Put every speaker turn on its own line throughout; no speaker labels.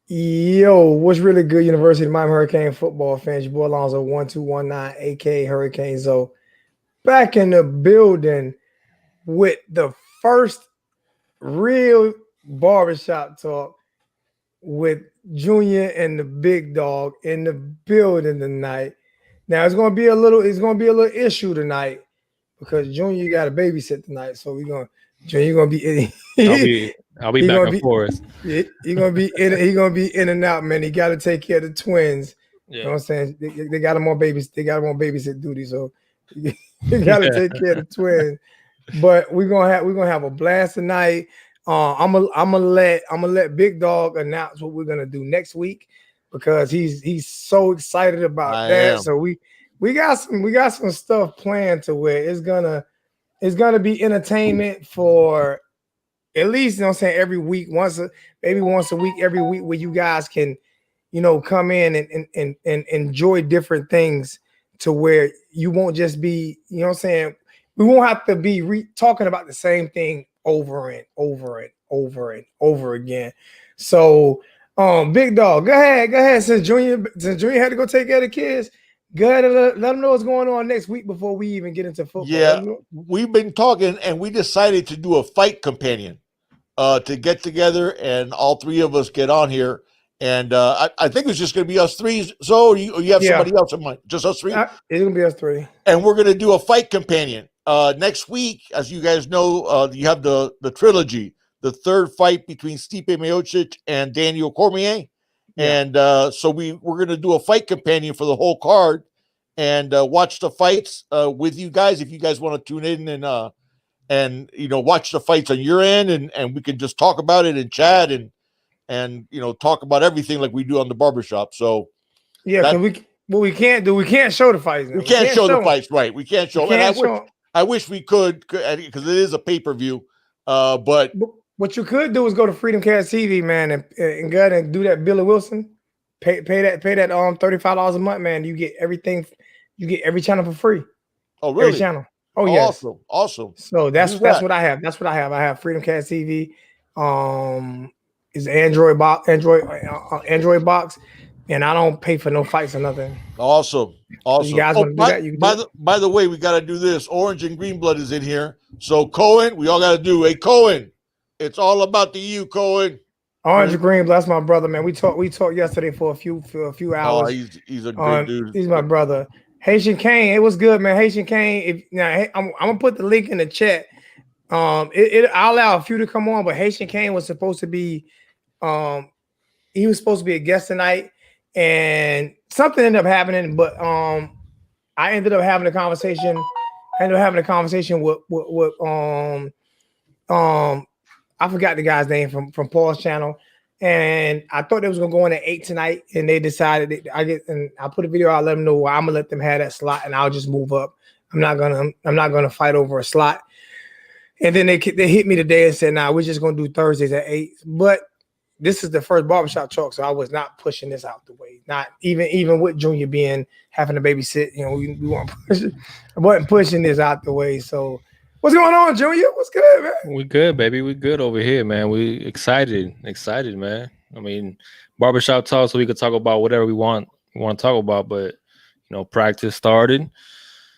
Yo, what's really good, University of Miami Hurricane football fans? Your boy Alonzo 1219, aka Hurricane Zo, back in the building with the first real barbershop talk with Junior and the big dog in the building tonight. Now it's gonna be a little issue tonight because Junior got a babysit tonight, so Junior gonna be
I'll be I'll be
he
back
gonna
and
be
forth.
he gonna be in and out, man. He got to take care of the twins. You know
Yeah.
what I'm saying? They got him on babies. They got him on babysit duty, so you got to take care of the twins. But we're gonna have a blast tonight. I'm gonna let Big Dog announce what we're gonna do next week because he's so excited about
I
that.
am.
So we got some stuff planned to where it's gonna be entertainment for at least, you know what I'm saying, every week, maybe once a week, every week, where you guys can, come in and enjoy different things to where you won't just be, you know what I'm saying, we won't have to be talking about the same thing over and over and over and over again. So, Big Dog, go ahead. Since Junior had to go take care of the kids, go ahead and let them know what's going on next week before we even get into football. Let
Yeah,
'em know.
we've been talking, and we decided to do a fight companion to get together, and all three of us get on here. And I think it's just going to be us three. So, or you have
Yeah,
somebody else in mind? Just us three?
it's gonna be us three.
And we're going to do a fight companion next week. As you guys know, you have the trilogy, the third fight between Stipe Miocic and Daniel Cormier.
Yeah.
And so we're going to do a fight companion for the whole card and watch the fights with you guys if you guys want to tune in and watch the fights on your end, and we can just talk about it and chat and talk about everything like we do on the barbershop. So
Yeah,
that
because we can't show the fights now.
we
We
can't
can't
show the
show them.
fights, right? We can't
We
show 'em. And
can't show them.
I wish we could because it is a pay-per-view. But
But what you could do is go to Freedom Cast TV, man, and go ahead and do that Billy Wilson. Pay that $35 a month, man. You get everything. You get every channel for free.
oh
Every
really?
channel. Oh yes.
Awesome.
So
Do
that's
that.
what I have. That's what I have. I have Freedom Cast TV. Is Android box, Android box, and I don't pay for no fights or nothing.
Awesome.
So you guys
Oh,
want to do that? You can do it.
by the way, we got to do this. Orange and Green Blood is in here. So Cohen, we all got to do. Hey Cohen, it's all about the you, Cohen.
Orange and Green, bless my brother, man. We talked yesterday for a few
Oh,
hours.
he's a great dude.
He's my brother. Haitian Kane, it was good, man. Haitian Kane. I'm gonna put the link in the chat. I'll allow a few to come on, but Haitian Kane was supposed to be, he was supposed to be a guest tonight, and something ended up happening. But I ended up having a conversation. With I forgot the guy's name from Paul's channel, and I thought they was gonna go in at 8 tonight, and they decided I put a video out, let them know I'm gonna let them have that slot, and I'll just move up. I'm not gonna fight over a slot. And then they hit me today and said, "Nah, we're just gonna do Thursdays at 8." But this is the first barbershop talk, so I was not pushing this out the way. Not even with Junior having to babysit, we weren't pushing. I wasn't pushing this out the way. So what's going on, Junior? What's good, man?
We good, baby. We good over here, man. We excited, man. I mean, barbershop talk, so we could talk about whatever we want to talk about. But practice started.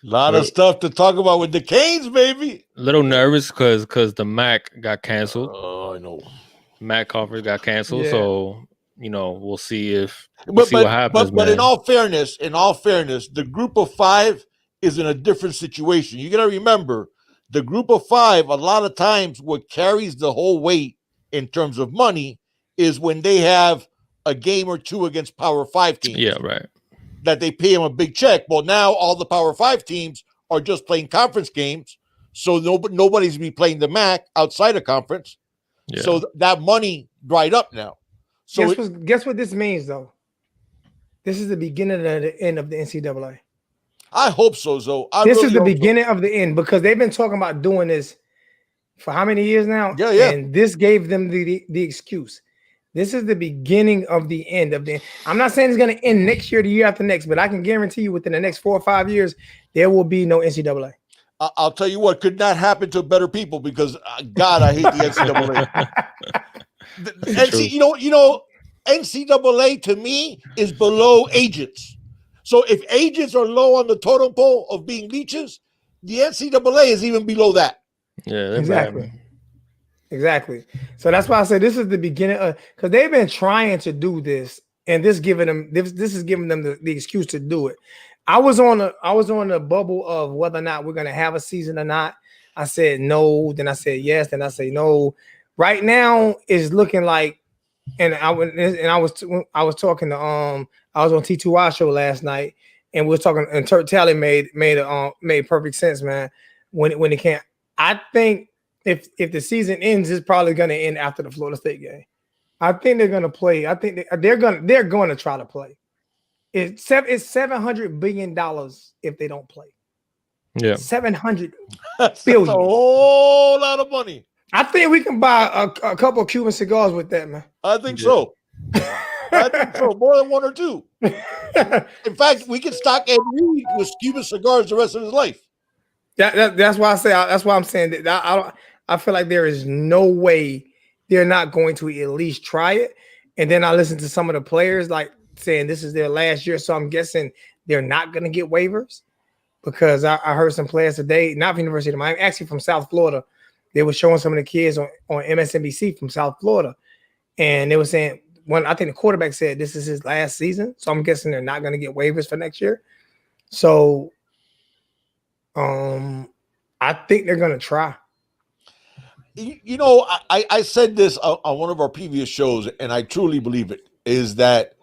A lot of stuff to talk about with the Canes, baby.
A little nervous because the MAC got canceled.
Oh, I know.
MAC conference got canceled,
Yeah.
So we'll see what happens.
But in all fairness, the group of 5 is in a different situation. You got to remember, the group of 5, a lot of times what carries the whole weight in terms of money is when they have a game or two against Power 5 teams.
Yeah, right.
That they pay them a big check. Well, now all the Power 5 teams are just playing conference games, so nobody's be playing the MAC outside of conference. Yeah. So that money dried up now. So
guess what this means, though? This is the beginning of the end of the NCAA.
I hope so, Zoe.
This is the beginning of the end because they've been talking about doing this for how many years now?
Yeah.
And this gave them the excuse. This is the beginning of the end of the. I'm not saying it's going to end next year, the year after next, but I can guarantee you within the next 4 or 5 years, there will be no NCAA.
I'll tell you what, could not happen to better people because God, I hate the NCAA. NCAA to me is below agents. So if agents are low on the totem pole of being leeches, the NCAA is even below that.
Yeah,
Exactly. Exactly. So that's why I said this is the beginning of, because they've been trying to do this, and this is giving them the excuse to do it. I was on the bubble of whether or not we're gonna have a season or not. I said no, then I said yes, then I say no. Right now it's looking like, and I was talking to I was on T2I show last night, and we were talking, and Turk Talley made perfect sense, man. When it can't, I think if the season ends, it's probably going to end after the Florida State game. I think they're going to play. I think they're going to try to play. It's $700 billion if they don't play.
Yeah,
700
That's
billion.
a whole lot of money.
I think we can buy a couple of Cuban cigars with that, man.
I think so. I think so. More than one or two. In fact, we can stock Ed Reed with Cuban cigars the rest of his life.
That's why I say. That's why I'm saying that I feel like there is no way they're not going to at least try it. And then I listen to some of the players like saying this is their last year, so I'm guessing they're not going to get waivers, because I heard some players today, not from University of Miami, actually from South Florida. They were showing some of the kids on MSNBC from South Florida, and they were saying, I think the quarterback said this is his last season, so I'm guessing they're not going to get waivers for next year. So, I think they're going to try.
You know, I said this on one of our previous shows, and I truly believe it, is that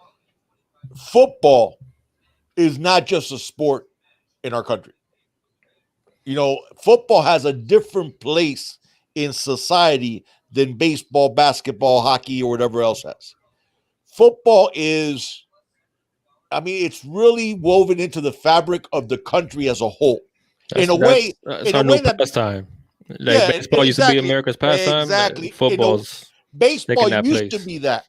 football is not just a sport in our country. You know, football has a different place in society than baseball, basketball, hockey, or whatever else has. Football is, I mean, it's really woven into the fabric of the country as a whole.
that's our new pastime. Like baseball used to be America's pastime.
Exactly.
Football's
baseball used to be that.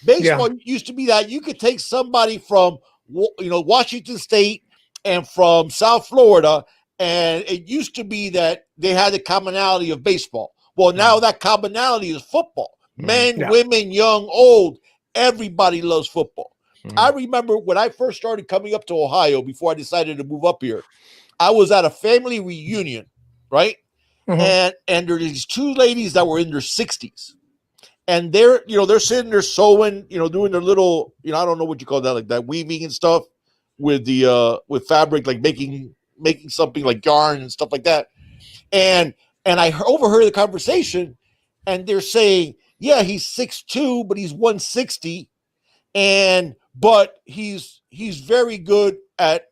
Baseball used to be that. You could take somebody from, Washington State and from South Florida, and it used to be that they had the commonality of baseball. Well, now that commonality is football. Men, women, young, old, everybody loves football. I remember when I first started coming up to Ohio before I decided to move up here, I was at a family reunion, right? And there were these two ladies that were in their 60s. And they're sitting there sewing, doing their little, I don't know what you call that, like that weaving and stuff with the with fabric, like making something like yarn and stuff like that. And I overheard the conversation, and they're saying, yeah, he's 6'2", but he's 160, but he's very good at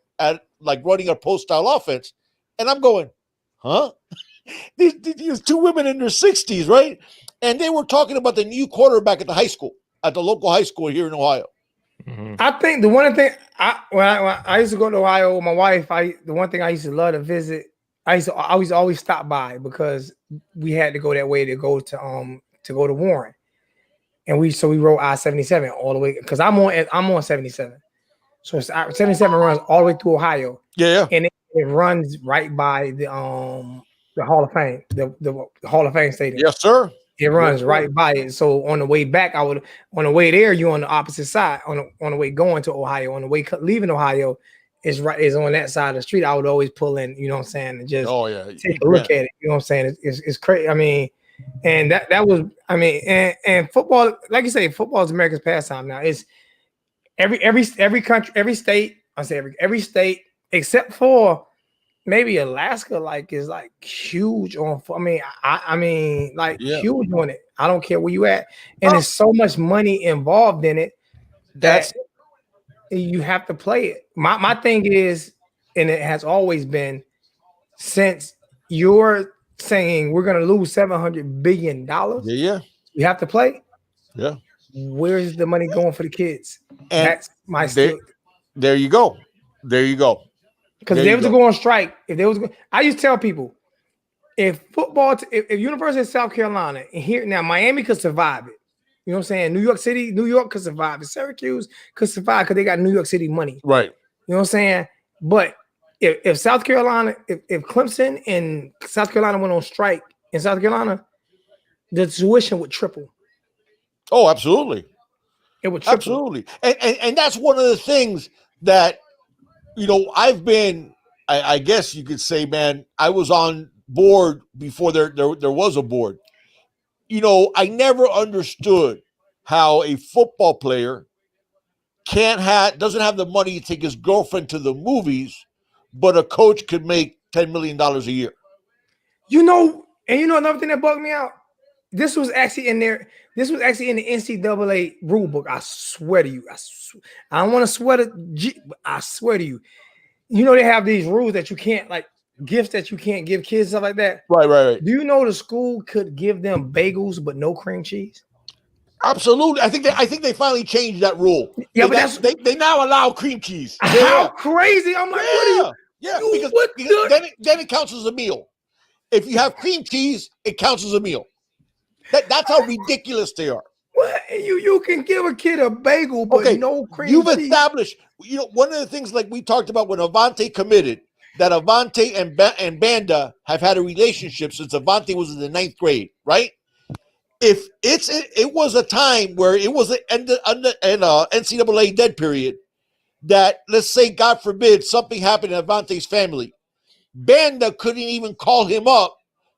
like running a post style offense. And I'm going, huh? These two women in their 60s, right? And they were talking about the new quarterback at the local high school here in Ohio.
I think the one thing when I used to go to Ohio with my wife, the one thing I used to love to visit, I always stop by, because we had to go that way to go to Warren, and we rode I-77 all the way, because I'm on 77, so 77 runs all the way through Ohio.
Yeah,
and it runs right by the Hall of Fame, the Hall of Fame Stadium.
Yes, sir.
It runs right by it. So on the way back, on the way there, you're on the opposite side. On the way going to Ohio, on the way leaving Ohio, is on that side of the street. I would always pull in, you know what I'm saying, and just take a look at it. You know what I'm saying? It's crazy. I mean, and that was, I mean, and football, like you say, football is America's pastime now. It's every country, every state. I say every state except for maybe Alaska, is huge on. I mean, huge on it. I don't care where you at, and there's so much money involved in it that you have to play it. My thing is, and it has always been, since you're saying we're gonna lose $700 billion, we have to play.
Yeah,
where's the money going for the kids? And that's my
there you go.
Because if they was to go on strike, I used to tell people, if University of South Carolina, and here now Miami could survive it. You know what I'm saying? New York could survive it. Syracuse could survive because they got New York City money.
Right.
You know what I'm saying? But if South Carolina, if Clemson and South Carolina went on strike in South Carolina, the tuition would triple.
Oh, absolutely.
It would triple.
Absolutely. And that's one of the things that, I've been, I guess you could say, man, I was on board before there was a board. I never understood how a football player doesn't have the money to take his girlfriend to the movies, but a coach could make $10 million a year.
Another thing that bugged me out. This was actually in there. This was actually in the NCAA rule book. I swear to you. I don't want to swear to. I swear to you. They have these rules that you can't, like gifts that you can't give kids, stuff like that.
Right.
Do you know the school could give them bagels but no cream cheese?
Absolutely. I think they finally changed that rule.
Yeah, but
they now allow cream cheese.
How crazy! I'm like, what are you?
Because then it counts as a meal. If you have cream cheese, it counts as a meal. That's how ridiculous they are.
What? You can give a kid a bagel, but no cream cheese.
You've established, one of the things like we talked about when Avante committed, that Avante and Banda have had a relationship since Avante was in the 9th grade, right? If it was a time where it was an NCAA dead period, that, let's say, God forbid, something happened in Avante's family, Banda couldn't even call him up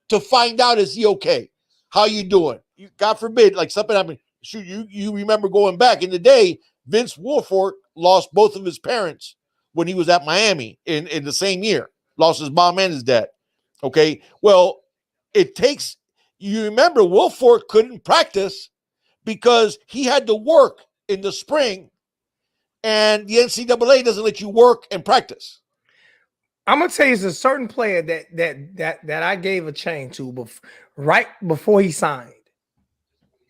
to find out, is he okay? How you doing? God forbid, like something happened. Shoot, you remember going back in the day, Vince Wilfork lost both of his parents when he was at Miami in the same year. Lost his mom and his dad. Okay, well, you remember Wilfork couldn't practice because he had to work in the spring, and the NCAA doesn't let you work and practice.
I'm gonna tell you, it's a certain player that I gave a chain to right before he signed.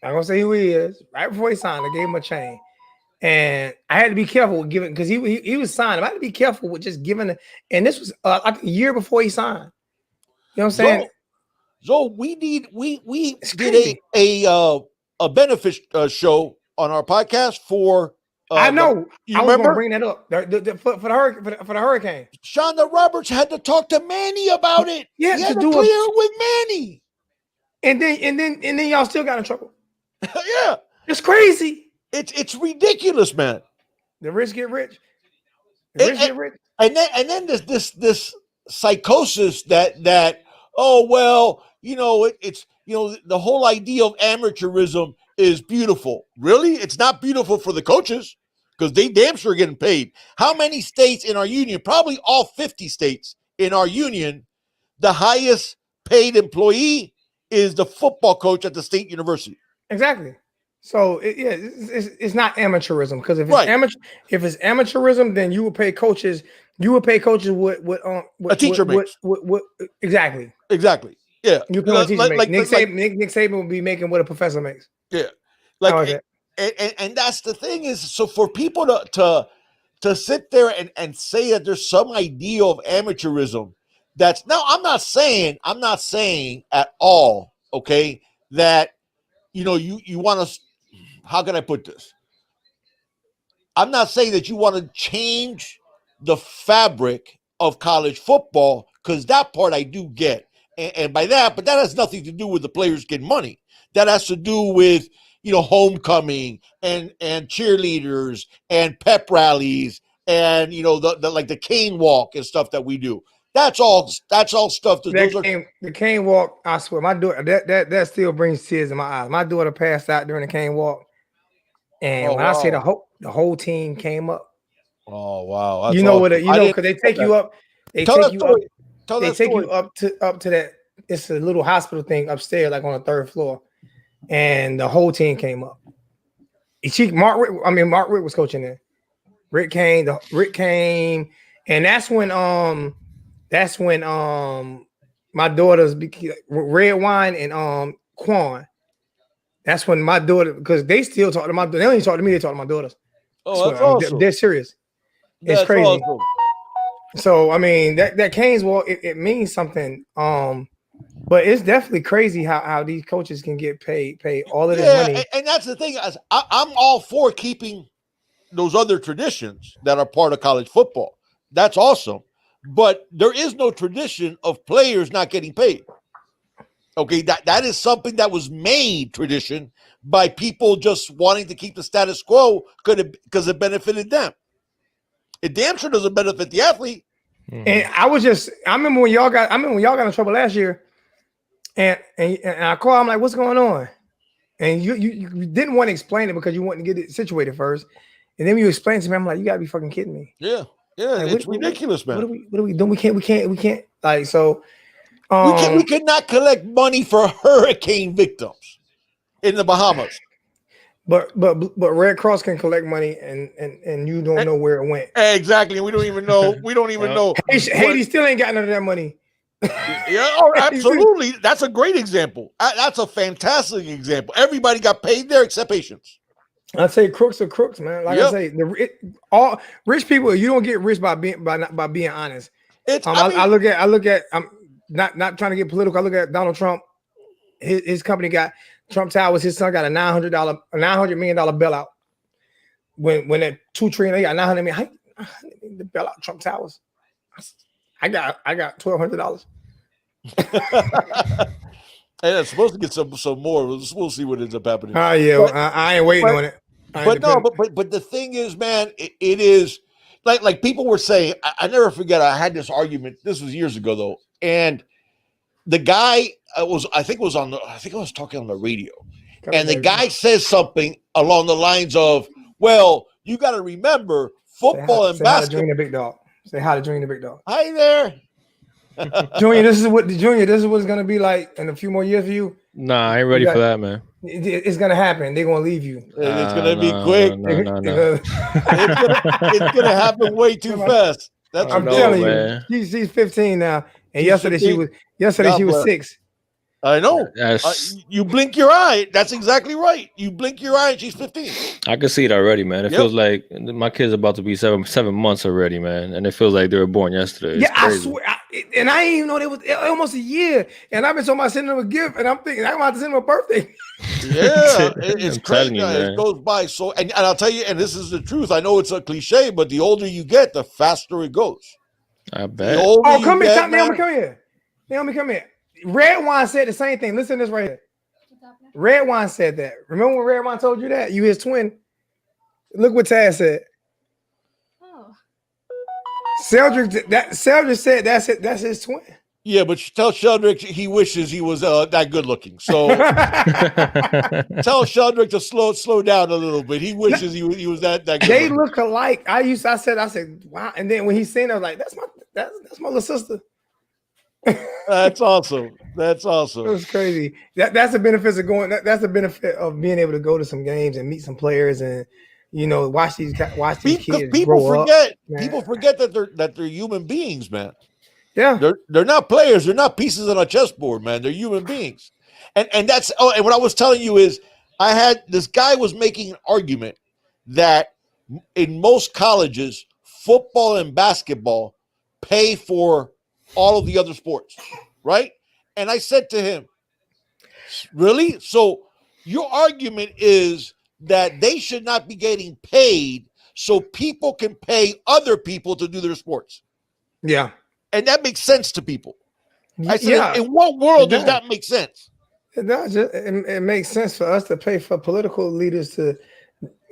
I'm gonna say who he is. Right before he signed, I gave him a chain, and I had to be careful with giving, because he was signed. I had to be careful with just giving. And this was like a year before he signed. You know what I'm saying?
So we did a benefit show on our podcast for.
I know.
You
I was
remember?
gonna bring that up for the hurricane.
Shonda Roberts had to talk to Manny about it.
Yeah,
he had to clear it with Manny.
And then y'all still got in trouble.
Yeah,
it's crazy.
It's ridiculous, man.
The rich get rich. The rich get rich.
And then this psychosis that oh well, it's the whole idea of amateurism is beautiful. Really, it's not beautiful for the coaches, because they damn sure are getting paid. How many states in our union? Probably all 50 states in our union. The highest paid employee is the football coach at the state university.
Exactly. So it's not amateurism, because if it's amateurism, then you would pay coaches. You would pay coaches what
a teacher makes.
What exactly.
Yeah.
You pay what a teacher makes. Nick Saban would be making what a professor makes.
Yeah. And that's the thing is, so for people to sit there and say that there's some idea of amateurism, I'm not saying at all, okay, that you want to, how can I put this? I'm not saying that you want to change the fabric of college football, because that part I do get. And by that, but that has nothing to do with the players getting money. That has to do with, homecoming and cheerleaders and pep rallies and, the cane walk and stuff that we do. That's all stuff.
The cane walk, I swear, my daughter, that still brings tears in my eyes. My daughter passed out during the cane walk. And I say the whole team came up.
Oh wow!
That's awesome. Because they take you up. They take you up. They take you up to that. It's a little hospital thing upstairs, like on the 3rd floor, and the whole team came up. Mark Rick was coaching there. Rick came, and that's when my daughters Red Wine and Quan. That's when my daughter, because they still talk to my daughter. They don't even talk to me, they talk to my daughters.
Oh, that's awesome.
They're serious. It's crazy. Awesome. So I mean that Canes walk, it means something. But it's definitely crazy how these coaches can get paid all of this money.
And that's the thing. I'm all for keeping those other traditions that are part of college football. That's awesome. But there is no tradition of players not getting paid. Okay, that is something that was made tradition by people just wanting to keep the status quo because it benefited them. It damn sure doesn't benefit the athlete.
And I remember when y'all got in trouble last year, and I called. I'm like, what's going on? And you didn't want to explain it because you wanted to get it situated first, and then you explained to me. I'm like, you gotta be fucking kidding me.
Yeah, like, it's ridiculous, man.
What are we doing? We can't like so.
We could not collect money for hurricane victims in the Bahamas.
But Red Cross can collect money and you don't know where it went.
Exactly. We don't even know. know.
Haiti still ain't got none of that money.
Yeah, oh, absolutely. That's a great example. That's a fantastic example. Everybody got paid there except Haitians.
I say crooks are crooks, man. Like I say, all rich people, you don't get rich by being honest. I look at I'm not trying to get political. I look at Donald Trump. His company got Trump Towers. His son got a $900 million bailout. When that $2 trillion, they got $900 million. The bailout Trump Towers. I got $1,200.
And it's supposed to get some more. We'll see what ends up happening.
I ain't waiting on it.
But the thing is, man, it is like people were saying. I never forget. I had this argument. This was years ago though, and the guy I was talking on the radio, and the guy says something along the lines of, "Well, you got to remember football and basketball."
Say hi to Junior, big dog. Say hi to Junior, big dog.
Hi there.
Junior, this is what it's gonna be like in a few more years for you.
Nah, I ain't ready for that, man.
It's gonna happen. They're gonna leave you.
It's gonna be quick.
No.
It's gonna happen way too fast.
I'm telling you. She's 15 now, and yesterday she was 6.
I know. You blink your eye. That's exactly right. You blink your eye, and she's 15.
I can see it already, man. It feels like my kid's about to be 7 months already, man, and it feels like they were born yesterday. It's crazy.
I swear. And I didn't even know it was almost a year. And I've been talking about sending them a gift, and I'm thinking I'm about to send them a birthday.
Yeah, it's crazy. It goes by so. And I'll tell you, and this is the truth. I know it's a cliche, but the older you get, the faster it goes.
I bet.
Come here. Naomi, come here. Red Wine said the same thing. Listen to this right here. Red Wine said that. Remember when Red Wine told you that? You his twin. Look what Taz said. Oh. Sheldrick said that's it. That's his twin.
Yeah, but tell Sheldrick he wishes he was that good looking. So tell Sheldrick to slow down a little bit. He wishes he was that good.
They look alike. I said, wow. And then when he seen it, I was like, that's my little sister.
That's awesome. That's awesome.
It was crazy. That's the benefits of going. That's the benefit of being able to go to some games and meet some players and watch these kids grow up.
People forget that they're human beings, man.
Yeah,
they're not players. They're not pieces on a chessboard, man. They're human beings. And that's and what I was telling you is this guy was making an argument that in most colleges, football and basketball pay for all of the other sports, right? And I said to him, really? So your argument is that they should not be getting paid so people can pay other people to do their sports.
Yeah.
And that makes sense to people. I said, in what world does that make sense?
It does. It makes sense for us to pay for political leaders to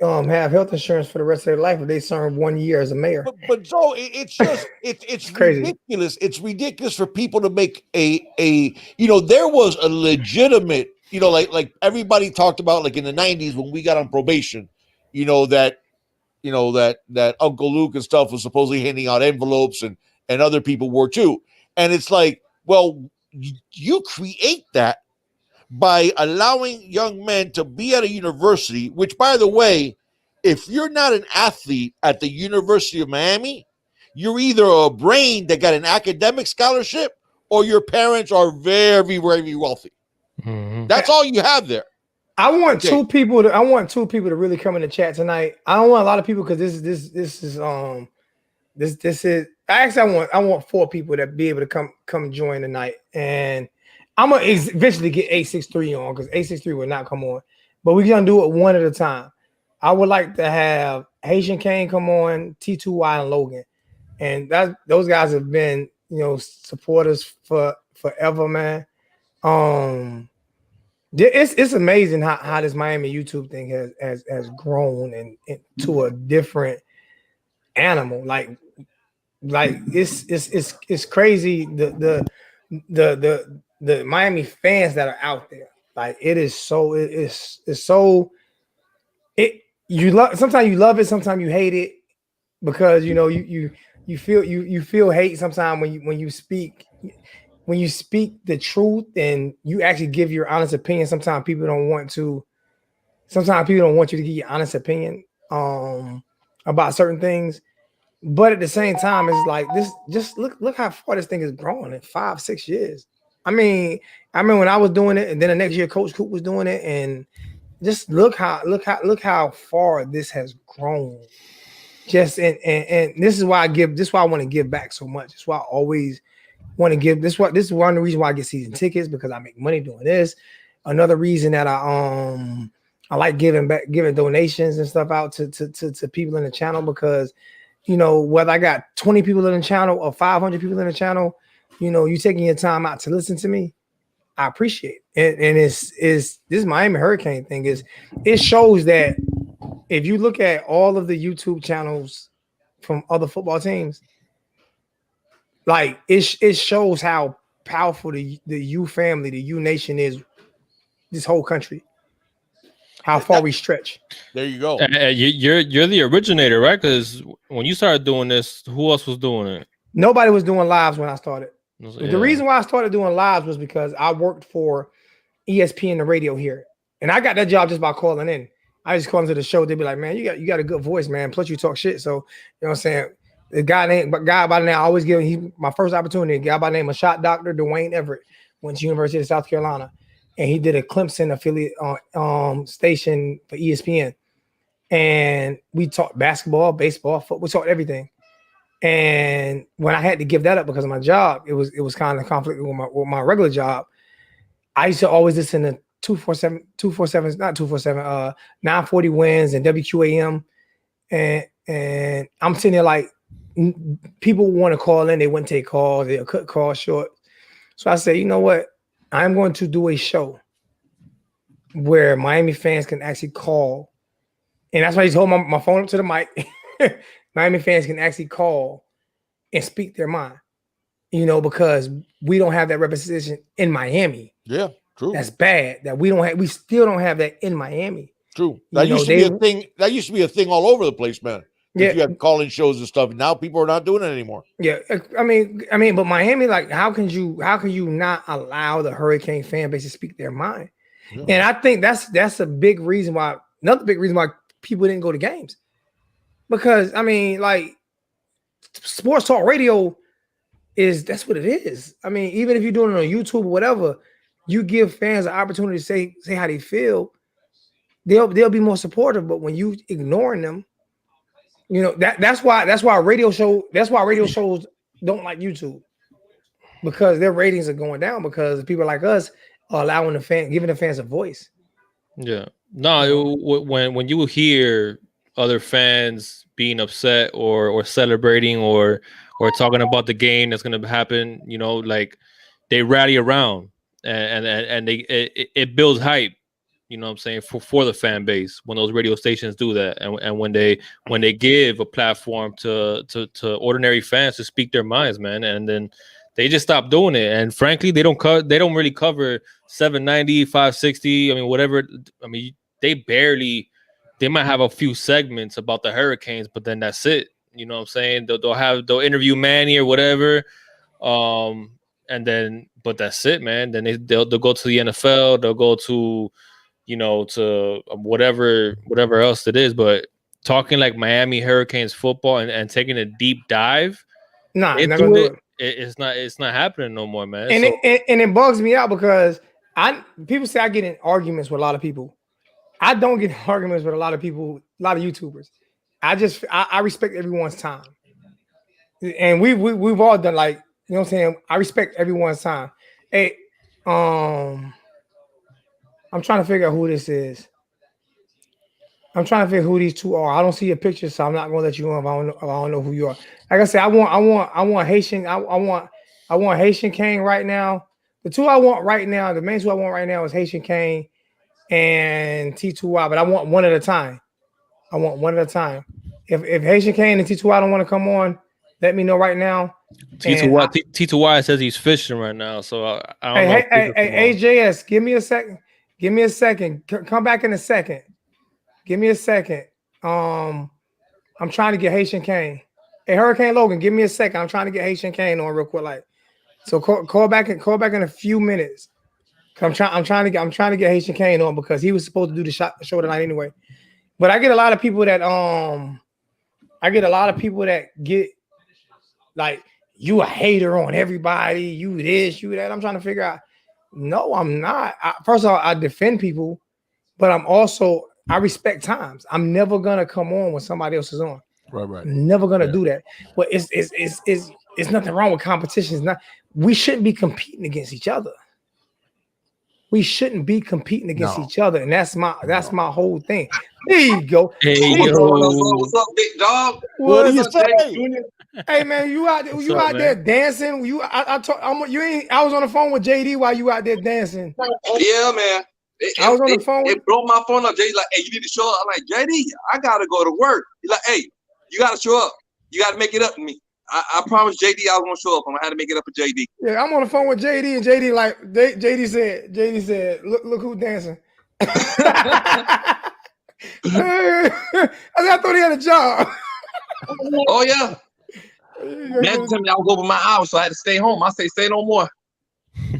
have health insurance for the rest of their life if they serve 1 year as a mayor.
But Joe, it's just it's
crazy.
Ridiculous. It's ridiculous for people to make there was a legitimate, like everybody talked about like in the 90s when we got on probation, that Uncle Luke and stuff was supposedly handing out envelopes and other people were too. And it's like, well, you create that by allowing young men to be at a university, which, by the way, if you're not an athlete at the University of Miami, you're either a brain that got an academic scholarship or your parents are very, very wealthy. Mm-hmm. That's all you have there.
I want two people to really come in the chat tonight. I don't want a lot of people because this is actually I want 4 people that be able to come join tonight, and I'm gonna eventually get 863 on because 863 will not come on, but we're gonna do it one at a time. I would like to have Haitian Kane come on, T2Y and Logan, and those guys have been supporters for forever, man. It's amazing how this Miami YouTube thing has grown and into a different animal. Like it's crazy the Miami fans that are out there. Like it is so it's so it you love sometimes you love it, sometimes you hate it because you know you feel hate sometimes when you speak the truth and you actually give your honest opinion. Sometimes people don't want to. Sometimes people don't want you to give your honest opinion about certain things. But at the same time, it's like this. Just look how far this thing is growing in 5-6 years. I mean when I was doing it, and then the next year Coach Coop was doing it, and just look how far this has grown. Just and this is why I give. This is why I want to give back so much. It's why I always want to give. This is one of the reasons why I get season tickets, because I make money doing this. Another reason that I like giving donations and stuff out to people in the channel, because you know, whether I got 20 people in the channel or 500 people in the channel, you know, you taking your time out to listen to me, I appreciate it. And it's this Miami Hurricane thing it shows that if you look at all of the YouTube channels from other football teams, like it shows how powerful the U family, the U nation is, this whole country, how far we stretch.
There you go.
You're the originator, right? Because when you started doing this, who else was doing it?
Nobody was doing lives when I started.
Yeah.
The reason why I started doing lives was because I worked for ESPN, the radio here, and I got that job just by calling in. I just call into the show. They'd be like, "Man, you got a good voice, man. Plus you talk shit." So you know what I'm saying. The guy by the name I always give my first opportunity. A guy by the name of Shot Doctor Dwayne Everett went to University of South Carolina, and he did a Clemson affiliate station for ESPN, and we talked basketball, baseball, football, we talked everything. And when I had to give that up because of my job, it was kind of conflict with my regular job. I used to always listen to 247, not 247, 940 Wins and WQAM, and I'm sitting there like, people want to call in, they wouldn't take calls, they'll cut calls short. So I said, you know what? I'm going to do a show where Miami fans can actually call. And that's why I just hold my phone up to the mic. Miami fans can actually call and speak their mind, you know, because we don't have that representation in Miami.
Yeah, true.
That's bad that we still don't have that in Miami.
True. That used to be a thing. That used to be a thing all over the place, man. Yeah, you had call-in shows and stuff. Now people are not doing it anymore.
Yeah, I mean, but Miami, like, how can you not allow the Hurricane fan base to speak their mind? Yeah. And I think that's a big reason why. Another big reason why people didn't go to games, because I mean, like, sports talk radio that's what it is. I mean, even if you're doing it on YouTube or whatever, you give fans an opportunity to say how they feel. They'll be more supportive. But when you ignoring them, you know, that's why radio shows don't like YouTube, because their ratings are going down because people like us are allowing giving the fans a voice.
Yeah. No, when you hear other fans being upset or celebrating or talking about the game that's going to happen, you know, like, they rally around and it builds hype. You know what I'm saying, for the fan base when those radio stations do that, and when they give a platform to ordinary fans to speak their minds, man, and then they just stop doing it. And frankly, they don't really cover 790, 560. I mean, whatever. I mean, they might have a few segments about the Hurricanes, but then that's it. You know what I'm saying? They'll interview Manny or whatever, and then but that's it, man. Then they'll go to the NFL. They'll go to, you know, to whatever else it is, but talking like Miami Hurricanes football and taking a deep dive into it's not happening no more, man.
And it bugs me out because people say I get in arguments with a lot of people. I don't get in arguments with a lot of people, a lot of YouTubers. I respect everyone's time, and we've all done, like, you know what I'm saying. I respect everyone's time. Hey, I'm trying to figure out who this is. I'm trying to figure who these two are. I don't see a picture, so I'm not gonna let you know if I don't know who you are. Like I said, I want Haitian. I want Haitian Kane right now The two I want right now, the main two I want right now is Haitian Kane and T2Y, but I want one at a time. I want one at a time. If Haitian Kane and T2Y don't want to come on, let me know right now.
T2Y says he's fishing right now, so I don't know.
Hey, AJS, give me a second. Give me a second. Come back in a second. Give me a second. I'm trying to get Haitian Kane. Hey, Hurricane Logan, give me a second. I'm trying to get Haitian Kane on real quick. Like, so call back in a few minutes. I'm trying to get Haitian Kane on because he was supposed to do the show tonight anyway. But I get a lot of people that get like, you a hater on everybody, you this, you that. I'm trying to figure out. No, I'm not. First of all, I defend people, but I respect times. I'm never gonna come on when somebody else is on.
Right.
I'm never gonna do that. But it's nothing wrong with competition. It's not. We shouldn't be competing against each other. We shouldn't be competing against each other, and that's my whole thing. There you go.
Hey,
what's up, big dog?
What do you say?
Hey man, you out there dancing? I was on the phone with JD while you out there dancing.
Yeah, man.
I was on the phone.
It broke my phone up. JD like, hey, you need to show up. I'm like, JD, I gotta go to work. He's like, hey, you gotta show up. You gotta make it up to me. I promised JD I was gonna show up. I'm gonna have to make it up for JD.
Yeah, I'm on the phone with JD, and JD said, look who's dancing. I thought he had a job.
Oh yeah. That's telling me I was over my hours, so I had to stay home. I say no more.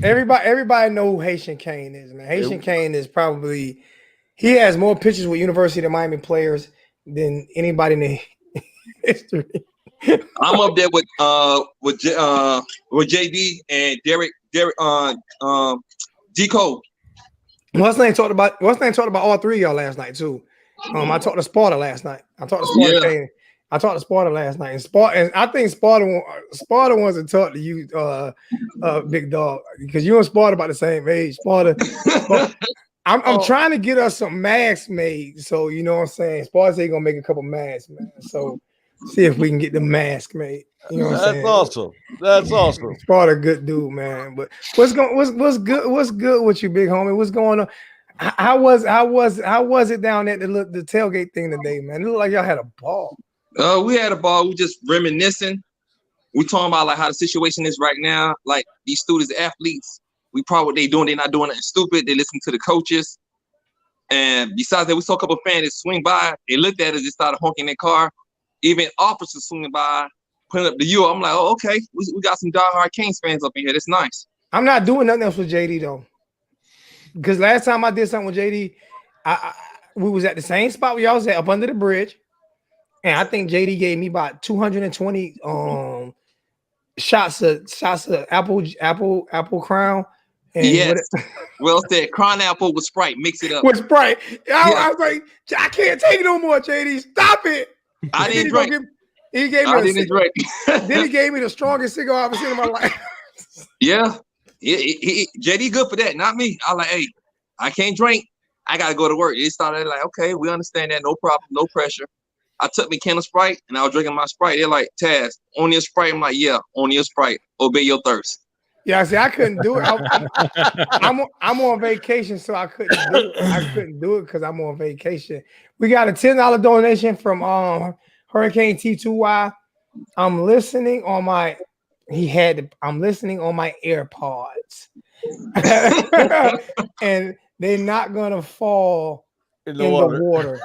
Everybody know who Haitian Kane is, man. Haitian Kane is he has more pictures with University of Miami players than anybody in the history.
I'm up there with JD and Derrick D Cole.
What's name talked about all three of y'all last night too. I talked to Sparta last night. I talked to Sparta last night, and I think Sparta wants to talk to you, big dog, because you and Sparta about the same age. Sparta I'm trying to get us some masks made, so you know what I'm saying. Sparta said he's gonna make a couple masks, man. So see if we can get the mask made. You know what I'm saying?
That's awesome.
Sparta, good dude, man. But what's good with you, big homie? What's going on? How was it down at the tailgate thing today, man? It looked like y'all had a ball.
We had a ball. We just reminiscing. We talking about like how the situation is right now. Like these students, athletes, we probably what they doing. They're not doing nothing stupid. They listen to the coaches. And besides that, we saw a couple of fans that swing by. They looked at us. They started honking their car. Even officers swinging by, putting up the U. I'm like, oh, okay. We got some diehard Canes fans up in here. That's nice.
I'm not doing nothing else with JD though, because last time I did something with JD, we was at the same spot where y'all was at, up under the bridge. And I think JD gave me about 220 shots of apple crown. And
yes. Well said. Crown apple with Sprite. Mix it up.
With Sprite. I was like, I can't take it no more, JD. Stop it.
I didn't drink.
He gave me Then he gave me the strongest cigar I've ever seen in my life.
Yeah. JD good for that, not me. I like, hey, I can't drink. I gotta go to work. It started like, okay, we understand that. No problem, no pressure. I took me can of Sprite and I was drinking my Sprite. They're like, Taz, only a Sprite. I'm like, yeah, only a Sprite. Obey your thirst.
Yeah, see, I couldn't do it. I'm on vacation, so I couldn't do it. I couldn't do it because I'm on vacation. We got a $10 donation from Hurricane T2Y. I'm listening on my AirPods. And they're not gonna fall in the water.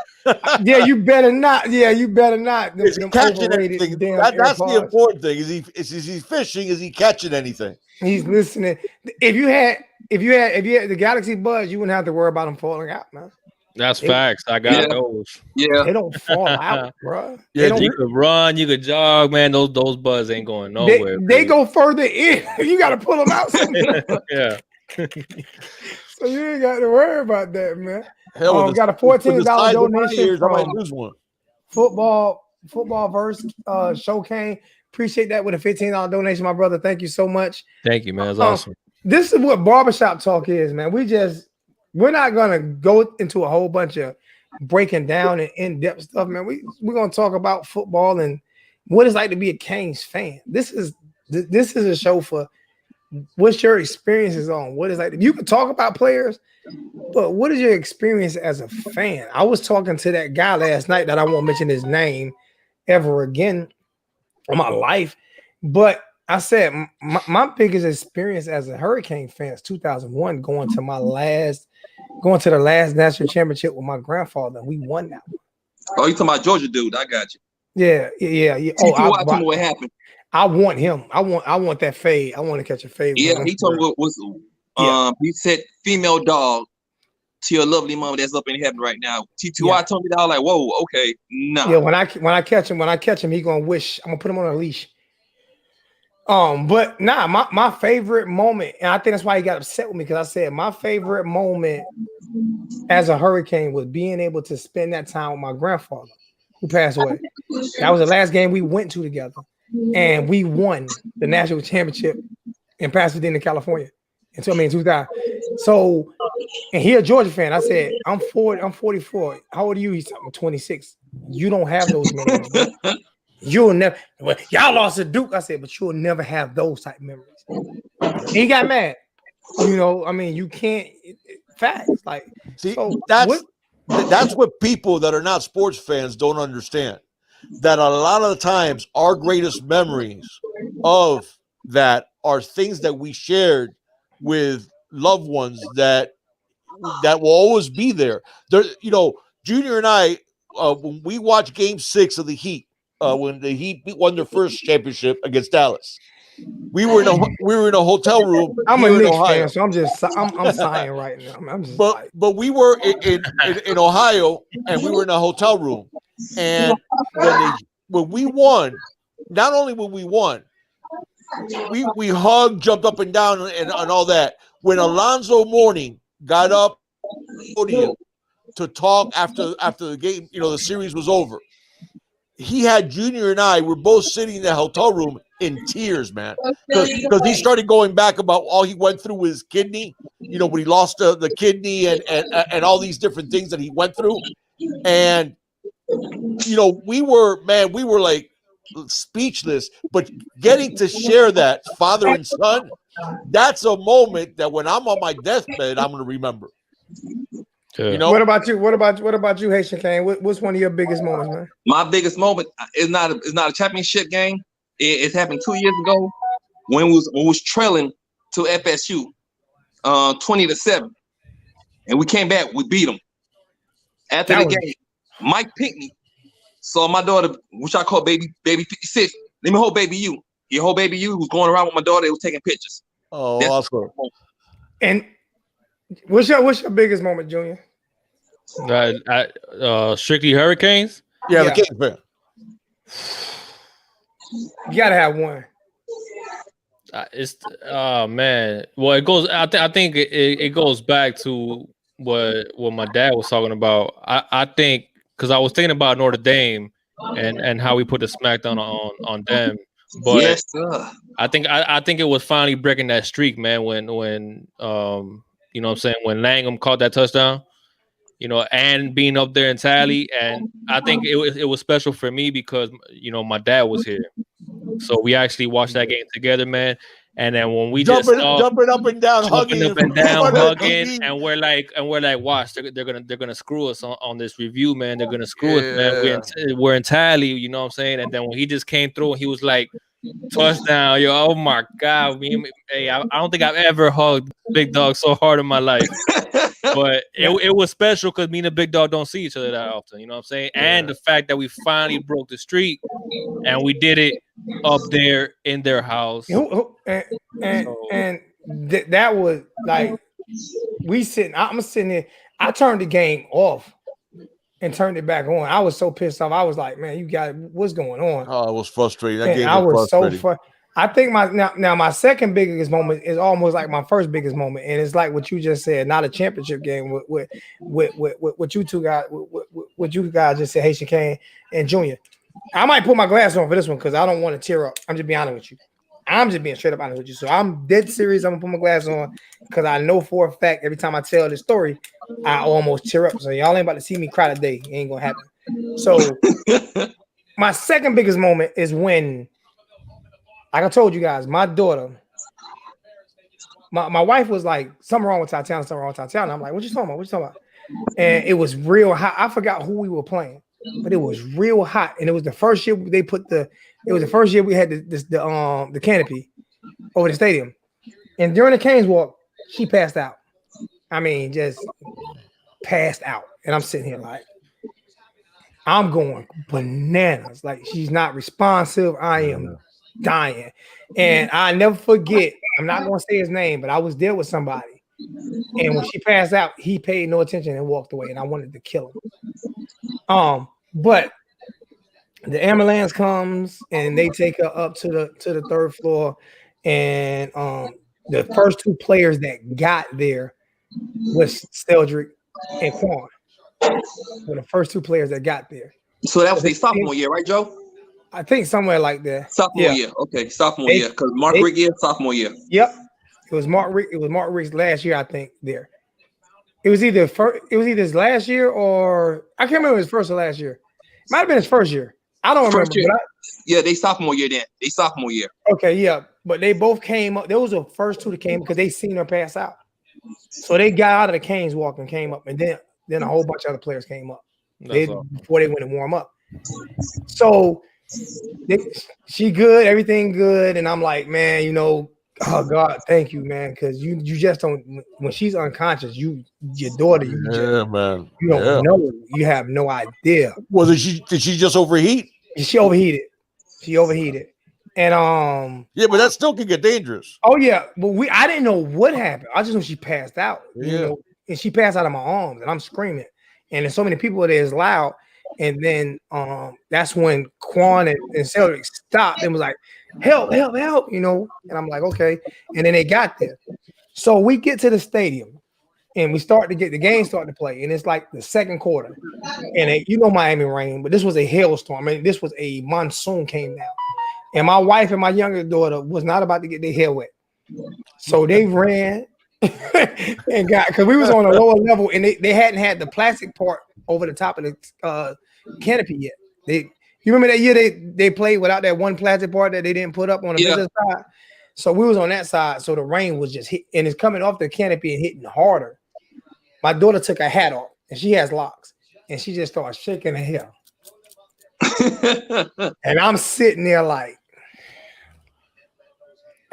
Yeah, you better not. Yeah, you better not.
Is he catching anything? That's the important thing. Is he fishing? Is he catching anything?
He's listening. If you had the Galaxy Buds, you wouldn't have to worry about them falling out, man.
That's facts. I got those.
Yeah,
they don't fall out, bro.
Yeah, you could run, you could jog, man. Those buds ain't going nowhere.
They go further in. You got to pull them out somewhere.
Yeah.
So you ain't got to worry about that, man.
Hell,
got a $14 donation from
I might lose one.
Football verse show Kane. Appreciate that with a $15 donation, my brother. Thank you so much.
Thank you, man. That's awesome.
This is what barbershop talk is, man. We're not gonna go into a whole bunch of breaking down and in-depth stuff, man. We're gonna talk about football and what it's like to be a Canes fan. This is a show for what's your experiences on what is like? You can talk about players, but what is your experience as a fan? I was talking to that guy last night that I won't mention his name ever again in my life, but I said my biggest experience as a Hurricane fan is 2001, going to the last national championship with my grandfather. We won that one.
Oh, you talking about Georgia dude? I got you.
Yeah. Oh,
tell me what happened.
I want him. I want that fade. I want to catch a fade.
Yeah, he told me what was he said female dog to your lovely mama that's up in heaven right now. T2I told me that. I was like, whoa, okay, nah.
Yeah, when I catch him, he gonna wish I'm gonna put him on a leash. But my favorite moment, and I think that's why he got upset with me, because I said my favorite moment as a Hurricane was being able to spend that time with my grandfather, who passed away. That was the last game we went to together, and we won the national championship in Pasadena, California, in 2000. So, and he a Georgia fan. I said, I'm 44. How old are you? He said, I'm 26. You don't have those memories. You'll never. Well, y'all lost to Duke. I said, but you'll never have those type of memories. And he got mad. I mean, you can't. Facts. Like,
see,
so
that's what people that are not sports fans don't understand. That a lot of the times our greatest memories of that are things that we shared with loved ones that will always be there. There, Junior and I, when we watched Game 6 of the Heat, when the Heat won their first championship against Dallas, we were in a hotel room.
I'm a Knicks fan, so I'm sighing right now.
But we were in Ohio, and we were in a hotel room, and when we won, not only when we won, we hugged, jumped up and down, and all that. When Alonzo Mourning got up to talk after the game, the series was over, he had Junior and I were both sitting in the hotel room in tears, man, because he started going back about all he went through with his kidney, when he lost the kidney and all these different things that he went through. And, we were like speechless, but getting to share that father and son, that's a moment that when I'm on my deathbed, I'm going to remember.
Yeah.
What about you, Haitian Kane? What's one of your biggest moments, man?
My biggest moment is not a championship game. It happened 2 years ago when we was trailing to FSU, 20-7, and we came back. We beat them. After the game, Mike Pinkney saw my daughter, which I call baby 56. Let me hold baby you. Your whole baby you was going around with my daughter. They was taking pictures.
Oh, awesome.
And what's your biggest moment, Junior?
Strictly Hurricanes.
Yeah, the Kings fan.
You gotta have one.
Man. Well, it goes. I think it goes back to what my dad was talking about. I think because I was thinking about Notre Dame and how we put the smackdown on them. But
yes, sir.
I think it was finally breaking that streak, man. When you know what I'm saying, when Langham caught that touchdown, and being up there in Tally, and I think it was special for me because my dad was here, so we actually watched that game together, man. And then when we
jumping up and down, hugging,
and we're like, watch, they're gonna screw us on this review, man. They're gonna screw us, man. We're in Tally, you know what I'm saying? And then when he just came through and he was like, touchdown, yo! Oh my God, I don't think I've ever hugged Big Dog so hard in my life. But it was special because me and the Big Dog don't see each other that often, you know what I'm saying? Yeah. And the fact that we finally broke the streak and we did it up there in their house.
And that was like I'm sitting there. I turned the game off and turned it back on. I was so pissed off. I was like, man, what's going on?
Oh, it was frustrating. That game
I was so
frustrating.
I think my second biggest moment is almost like my first biggest moment, and it's like what you just said, not a championship game with what you two guys, what you guys just said, Haitian Kane and Junior. I might put my glass on for this one because I don't want to tear up. I'm just being honest with you. I'm just being straight up honest with you. So I'm dead serious. I'm gonna put my glass on because I know for a fact every time I tell this story, I almost tear up. So y'all ain't about to see me cry today. It ain't gonna happen. So my second biggest moment is when, like I told you guys, my daughter my wife was like, something wrong with Tatiana, something wrong with Tatiana. I'm like, what you talking about? What you talking about? And it was real hot. I forgot who we were playing, but it was real hot. And it was the first year they put it was the first year we had the canopy over the stadium. And during the Canes walk, she passed out. I mean, just passed out. And I'm sitting here like, I'm going bananas. Like, she's not responsive. I am dying. And I never forget, I'm not going to say his name, but I was there with somebody. And when she passed out, he paid no attention and walked away. And I wanted to kill him. But the ambulance comes and they take her up to the third floor. And the first two players that got there was Steldrick and Quan. Were the first two players that got there.
So that was their sophomore year, right, Joe?
I think somewhere like that.
Sophomore year. Okay, sophomore year. Because Mark Rick year, sophomore year.
Yep. It was Mark Rick's last year, I think, there. It was either his last year or I can't remember his first or last year. It might have been his first year. I don't remember.
Yeah, they sophomore year then. They sophomore year.
Okay, yeah. But they both came up. Those were the first two that came because they seen her pass out. So they got out of the Canes walk and came up, and then a whole bunch of other players came up before they went and warm up. So she good, everything good, and I'm like, man, you know, oh God, thank you, man, because you just don't. When she's unconscious, your daughter, you don't know, you have no idea.
Well, did she just overheat?
She overheated. And
yeah, but that still can get dangerous.
Oh yeah, but I didn't know what happened. I just know she passed out.
Yeah.
You know, and she passed out of my arms, and I'm screaming, and there's so many people there, it's loud. And then that's when Quan and Cedric stopped and was like, help, you know. And I'm like, okay. And then they got there. So we get to the stadium and we start to get the game starting to play. And it's like the second quarter. And you know Miami rain, but this was a hailstorm. I mean, this was a monsoon came down. And my wife and my younger daughter was not about to get their hair wet. So they ran and got, because we was on a lower level and they hadn't had the plastic part over the top of the canopy yet. You remember that year they played without that one plastic part that they didn't put up on the visitor side? So we was on that side, so the rain was just hit, and it's coming off the canopy and hitting harder. My daughter took her hat off, and she has locks, and she just started shaking her hair. And I'm sitting there like,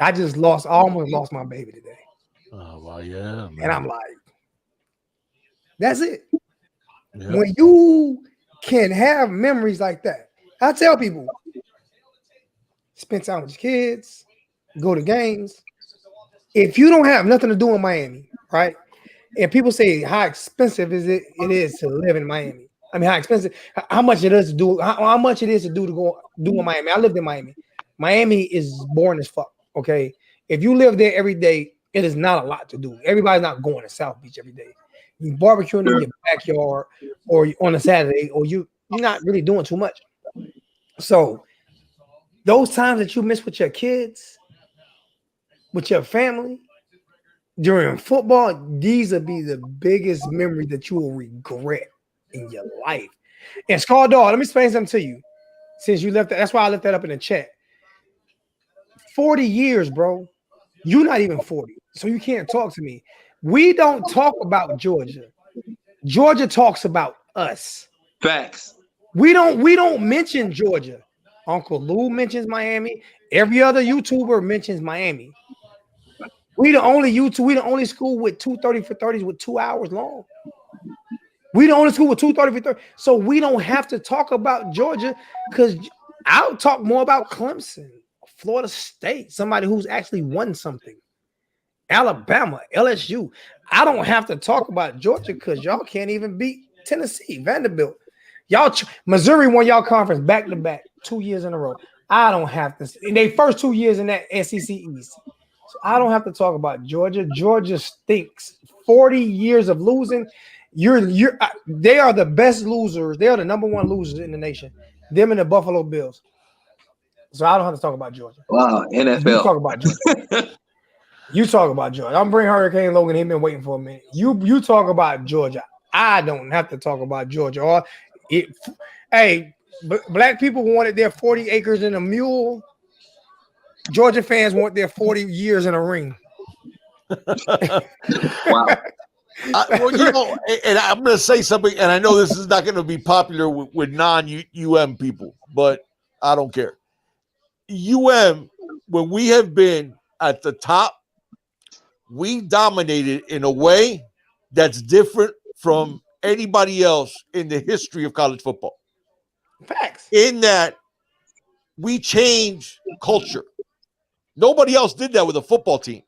I almost lost my baby today.
Oh, well, yeah. Man.
And I'm like, that's it.
Yeah.
When you can have memories like that, I tell people, spend time with your kids, go to games. If you don't have nothing to do in Miami, right? And people say how expensive it is to live in Miami. I mean, how much it is to do to go do in Miami. I lived in Miami. Miami is boring as fuck. Okay. If you live there every day, it is not a lot to do. Everybody's not going to South Beach every day. You barbecuing in your backyard or on a Saturday, or you're not really doing too much. So those times that you miss with your kids, with your family, during football, these will be the biggest memories that you will regret in your life. And Scar Dog, let me explain something to you. Since you left that's why I left that up in the chat. 40 years, bro. You're not even 40, so you can't talk to me. We don't talk about Georgia. Georgia talks about us.
Facts.
We don't mention Georgia. Uncle Lou mentions Miami. Every other YouTuber mentions Miami. We the only school with 230 for 30s with 2 hours long. We the only school with 230 for 30. So we don't have to talk about Georgia, because I'll talk more about Clemson, Florida State, somebody who's actually won something. Alabama, LSU. I don't have to talk about Georgia because y'all can't even beat Tennessee, Vanderbilt. Missouri won y'all conference back to back 2 years in a row. I don't have to. In their first 2 years in that SEC East, so I don't have to talk about Georgia. Georgia stinks. 40 years of losing. They are the best losers. They are the number one losers in the nation. Them and the Buffalo Bills. So I don't have to talk about Georgia.
Wow, NFL.
You talk about Georgia. You talk about Georgia. I'm bringing Hurricane Logan. He's been waiting for a minute. You talk about Georgia. I don't have to talk about Georgia. Black people wanted their 40 acres and a mule. Georgia fans want their 40 years in a ring.
Wow.
And I'm going to say something, and I know this is not going to be popular with non-UM people, but I don't care. UM, when we have been at the top, we dominated in a way that's different from anybody else in the history of college football.
Facts.
In that we change culture. Nobody else did that with a football team.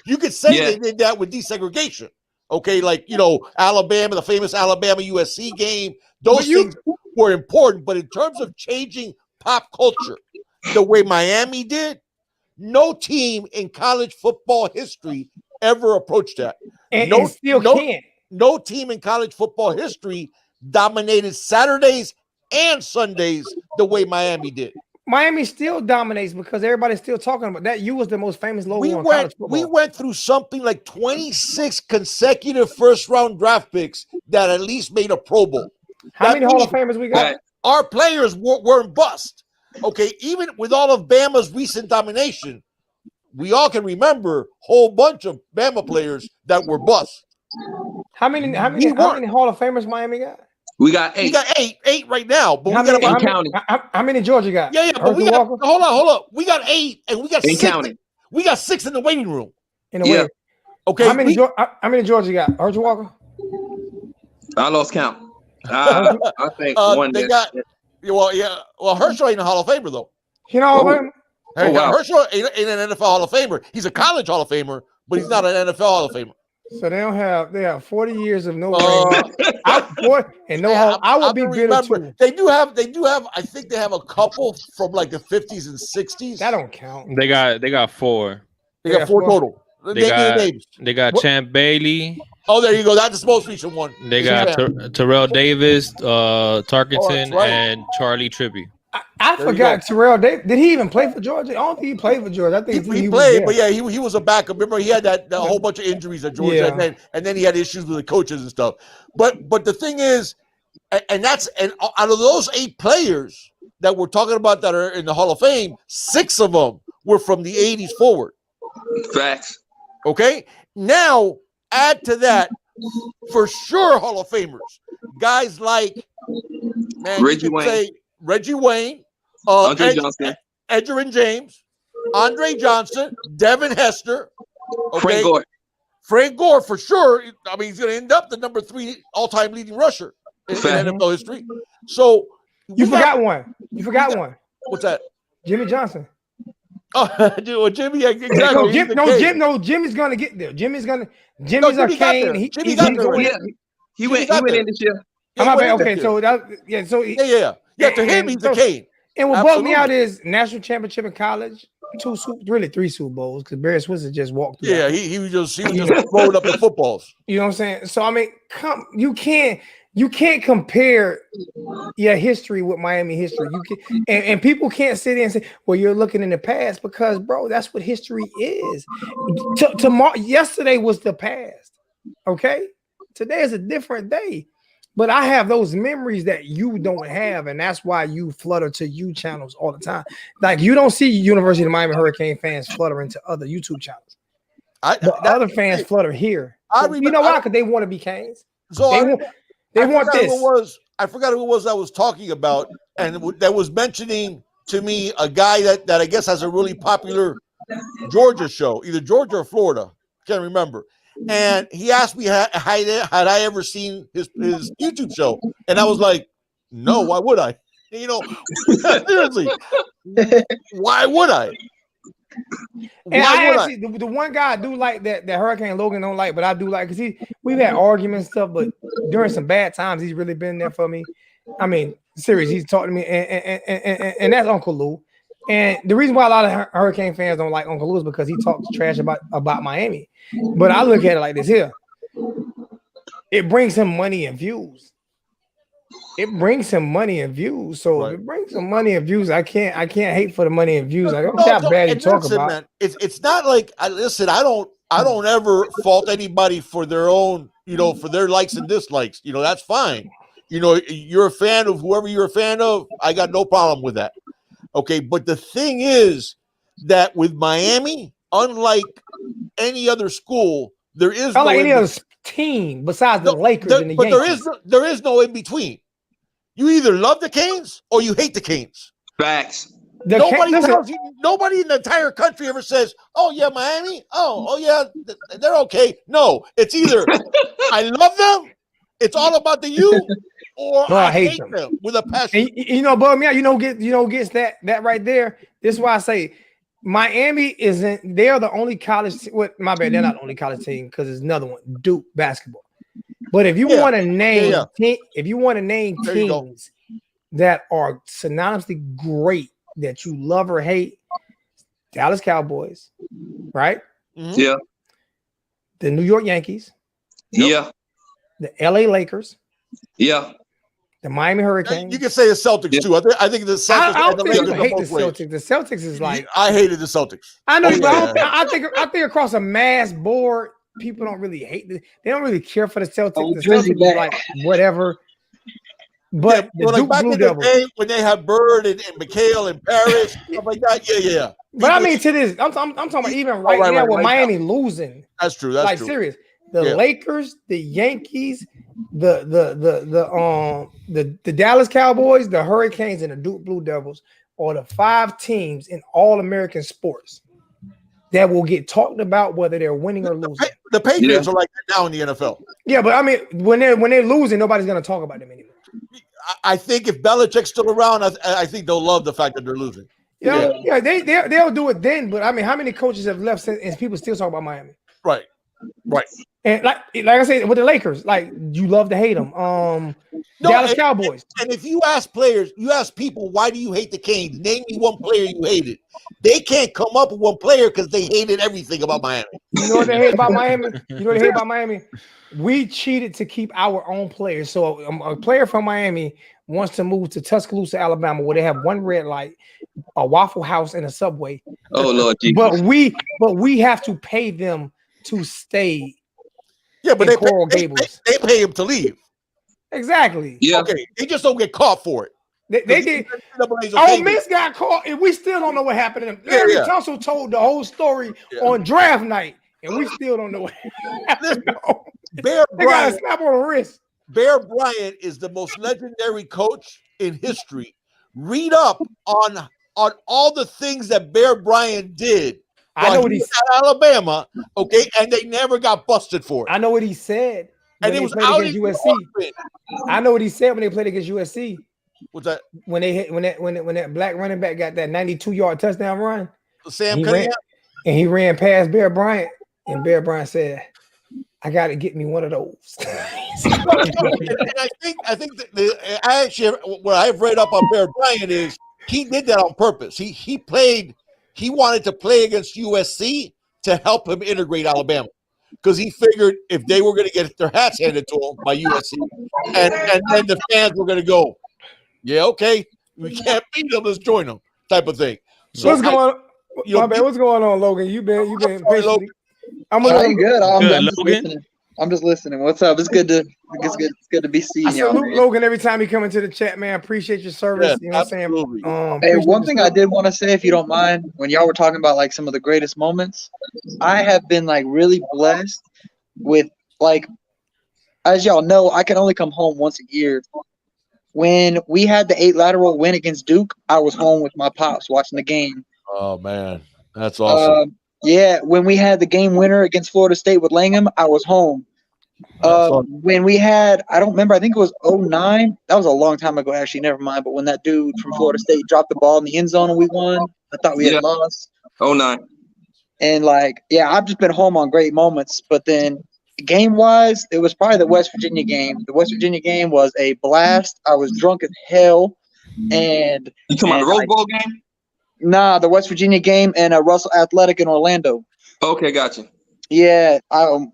You could say they did that with desegregation. Okay, like Alabama, the famous Alabama USC game. Those things were important, but in terms of changing pop culture, the way Miami did, no team in college football history ever approached that.
And still can't.
No team in college football history dominated Saturdays and Sundays the way Miami did.
Miami still dominates because everybody's still talking about that. You was the most famous logo in college football.
We went through something like 26 consecutive first-round draft picks that at least made a Pro Bowl.
How many Hall of Famers we got?
Our players weren't bust. Okay, even with all of Bama's recent domination, we all can remember a whole bunch of Bama players that were bust.
How many Hall of Famers Miami got?
We got 8.
We got eight right now, but
how many Georgia got?
Yeah, but we got, hold on. We got 8, and we got 6.
Counting.
We got 6 in the waiting room.
Okay. How many Georgia got? Herschel Walker?
I lost count. I think one.
They got. Well, Herschel ain't a Hall of Famer though.
Wow.
Herschel ain't an NFL Hall of Famer. He's a college Hall of Famer, but he's not an NFL Hall of Famer.
So they have 40 years of no and no Hall. I would be bitter too.
They do have. I think they have a couple from like the 50s and 60s.
That don't count.
They got 4.
They got 4 total.
They got Champ Bailey.
Oh, there you go. That's the most recent one.
They got Terrell Davis, Tarkenton, and Charlie Tribby.
I forgot Terrell Davis. Did he even play for Georgia? I don't think he played for Georgia. I think
he played, but yeah, he was a backup. Remember, he had that whole bunch of injuries at Georgia, and then he had issues with the coaches and stuff. But the thing is, and out of those 8 players that we're talking about that are in the Hall of Fame, 6 of them were from the 80s forward.
Facts.
Okay, now add to that for sure Hall of Famers, guys like Reggie Wayne,
Andre Johnson,
Edgerrin James, Andre Johnson, Devin Hester, Frank Gore for sure. I mean, he's going to end up the number 3 all-time leading rusher in NFL history. So
you forgot one. One.
What's that?
Jimmy Johnson.
Oh, dude, Jimmy, exactly.
Jimmy's going to get there. Jimmy's a Kane.
He went in this year.
Okay, so to
him, he's a Kane.
And what bugged me out is national championship in college, 3 Super Bowls because Barry Switzer just walked through.
Yeah, he was just throwing up the footballs.
You know what I'm saying? So I mean, you can't compare your history with Miami history. You can, and people can't sit there and say, "Well, you're looking in the past," because, bro, that's what history is. Yesterday was the past. Okay, today is a different day. But I have those memories that you don't have, and that's why you flutter to you channels all the time. Like you don't see University of Miami Hurricane fans fluttering to other YouTube channels. Other fans flutter here. You know why? Because they want to be Canes.
So
they want this.
I forgot who it was I was talking about, and that was mentioning to me a guy that I guess has a really popular Georgia show, either Georgia or Florida. Can't remember. And he asked me had I ever seen his YouTube show, and I was like, no, why would I? Seriously, why would I?
The one guy I do like that Hurricane Logan don't like, but I do like because we've had arguments and stuff, but during some bad times, he's really been there for me. I mean, serious, he's talking to me, and that's Uncle Lou. And the reason why a lot of Hurricane fans don't like Uncle Lou is because he talks trash about Miami. But I look at it like this here. It brings him money and views. So if it brings some money and views, I can't hate for the money and views. I don't care how bad you talk about. Man,
it's not like I don't ever fault anybody for their own, for their likes and dislikes. That's fine. You're a fan of whoever you're a fan of. I got no problem with that. Okay, but the thing is that with Miami, unlike any other school, there is
Not
no
like any other team besides the Lakers and the
but
Yankees.
there is no in between. You either love the Canes or you hate the Canes.
Facts.
Nobody in the entire country ever says, "Oh yeah, Miami. Oh yeah, they're okay." No, it's either I love them, it's all about the U, or I hate them with a passion.
And, bug me out. Gets that right there. This is why I say Miami isn't. They're the only college. My bad. They're not the only college team because there's another one, Duke basketball. But if you want to name, if you want to name teams that are synonymously great that you love or hate, Dallas Cowboys, right?
Mm-hmm.
Yeah.
The New York Yankees.
Yeah.
The LA Lakers.
Yeah.
The Miami Hurricanes.
You can say the Celtics too. I think the Celtics.
I don't think you hate the Celtics. The Celtics is like
I hated the Celtics.
I know, but I think across a mass board, people don't really hate They don't really care for the Celtics. The Celtics is like whatever. But
like back in the day when they had Bird and McHale and Parrish, stuff like that, yeah.
But I mean, to this, I'm talking about even right now with Miami losing.
That's true. That's true.
Serious. The Lakers, the Yankees, the Dallas Cowboys, the Hurricanes, and the Duke Blue Devils are the 5 teams in all American sports that will get talked about whether they're winning or losing.
The Patriots are like that now in the NFL.
Yeah, but I mean, when they're losing, nobody's going to talk about them anymore.
I think if Belichick's still around, I think they'll love the fact that they're losing.
Yeah, they'll do it then. But I mean, how many coaches have left and people still talk about Miami?
Right.
And like I said with the Lakers, like you love to hate them. Dallas Cowboys.
And if you ask players, you ask people, why do you hate the Canes? Name me one player you hated. They can't come up with one player because they hated everything about Miami.
You know what they hate about Miami? We cheated to keep our own players. So a player from Miami wants to move to Tuscaloosa, Alabama, where they have one red light, a Waffle House, and a Subway.
Oh Lord Jesus.
But we have to pay them to stay.
Yeah, but they pay him to leave.
Exactly.
Yeah.
Okay. They just don't get caught for it.
They did. Ole Miss got caught, and we still don't know what happened to them. Larry Tunsil told the whole story on draft night, and we still don't know what happened.
Bear
they got a slap on the wrist.
Bear Bryant is the most legendary coach in history. Read up on all the things that Bear Bryant did.
I know what he said.
Alabama, okay, and they never got busted for it.
I know what he said.
And it was out against USC.
I know what he said when they played against USC.
What's that?
When that black running back got that 92-yard touchdown run,
Sam Cunningham,
and he ran past Bear Bryant, and Bear Bryant said, "I got to get me one of those."
and I think what I've read up on Bear Bryant is he did that on purpose. He wanted to play against USC to help him integrate Alabama because he figured if they were going to get their hats handed to them by USC, and then the fans were going to go, "Yeah, okay, we can't beat them, let's join them," type of thing. So
what's going on? What's going on, Logan? You've been patiently.
I'm good. I'm just listening. What's up? It's good to be seeing y'all.
Logan, every time you come into the chat, man, I appreciate your service. Yeah, you know
absolutely.
what I'm
saying? Hey, one thing I did want to say, if you don't mind, when y'all were talking about like some of the greatest moments, I have been like really blessed with like, as y'all know, I can only come home once a year. When we had the 8 lateral win against Duke, I was home with my pops watching the game.
Oh man, that's awesome.
Yeah, when we had the game winner against Florida State with Langham, I was home. When we had, I don't remember, I think it was 2009. That was a long time ago, actually. Never mind. But when that dude from Florida State dropped the ball in the end zone and we won, I thought we had lost.
2009.
And like, yeah, I've just been home on great moments. But then game-wise, it was probably the West Virginia game. The West Virginia game was a blast. I was drunk as hell. And
you talking about the Rose Bowl game?
Nah, the West Virginia game and Russell Athletic in Orlando.
Okay, gotcha.
Yeah,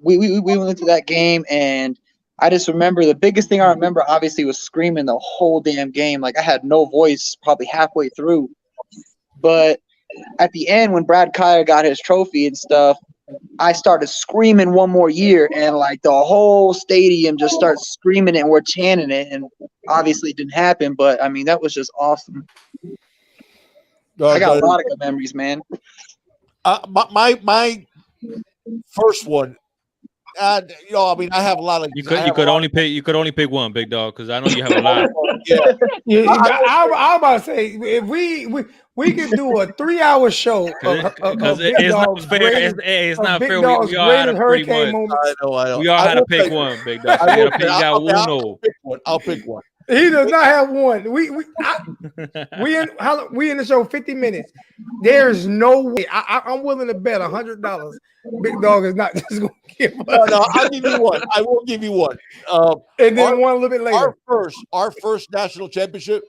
we went into that game, and I just remember the biggest thing I remember obviously was screaming the whole damn game. Like I had no voice probably halfway through, but at the end when Brad Kyer got his trophy and stuff, I started screaming one more year, and like the whole stadium just starts screaming it, and we're chanting it, and obviously it didn't happen, but I mean that was just awesome. I got a lot of good memories, man.
My First one. I mean, I have a lot of.
You could only pick one, big dog, because I know you have a lot.
Yeah.
I was about to say if we could do a 3-hour show
Because
Big
it's not
Dog's
fair.
greatest-
It's
of
not
Big
fair.
Dog's
We all had
greatest
to pretty
hurricane
much.
moments.
I know.
We all had to pick one, big dog. You got uno.
I'll pick one.
He does not have one. We in the show 50 minutes. There's no way. I'm willing to bet $100. Big Dog is not just going to give us.
No, I'll give you one. I will give you one.
And then one a little bit later.
Our first national championship.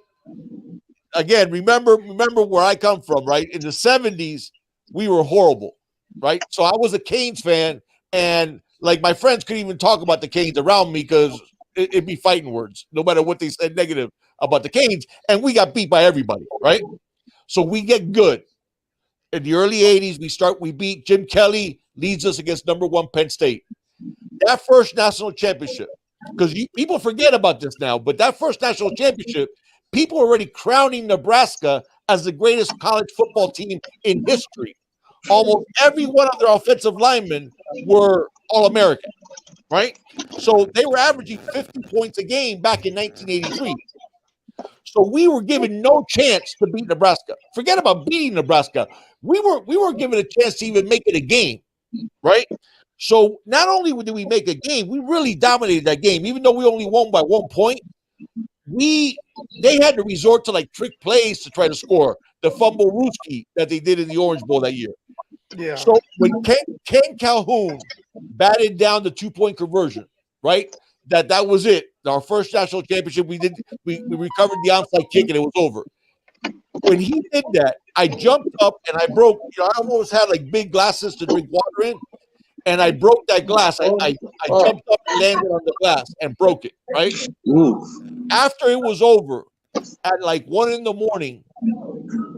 Again, remember where I come from, right? In the 70s, we were horrible, right? So I was a Canes fan, and like my friends couldn't even talk about the Canes around me because it'd be fighting words, no matter what they said negative about the Canes, and we got beat by everybody, right? So we get good. In the early 80s, we beat Jim Kelly, leads us against number 1 Penn State. That first national championship, because people forget about this now, but that first national championship, people are already crowning Nebraska as the greatest college football team in history. Almost every one of their offensive linemen were All-American, right? So they were averaging 50 points a game back in 1983. So we were given no chance to beat Nebraska. Forget about beating Nebraska. We were given a chance to even make it a game, right? So not only did we make a game, we really dominated that game. Even though we only won by 1 point, they had to resort to like trick plays to try to score. The fumble Ruski that they did in the Orange Bowl that year.
Yeah.
So when Ken Calhoun batted down the 2-point conversion, right? That was it. Our first national championship, we recovered the onside kick and it was over. When he did that, I jumped up and I broke. I almost had like big glasses to drink water in, and I broke that glass. I jumped up and landed on the glass and broke it. Right.
Ooh.
After it was over, at like 1 a.m,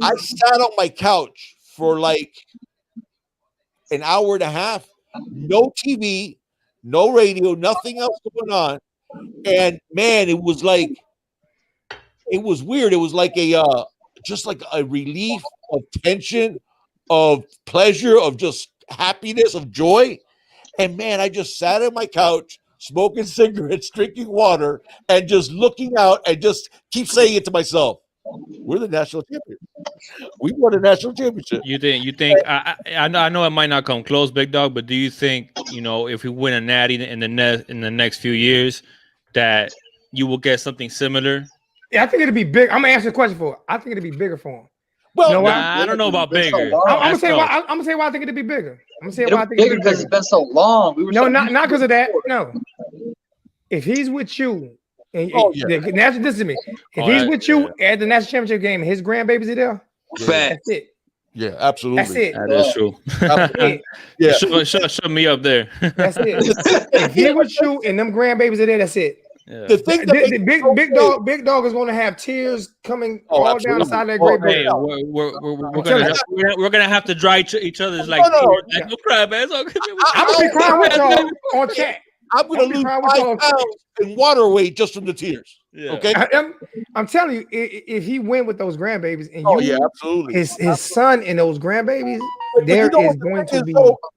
I sat on my couch for like an hour and a half. No TV, no radio, nothing else going on. And man, it was weird. It was like just like a relief of tension, of pleasure, of just happiness, of joy. And man, I just sat on my couch, smoking cigarettes, drinking water, and just looking out and just keep saying it to myself. We're the national champions. We won a national championship.
You think I know it might not come close, big dog, but do you think, if we win a natty in the next few years, that you will get something similar?
Yeah, I think it'd be big. I'm gonna answer the question for it. I think it'd be bigger for him.
Well,
I don't know about bigger.
I'm gonna say why I think it'd be bigger. I'm gonna say why I think
bigger because it's been so long.
Not because of that. No. If he's with you, and this is me. If he's with you at the national championship game, and his grandbabies are there.
Fact.
That's it.
Yeah, absolutely.
That's it.
That is true.
Yeah.
Shut me up there.
That's it. If he with you and them grandbabies are there, that's it.
Yeah.
The thing that
Big dog is going to have tears coming all down the side of that great
Hey, we're gonna have to dry each other's like. No cry, man.
I'm gonna be crying with y'all on chat.
I'm gonna lose 5 pounds in water weight just from the tears. Yeah. Okay,
I'm telling you, if he went with those grandbabies and
absolutely,
his son and those grandbabiys, there is going to be.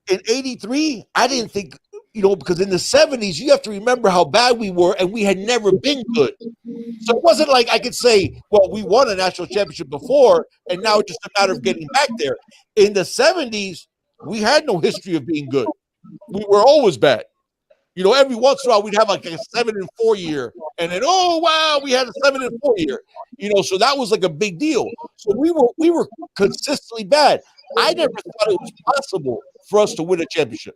In '83, I didn't think. Because in the 70s, you have to remember how bad we were, and we had never been good. So it wasn't like I could say, well, we won a national championship before, and now it's just a matter of getting back there. In the 70s, we had no history of being good. We were always bad. Every once in a while, we'd have like a 7-4 year, and then, oh, wow, we had a 7-4 year. So that was like a big deal. So we were consistently bad. I never thought it was possible for us to win a championship.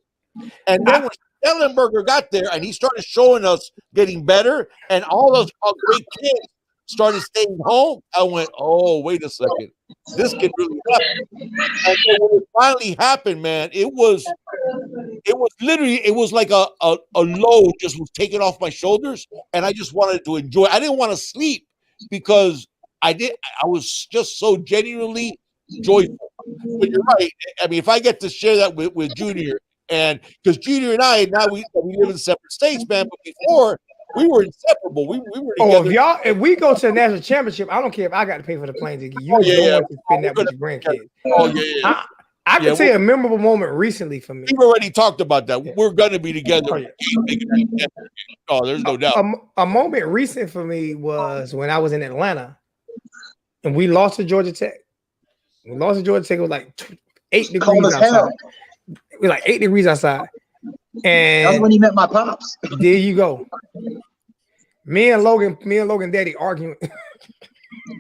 And then when Ellenberger got there and he started showing us getting better, and all those great kids started staying home, I went, oh, wait a second. This can really happen. And then when it finally happened, man, it was like a load just was taken off my shoulders, and I just wanted to enjoy. I didn't want to sleep because I was just so genuinely joyful. But you're right. I mean, if I get to share that with Junior, and because Junior and I now we live in separate states, man. But before we were inseparable. We were together.
If we go to the national championship, I don't care if I got to pay for the plane ticket. You going to spend that with your grandkids. I can tell you a memorable moment recently for me.
We've already talked about that. We're going to be together. Oh, there's no doubt.
A moment recent for me was when I was in Atlanta and we lost to Georgia Tech. We lost to Georgia Tech. It was like 8 degrees outside. It was like 8 degrees outside. And
that's when he met my pops.
There you go. Me and Logan daddy arguing.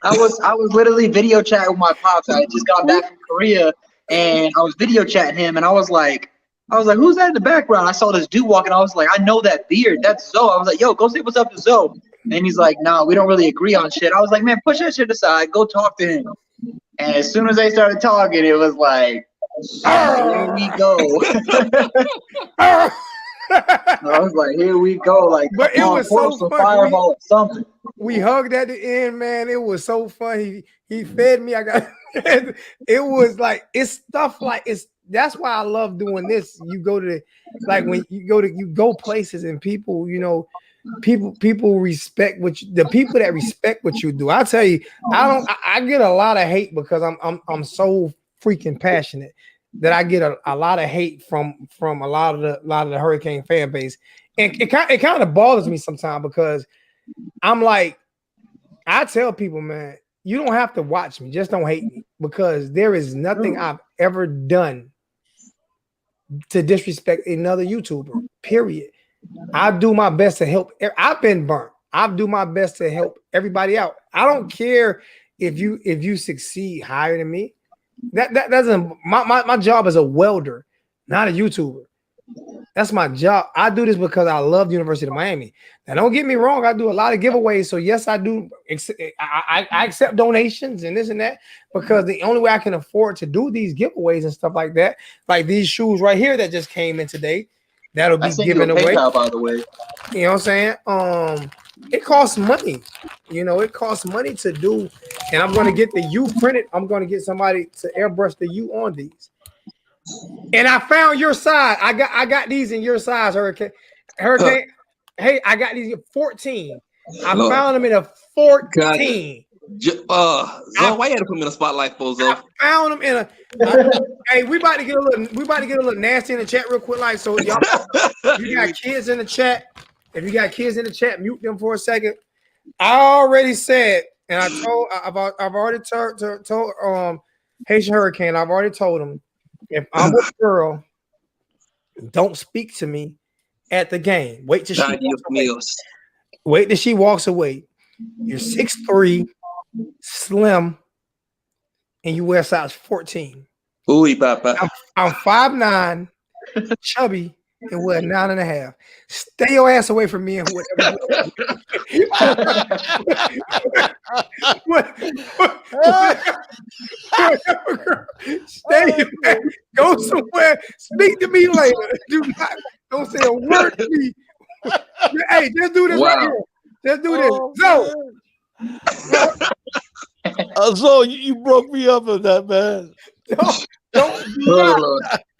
I was literally video chatting with my pops. I just got back from Korea and I was video chatting him and I was like, who's that in the background? I saw this dude walking. I was like, I know that beard. That's Zoe. I was like, yo, go say what's up to Zoe. And he's like, nah, we don't really agree on shit. I was like, man, push that shit aside. Go talk to him. And as soon as they started talking, it was like, here we go. I was like, here we go. Like,
but it was so fun.
Fireball or something.
We hugged at the end, man. It was so fun. He fed me. I got it was like it's stuff like that's why I love doing this. You go to when you go places and people, people respect the people that respect what you do. I tell you, I get a lot of hate because I'm so freaking passionate that I get a lot of hate from a lot of the Hurricane fan base, and it kind of bothers me sometimes because I'm like, I tell people, man, you don't have to watch me, just don't hate me, because there is nothing I've ever done to disrespect another YouTuber. Period. I do my best to help. I've been burnt. I do my best to help everybody out. I don't care if you succeed higher than me. That doesn't my job as a welder, not a YouTuber. That's my job. I do this because I love the University of Miami. Now, don't get me wrong. I do a lot of giveaways. So yes, I do. I accept donations and this and that because the only way I can afford to do these giveaways and stuff like that, like these shoes right here that just came in today, that'll be given away. PayPal, by the way. You know what I'm saying? It costs money. It costs money to do. And I'm going to get the U printed. I'm going to get somebody to airbrush the U on these. And I found your size. I got these in your size, Hurricane. Hey, I got these 14. I found them in a 14.
Zo, why you had to put me in a spotlight for Zo?
I found them in a. Hey, we about to get a little nasty in the chat real quick. Like, so y'all, you got kids in the chat. If you got kids in the chat, mute them for a second. I already said, and I've already told Haitian Hurricane. I've already told him. If I'm with a girl, don't speak to me at the game. Wait till she walks away. You're 6'3", slim, and you wear size 14.
Ooh, papa.
I'm 5'9", chubby, and wear 9.5. Stay your ass away from me and whatever. Stay. Go somewhere. Speak to me later. Don't say a word to me. Hey, just do this right here. Just do this.
So you broke me up on that, man.
Don't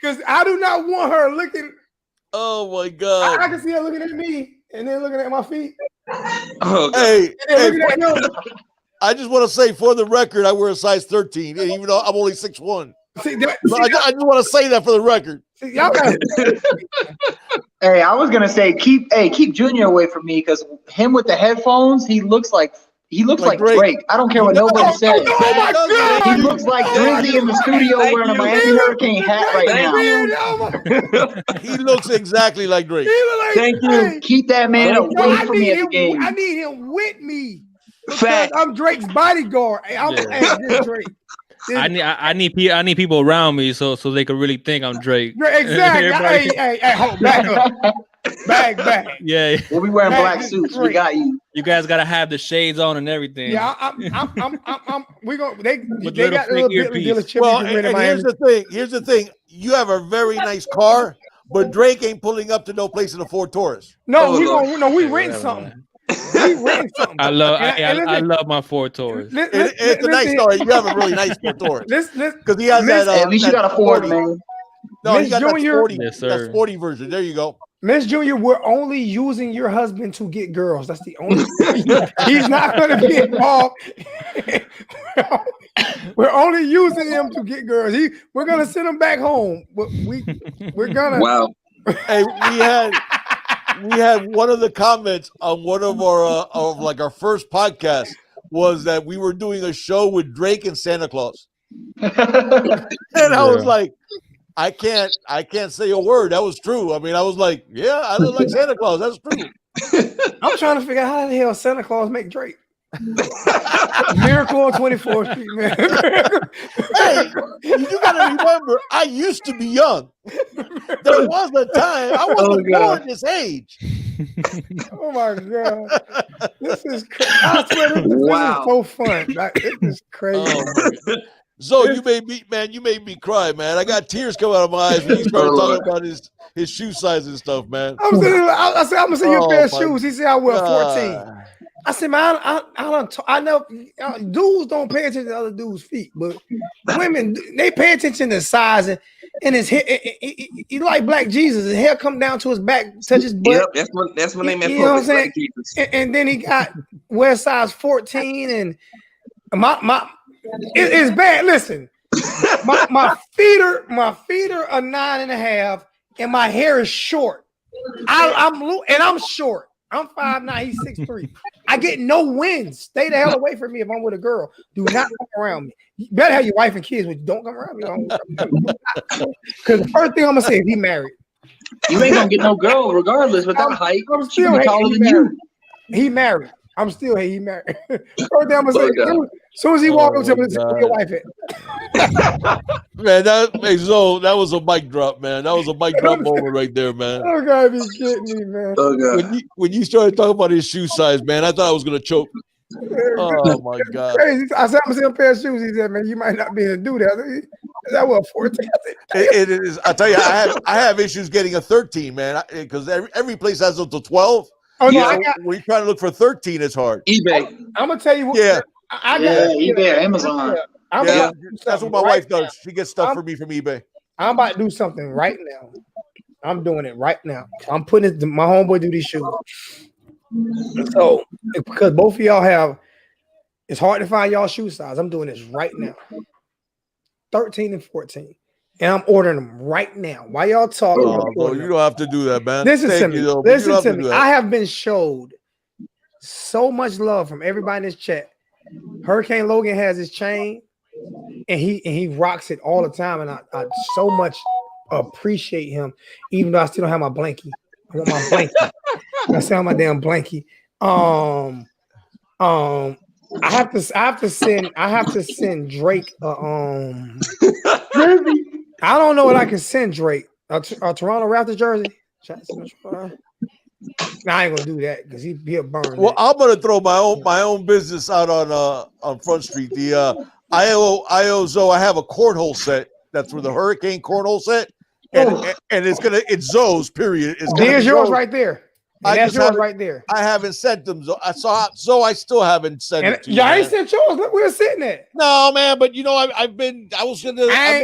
because I do not want her looking.
Oh my God!
I can see her looking at me and then looking at my feet.
Hey, I just want to say for the record, I wear a size 13, and even though I'm only 6'1". I just want to say that for the record.
See, y'all got
Hey, I was gonna say keep Junior away from me because him with the headphones, he looks like Drake. I don't care what nobody says.
Oh my God!
He looks like Drizzy in the studio wearing a Miami Hurricane hat right now.
He looks exactly like Drake.
Thank you. Keep that man away from me at the game.
I need him with me. Fact. I'm Drake's bodyguard. Hey, this Drake.
I need people around me so they can really think I'm Drake.
Exactly. hey, hold back up. Back.
Yeah.
We'll be wearing black suits. We got you.
You guys gotta have the shades on and everything.
Yeah, we gonna they got a little bit.
Well, and here's the thing. You have a very nice car, but Drake ain't pulling up to no place in a Ford Taurus.
No, we rent something.
I love my Ford Taurus.
It's a nice car. You have a really nice Ford Taurus. Because he has that.
At least you got a Ford, man.
No, he got that
Junior,
sporty, that sporty version. There you go.
Miss Junior, we're only using your husband to get girls. That's the only he's not going to be involved. We're only using him to get girls. We're going to send him back home. We're going to.
Wow.
Hey, we had one of the comments on one of our first podcast was that we were doing a show with Drake and Santa Claus. And I was like, I can't say a word. That was true. I mean, I was like, yeah, I look like Santa Claus. That's true.
I'm trying to figure out how the hell Santa Claus make Drake. Miracle on 24th Street, man.
Hey, you gotta remember, I used to be young. There was a time I wasn't born this age.
Oh my god, this is crazy. I swear this is so fun. Like, this is crazy.
Oh, so you made me cry, man. I got tears coming out of my eyes when you started talking about his shoe size and stuff, man.
I said, I'm gonna see your pair of shoes. He said, I wear 14. I said, man, I know dudes don't pay attention to other dudes' feet, but women, they pay attention to size and his hair. He like Black Jesus. His hair come down to his back, touch his butt.
Yep, that's when they met.
You know what I'm saying? And then he got wear size 14, and it's bad. Listen, my feet are 9.5, and my hair is short. I'm short. I'm 5'9", he's 6'3". I get no wins. Stay the hell away from me if I'm with a girl. Do not come around me. You better have your wife and kids, but don't come around me. Because the first thing I'm gonna say is he married.
You ain't gonna get no girl regardless with that height.
I'm still taller than you. He married. I'm still he married. First thing I'm gonna say, as soon as he walk up to me, where your wife at?
Man, that was a mic drop, man. That was a mic drop moment right there, man.
Oh God, be kidding me, man.
Oh God.
When you started talking about his shoe size, man, I thought I was gonna choke. Oh my God.
Crazy. I said, I'm gonna see a pair of shoes. He said, man, you might not be able to do that. That was 14.
It is. I tell you, I have issues getting a 13, man, because every place has up to 12.
Oh no,
yeah, when you're trying to look for 13, it's hard.
eBay.
I'm gonna tell you what.
Yeah.
I got
eBay, Amazon.
That's what my wife does. She gets stuff for me from eBay.
I'm about to do something right now. I'm doing it right now. I'm putting it. My homeboy do these shoes. So because both of y'all it's hard to find y'all shoe size. I'm doing this right now. 13 and 14. And I'm ordering them right now. Why y'all talking?
Oh, you don't have to do that, man.
Listen to me. Listen to me. I have been showed so much love from everybody in this chat. Hurricane Logan has his chain, and he rocks it all the time. And I so much appreciate him, even though I still don't have my blankie. I want my blankie. I still have my damn blankie. I have to send Drake. I don't know what I can send Drake. A Toronto Raptors jersey. Nah, I ain't gonna do that because he'd be a burn.
Well, I'm gonna throw my own business out on Front Street. The IOZO, I have a cornhole set. That's for the Hurricane cornhole set, and it's Zoe's. Period.
There's yours right there. That's yours right there.
I haven't sent them. I still haven't sent it to you.
Yeah, I ain't sent yours. Look, we're sitting there.
No, man, but you know, I've been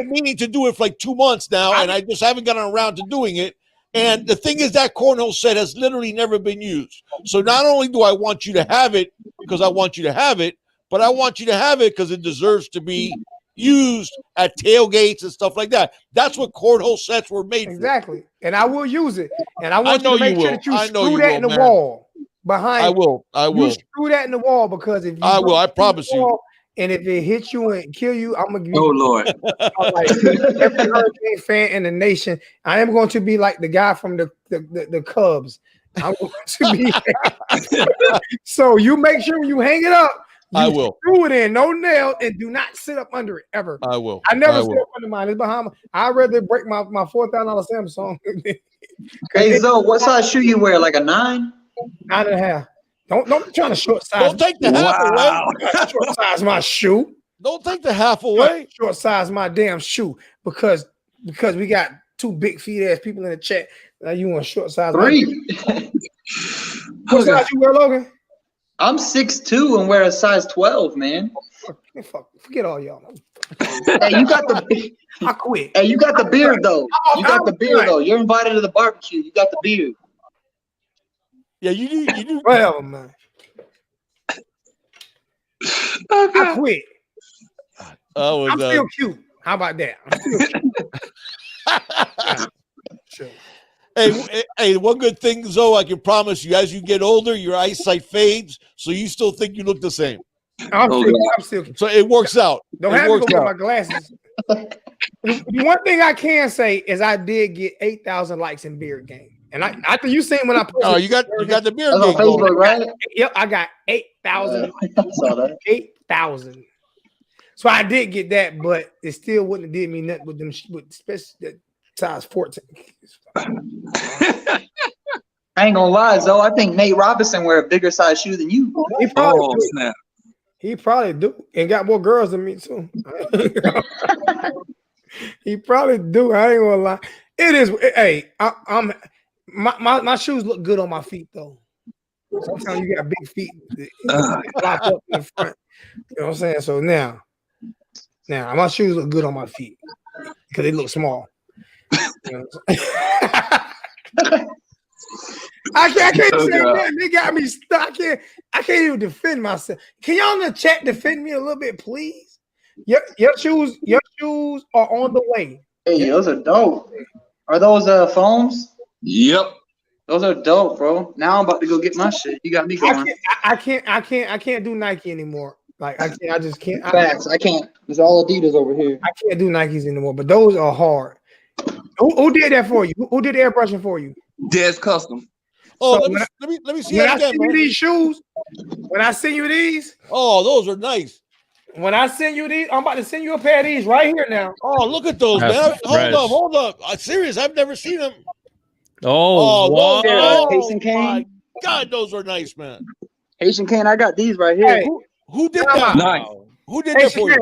meaning to do it for like 2 months now, and I just haven't gotten around to doing it. And the thing is, that cornhole set has literally never been used. So not only do I want you to have it because I want you to have it, but I want you to have it because it deserves to be used at tailgates and stuff like that. That's what cornhole sets were made for.
Exactly. And I will use it. And I want you to make sure that you screw that in the wall behind.
I will.
You screw that in the wall because if you
I promise you.
And if it hits you and kill you, I'm gonna give you.
Oh Lord!
Like every Hurricane fan in the nation, I am going to be like the guy from the Cubs. I'm going to be. So you make sure when you hang it up,
I will
screw it in, no nail, and do not sit up under it ever.
I will.
I never sit up under mine. It's behind. I'd rather break my $4,000 Samsung.
Hey Zoe, what size shoe you wear? Like a 9?
9.5. Don't try to short size.
Don't take the half away.
Short size my shoe.
Don't take the half away.
Short size my damn shoe because we got 2 big feet ass people in the chat. Now you want short size?
3.
What size you wear, Logan?
I'm 6'2" and wear a size 12, man.
Forget all y'all.
Hey, you got the
I quit.
hey, you got the beard though.
I'm
You got the beard
done.
though. You're invited to the barbecue. You got the beard.
Yeah, you do. You do.
Whatever, man. I quit. I'm still cute. How about that? I'm still cute. Sure.
Hey, one good thing, Zoe, I can promise you, as you get older, your eyesight fades, so you still think you look the same.
I'm still cute.
So it works out.
Don't
It
have to
works
go get
out.
my glasses. The one thing I can say is I did get 8,000 likes in Beard Game. And after you seen when I posted,
Oh, you got the beard
That's on
game going.
Facebook, right?
Yep, I got 8,000.
I saw that.
8,000. So I did get that, but it still wouldn't have did me nothing with them, especially the size 14.
I ain't gonna lie, Zoe. I think Nate Robinson wear a bigger size shoe than you.
He probably do.
Snap.
He probably do, and got more girls than me too. He probably do. I ain't gonna lie. It is. Hey, I'm. My shoes look good on my feet though. Sometimes you got big feet, lock up in the front. You know what I'm saying? So now my shoes look good on my feet because they look small. You know I can't say that. They got me stuck. I can't even defend myself. Can y'all in the chat defend me a little bit, please? Your shoes are on the way.
Hey, those are dope. Are those foams?
Yep.
Those are dope, bro. Now I'm about to go get my shit. You got me going.
I can't do Nike anymore. Like I just can't.
Facts. I can't. It's all Adidas over here.
I can't do Nikes anymore. But those are hard. Who did that for you? Who did the airbrushing for you?
Des Custom.
Oh,
So
let me see
when
that
I
again,
send you
man.
these shoes, when I send you these,
Oh, those are nice.
when I send you these, I'm about to send you a pair of these right here now.
Oh, look at those, man.
That's fresh.
Hold up. I'm serious. I've never seen them.
Oh,
those
what?
are
Haitian Kane?
my God, those are nice, man.
Haitian Kane, I got these right here.
Hey,
Who did
Come
that?
on.
Nice.
Who did that for you?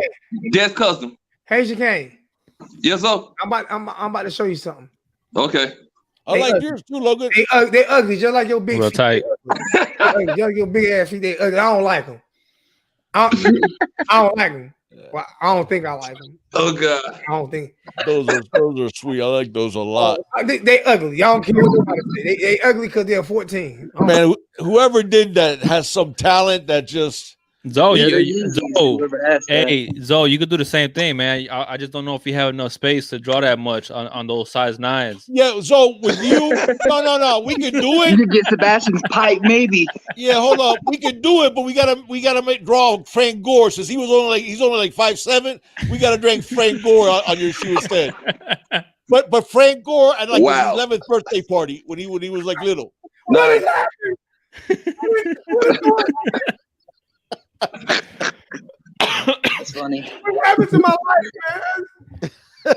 Des Custom.
Haitian Kane.
Yes, sir.
I'm about to show you something.
Okay.
I like yours too, Logan.
They ugly, just like your big
Real
feet.
tight.
Just like your big ass feet. They ugly. I don't like them. I don't like them. Well, I don't think I like them.
Oh God.
I don't think
Those are sweet. I like those a lot.
they ugly. Y'all don't care what nobody say. They ugly because they're 14.
Man, whoever did that has some talent that just
Zoe,
Yeah, they're Yeezys, whoever asked that.
hey, Zoe, you could do the same thing, man. I just don't know if you have enough space to draw that much on those size 9s.
yeah. So with you, no, we can do
You
it.
could get Sebastian's pipe, maybe.
Yeah, hold up, we can do it, but we gotta draw Frank Gore since he's only like 5'7". We gotta drink Frank Gore on your shoe instead. But Frank Gore at like
Wow.
his 11th birthday party when he was like little.
What is happening? What is going on?
That's funny.
What happened to my life, man?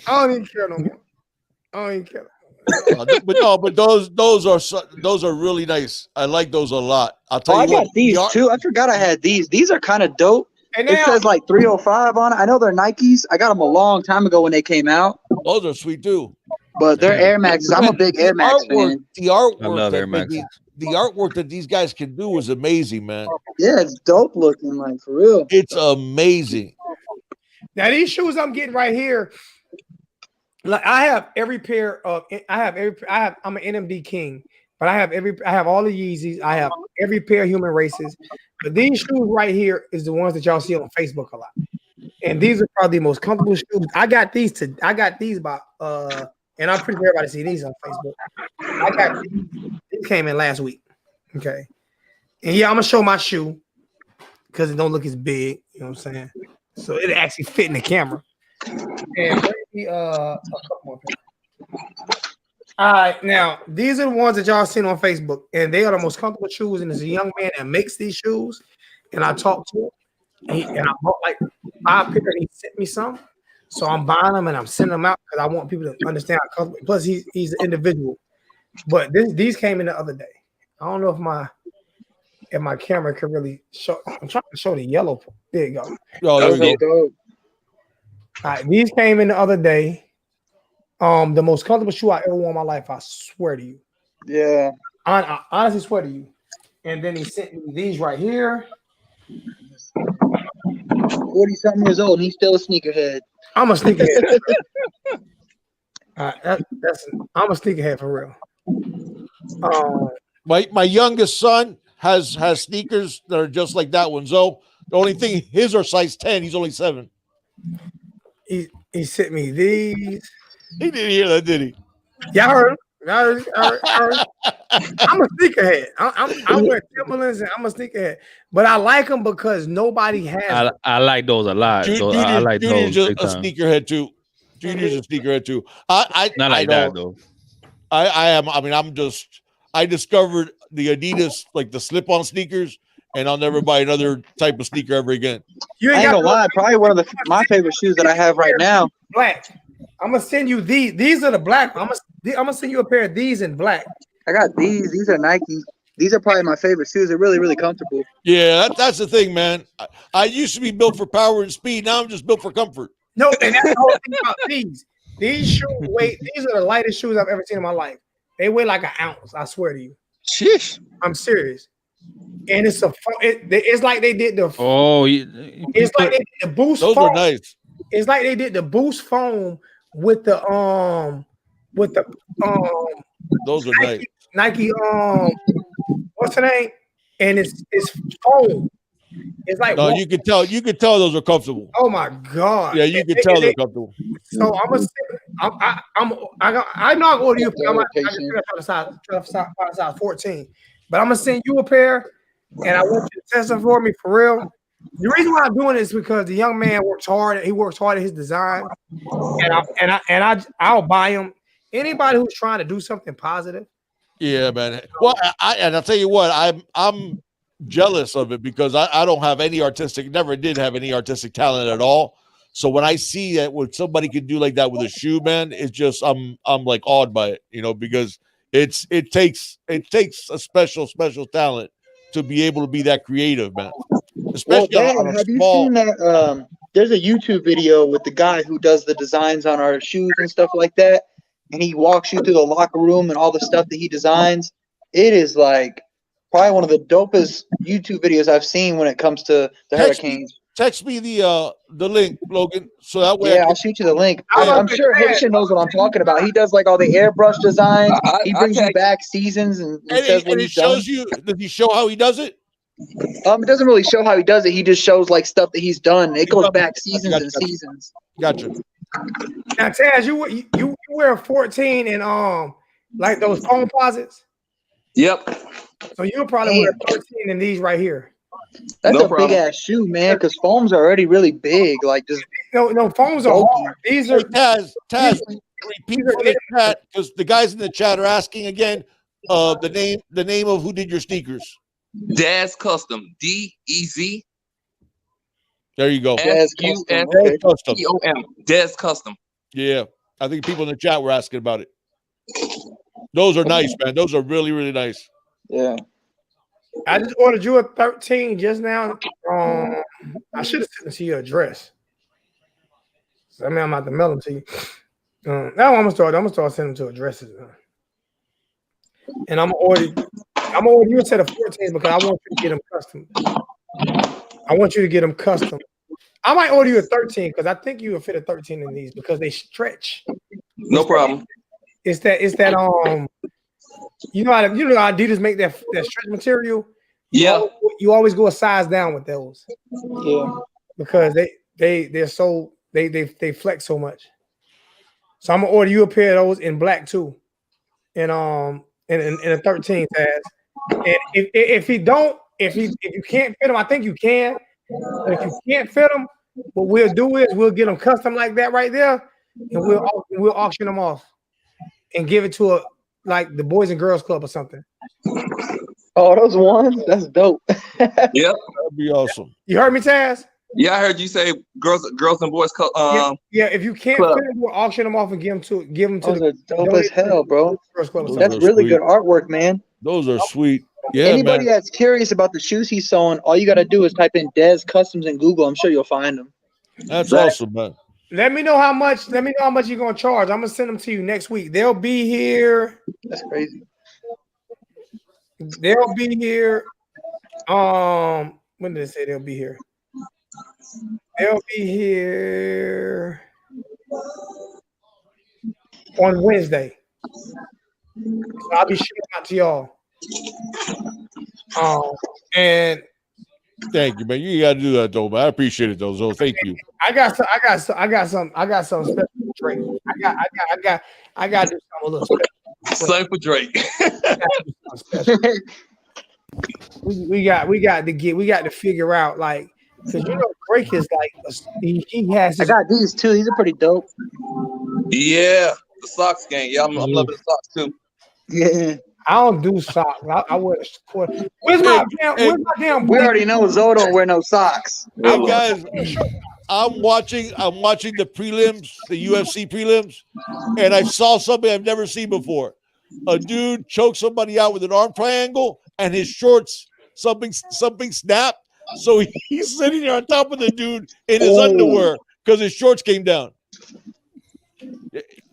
I don't even care no more. I don't even care.
But those are really nice. I like those a lot. I'll tell
Oh, I
you what.
got these too. I forgot I had these. These are kind of dope.
And
It
now,
says like 305 on it. I know they're Nikes. I got them a long time ago when they came out,
Those are sweet too.
but they're Air Maxes. I'm a big Air Max fan.
The artwork,
I love
that
Air Max.
the artwork that these guys can do is amazing, man.
Yeah, it's dope looking, like for real.
It's amazing.
now these shoes I'm getting right here, like I have every pair of I'm an NMD king, but I have all the Yeezys. I have every pair of Human Races. But these shoes right here is the ones that y'all see on Facebook a lot. And these are probably the most comfortable shoes. I got these by and I'm pretty sure everybody see these on Facebook. I got these came in last week. Okay. And yeah, I'm gonna show my shoe because it don't look as big, you know what I'm saying? So it actually fit in the camera. And maybe a couple more pairs. All right, now these are the ones that y'all seen on Facebook, and they are the most comfortable shoes. And there's a young man that makes these shoes, and I talked to him, and I bought like 5 pairs. And he sent me some, so I'm buying them and I'm sending them out because I want people to understand how comfortable. Plus, he's an individual. But these came in the other day. I don't know if my camera could really show. I'm trying to show the yellow. There you go.
Oh, there we go.
Dope.
All right, these came in the other day. The most comfortable shoe I ever wore in my life, I swear to you.
Yeah.
I honestly swear to you. And then he sent me these right here.
40-something years old, and he's still a sneakerhead.
I'm a sneakerhead. I'm a sneakerhead for real.
My youngest son has sneakers that are just like that one. So the only thing, his are size 10. He's only 7.
He sent me these.
He didn't hear that, did he?
Y'all heard him? I'm a sneakerhead. I wear Timberlands and I'm a sneakerhead, but I like them because nobody has them.
I like those a lot. I like
Junior's
those.
a sneakerhead too. Junior's a sneakerhead too. I
Not like that though.
I am. I mean, I discovered the Adidas, like the slip-on sneakers, and I'll never buy another type of sneaker ever again.
You
I ain't gonna lie, probably one of my favorite shoes that I have right now.
Black. I'm gonna send you these. These are the black. I'm gonna send you a pair of these in black.
I got these. These are Nike. These are probably my favorite shoes. They're really, really comfortable.
Yeah, that's the thing, man. I used to be built for power and speed. Now I'm just built for comfort.
No, and that's the whole thing about these. These shoes weigh. These are the lightest shoes I've ever seen in my life. They weigh like an ounce. I swear to you.
Sheesh.
I'm serious. And it's it's like they did the. It's like they did the boost.
Those
foam.
are nice.
It's like they did the boost foam with the
Those are nice.
Nike what's the name? And it's foam. It's like
no, you can tell those are comfortable.
Oh my god!
Yeah, you can tell they're comfortable.
So I'm not going to you. I'm not trying to size 14, but I'm gonna send you a pair, and I want you to test them for me for real. The reason why I'm doing this is because the young man works hard. He works hard at his design, and I'll buy him. Anybody who's trying to do something positive.
Yeah, man. Well, I'll tell you what, I'm jealous of it because I don't have any never did have any artistic talent at all. So when I see that what somebody can do like that with a shoe, man, it's just I'm like awed by it, because it takes a special talent to be able to be that creative, man. Especially on
have you seen that? There's a YouTube video with the guy who does the designs on our shoes and stuff like that, and he walks you through the locker room and all the stuff that he designs. It is like probably one of the dopest YouTube videos I've seen when it comes to the Hurricanes.
Text me the link, Logan, so that way.
Yeah, I'll shoot you the link. I'm sure Haitian knows what I'm talking about. He does like all the airbrush designs. He brings you back seasons and says what he's done.
Shows you. Does he show how he does it?
It doesn't really show how he does it. He just shows like stuff that he's done. It goes back seasons and seasons.
Gotcha.
Now, Taz, you wear a 14 and like those foam posits.
Yep.
So you'll probably wear a 13 in these right here.
That's a big ass shoe, man. Because foams are already really big. Like just
no foams are hard. These are
Taz. Repeat for the chat because the guys in the chat are asking again. The name of who did your sneakers?
Daz Custom. DEZ.
There you go.
Daz
Custom. Daz Custom.
Yeah, I think people in the chat were asking about it. Those are nice, man. Those are really, really nice.
Yeah.
I just ordered you a 13 just now. I should have sent it to your address. So, I'm about to mail them to you. Now I'm gonna start sending them to addresses. And I'm gonna order you a set of 14 because I want you to get them custom. I might order you a 13 because I think you will fit a 13 in these because they stretch.
No problem.
It's that you know how Adidas make that stretch material.
Yeah.
You always go a size down with those.
Yeah.
Because they're so they flex so much. So I'm gonna order you a pair of those in black too, and in a 13 Taz. And if you can't fit them, I think you can. But if you can't fit them, what we'll do is we'll get them custom like that right there, and we'll auction them off and give it to like the Boys and Girls Club or something.
Oh, those ones? That's dope.
Yep.
That'd be awesome.
You heard me, Taz?
Yeah, I heard you say girls and boys club.
Yeah, if you can't fit them, we'll auction them off and give them to
those are dope as hell, bro. That's really
sweet.
Good artwork, man.
Those are sweet. Yeah,
anybody
man.
that's curious about the shoes he's sewing, all you got to do is type in Dez Customs in Google. I'm sure you'll find them.
That's awesome, man.
Let me know how much you're gonna charge. I'm gonna send them to you next week. They'll be here.
That's crazy.
They'll be here. When did they say they'll be here? They'll be here on Wednesday. So I'll be shooting out to y'all. And
Thank you, man. You got to do that, though, man. I appreciate it, though. So thank you.
I got some special Drake. I got to do something a little special.
Same for Drake.
we got to figure out, like, because Drake is like he has.
I got these too. These are pretty dope.
Yeah, the socks game. Yeah, I'm loving the socks too.
Yeah.
I don't do socks. I wear. Where's my damn?
We already know Zoe don't wear no socks.
Hey, guys, I'm watching the prelims, the UFC prelims, and I saw something I've never seen before. A dude choked somebody out with an arm triangle, and his shorts something snapped. So he's sitting there on top of the dude in his underwear because his shorts came down.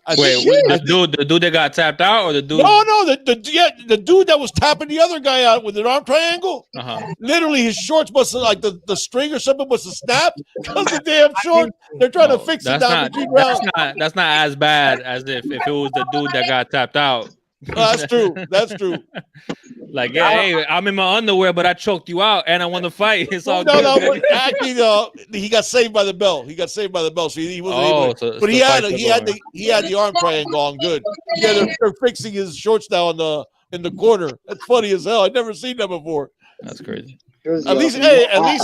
The dude that got tapped out, or the dude?
No, the dude that was tapping the other guy out with an arm triangle. Literally, his shorts must have, like the string or something must have snapped because the damn short. They're trying to fix it down between rounds.
That's not as bad as if it was the dude that got tapped out.
That's true. That's true.
Like, yeah, hey, I'm in my underwear, but I choked you out and I won the fight. It's all
good.
No,
but actually, he got saved by the bell. So he wasn't able. But he had the arm triangle on good. Yeah, they're fixing his shorts now in the corner. That's funny as hell. I've never seen that before.
That's crazy.
At least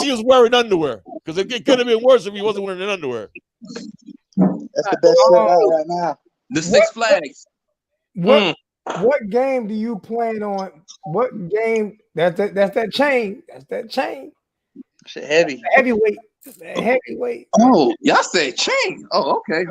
he was wearing underwear, because it could have been worse if he wasn't wearing an underwear.
That's the best shit out right now.
The Six Flags.
What game do you plan on? What game? That's that chain. That's that chain.
Shit heavy.
Heavyweight. Heavyweight.
Oh, y'all said chain. Oh, okay.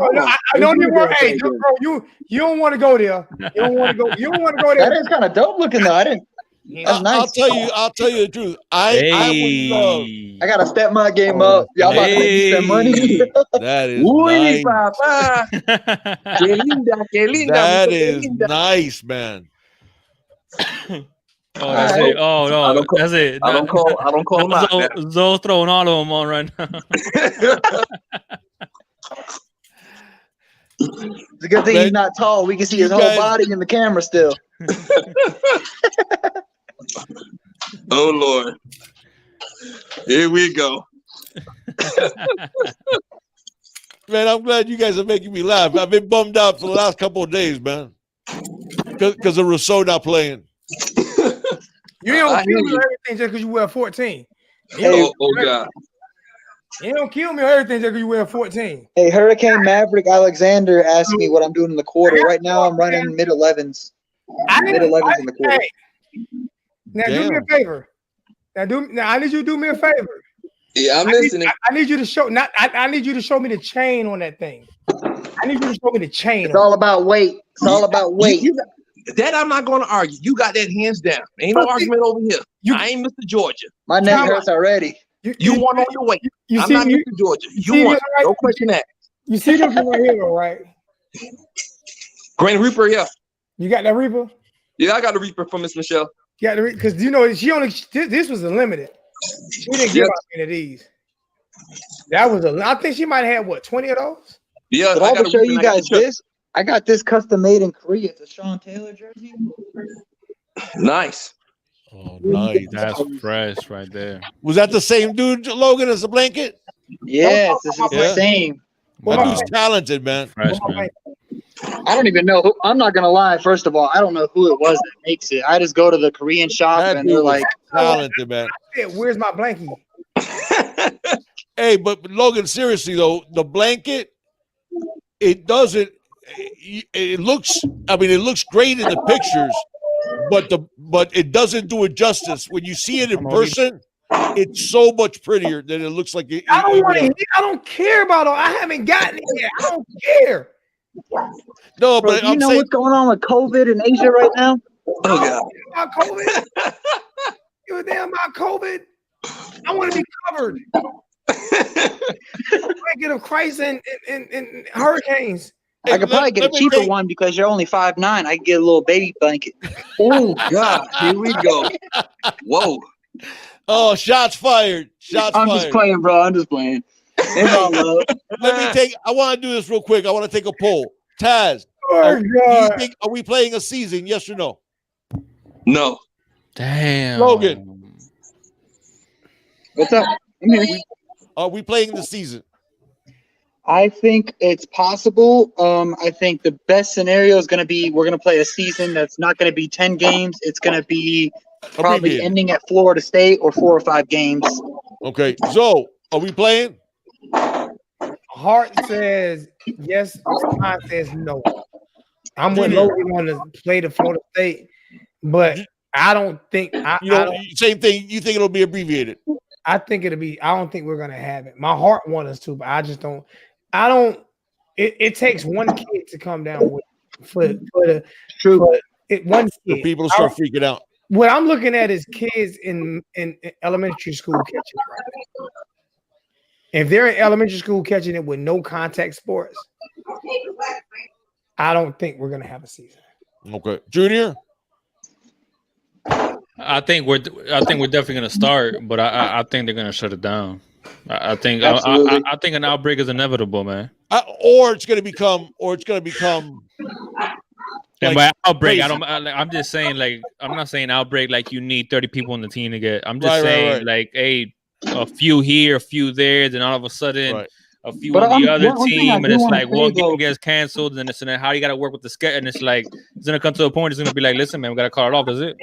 I don't even want. Hey, bro, you don't want to go there. You don't want to go. You don't want to go there.
That is kind of dope looking though. I didn't. That's nice.
I'll tell you the truth. I
gotta step my game up. Y'all about to make me spend money.
That is nice. That is nice, man.
Oh, that's it. Oh no, that's it.
I don't call him out.
Zoe's throwing all of them on right now.
It's a good thing he's not tall. We can see his whole body in the camera still.
Oh Lord, here we go.
Man, I'm glad you guys are making me laugh. I've been bummed out for the last couple of days, man, because of Rousseau not playing.
You don't kill me or everything just because you wear 14.
Oh God.
You don't kill me or everything just because you wear 14.
Hey, Hurricane Maverick Alexander asked me what I'm doing in the quarter. Right now, I'm running mid-11s. Mid-11s in the quarter.
Now do me a favor. Now I need you to do me a favor.
Yeah, I'm listening.
I need you to show. I need you to show me the chain on that thing. I need you to show me the chain.
It's all about weight. It's all about weight.
That I'm not going to argue. You got that hands down. Ain't no argument over here. I ain't Mr. Georgia.
My neck hurts already.
You won on your weight. I'm not Mr. Georgia. You won. No question that.
You see this one right here, right?
Grand Reaper, yeah.
You got that Reaper?
Yeah, I got the Reaper from Miss Michelle.
Yeah, because she only this was a limited. She didn't give out any of these. That was I think she might have had 20 of those.
Yeah,
but I gotta show you guys this. I got this custom made in Korea. It's a Sean Taylor jersey.
Nice.
Oh, nice.
That's fresh right there.
Was that the same dude, Logan, as the blanket?
Yes, this is the same.
That dude's talented, man.
Fresh, man.
I don't even know who. I'm not gonna lie. First of all, I don't know who it was that makes it. I just go to the Korean shop and they're like,
talented, man.
Where's my blankie?
Hey, but Logan, seriously though, the blanket, it doesn't. It looks. I mean, it looks great in the pictures, but it doesn't do it justice. When you see it in person, it's so much prettier than it looks like.
I don't care about it. I haven't gotten it yet. I don't care.
No,
but you know what's going on with COVID in Asia right now?
Oh God!
About COVID? You were damn about COVID? I want to be covered. Blanket of Christ and hurricanes.
I could probably get a cheaper one because you're only 5'9". I could get a little baby blanket.
Oh God! Here we go. Whoa!
Oh, shots fired. Shots
I'm
fired.
just playing, bro. I'm just playing. It's all love.
I want to do this real quick. I want to take a poll. Taz,
Oh,
do you
God.
think, are we playing a season? Yes or no?
No.
Damn.
Logan.
What's up? I'm here.
Are we playing the season?
I think it's possible. I think the best scenario is going to be we're going to play a season that's not going to be 10 games. It's going to be probably
Abbreviated.
ending at Florida State or 4 or 5 games.
Okay. So, are we playing?
Heart says yes. Mind says no. I'm with
Junior.
Logan on to play the Florida State, but I don't think
Same thing. You think it'll be abbreviated?
I think it'll be. I don't think we're gonna have it. My heart wants us to, but I just don't. I don't. It takes one kid to come down with one kid.
People to start freaking out.
What I'm looking at is kids in elementary school catching it right now. If they're in elementary school catching it with no contact sports, I don't think we're gonna have a season.
Okay, Junior.
I think we're definitely gonna start, but I think they're gonna shut it down. I think an outbreak is inevitable, man.
Or it's gonna become.
And by outbreak,
crazy.
I'm just saying, like, I'm not saying outbreak like you need 30 people on the team to get. I'm just
Right,
saying, like, hey, a few here, a few there, then all of a sudden, a few
But
on the other
one thing I
team,
do
and it's
wanna
like
say,
one
though-
game gets canceled, and it's how you got to work with the schedule, and it's like it's gonna come to a point. It's gonna be like, listen, man, we gotta call it off. That's it.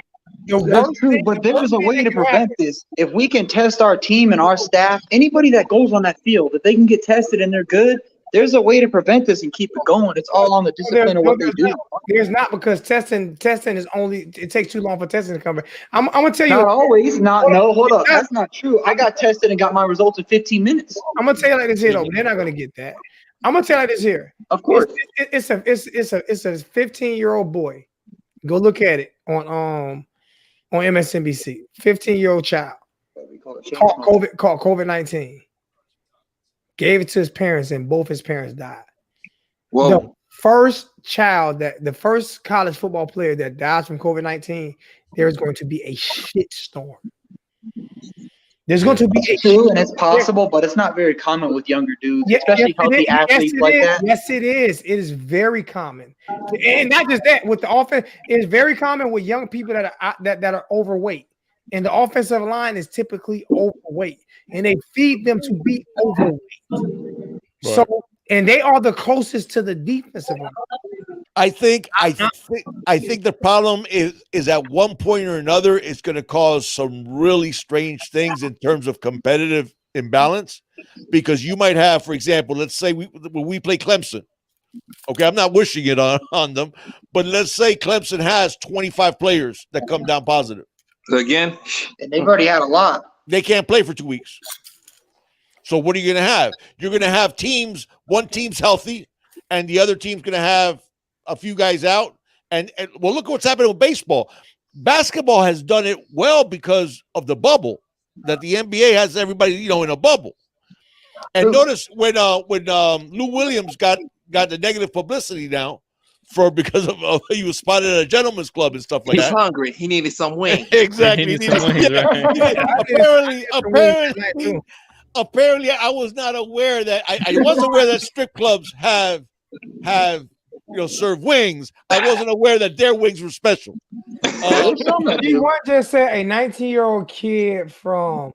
That's true, but there's a way to prevent this. If we can test our team and our staff, anybody that goes on that field, if they can get tested and they're good, there's a way to prevent this and keep it going. It's all on the discipline of what they do.
There's not, because testing is only. It takes too long for testing to come back. I'm gonna tell you.
Not always. Hold up. That's not true. I got tested and got my results in 15 minutes.
I'm gonna tell you like this here, though. They're not gonna get that. I'm gonna tell you like this here.
Of course.
It's a 15-year-old boy. Go look at it on MSNBC. 15-year-old child caught COVID-19. Gave it to his parents, and both his parents died.
Whoa.
The first college football player that dies from COVID-19, there's going to be a shitstorm. There's going to be
true, and it's possible, but it's not very common with younger dudes, especially healthy athletes like that.
Yes, it is. It is very common, and not just that. With the offense, it's very common with young people that are overweight, and the offensive line is typically overweight, and they feed them to be overweight. Right. So, and they are the closest to the defensive line.
I think the problem is at one point or another, it's going to cause some really strange things in terms of competitive imbalance, because you might have, for example, let's say when we play Clemson. Okay, I'm not wishing it on them, but let's say Clemson has 25 players that come down positive.
Again,
and they've already had a lot.
They can't play for 2 weeks. So what are you going to have? You're going to have teams. One team's healthy, and the other team's going to have a few guys out. And well, look at what's happening with baseball. Basketball has done it well because of the bubble that the NBA has everybody, in a bubble. And notice when Lou Williams got the negative publicity now because of he was spotted at a gentleman's club and stuff like that.
He's hungry. He needed some wings.
Exactly. Apparently, I was not aware that I wasn't aware that strip clubs have serve wings. I wasn't aware that their wings were special.
You weren't just say a 19-year-old kid from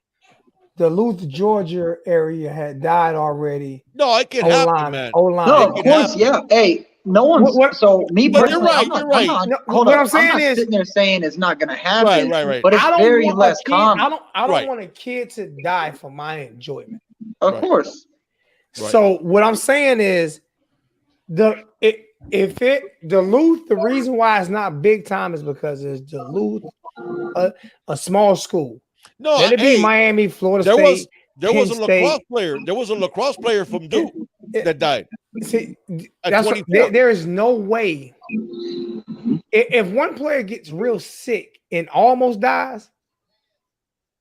Duluth, Georgia area had died already.
No, it can happen, man.
No, of course, yeah. Hey, no one's so me.
But you're right. You're right.
What I'm saying is,
sitting there saying it's not going to happen.
Right.
But it's very less common.
I don't want a kid to die for my enjoyment.
Of course.
So what I'm saying is, Duluth, the reason why it's not big time is because it's Duluth, a small school.
No,
let it be Miami, Florida State.
There was a lacrosse player. There was a lacrosse player from Duke that died.
See, there is no way. If one player gets real sick and almost dies,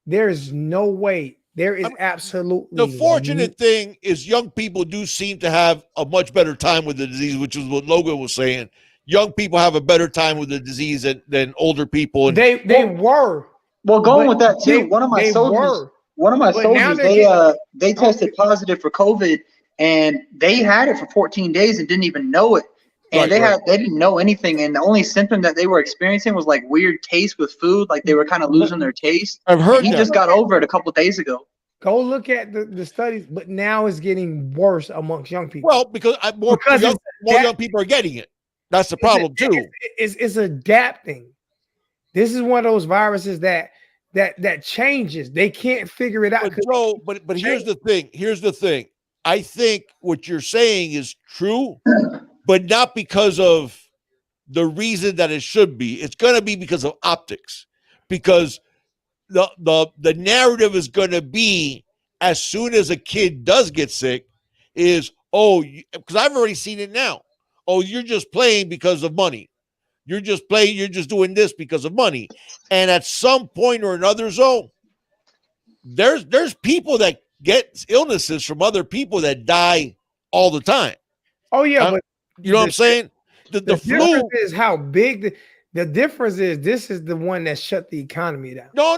there is no way. There is absolutely.
The fortunate thing is young people do seem to have a much better time with the disease, which is what Logan was saying. Young people have a better time with the disease than older people.
They were.
Well, going
But
with that too,
they-
one of my
they
soldiers,
were.
one of my
But now
soldiers,
they're
they tested positive for COVID, and they had it for 14 days and didn't even know it. And
Right,
they didn't know anything, and the only symptom that they were experiencing was like weird taste with food, like they were kind of losing their taste.
I've heard
And he
that.
just got over it a couple days ago.
Go look at the studies, but now it's getting worse amongst young people.
Well, because
Because
more
that-
young people are getting it. That's the problem too.
It's adapting. This is one of those viruses that changes. They can't figure it out.
But Joe, but here's the thing. Here's the thing. I think what you're saying is true, but not because of the reason that it should be. It's going to be because of optics, because the narrative is going to be as soon as a kid does get sick is, because I've already seen it now. Oh, you're just playing because of money. You're just playing. You're just doing this because of money. And at some point or another, Zoe, there's people that get illnesses from other people that die all the time.
Oh yeah, but
you know what I'm saying? The flu
difference is how big the difference is. This is the one that shut the economy down.
No.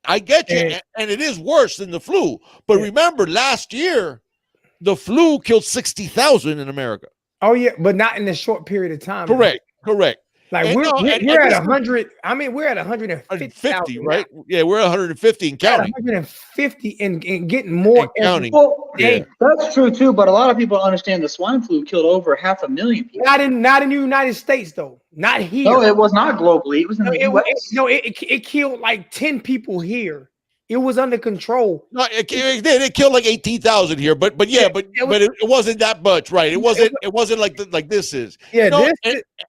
I get you, and it is worse than the flu. But remember, last year, the flu killed 60,000 in America.
Oh yeah, but not in a short period of time.
Correct.
Like
and
we're at 100. I mean, we're at 150,
right? Yeah, we're at 150 and counting.
150 and getting more.
And counting.
Well,
Yeah.
that's true too. But a lot of people don't understand the swine flu killed over 500,000 people.
Not in the United States though. Not here.
No, it was not globally. It was in the U.S.
It killed like 10 people here. It was under control.
No, it killed like 18,000 here, but it wasn't that much, right? It wasn't like this is.
Yeah,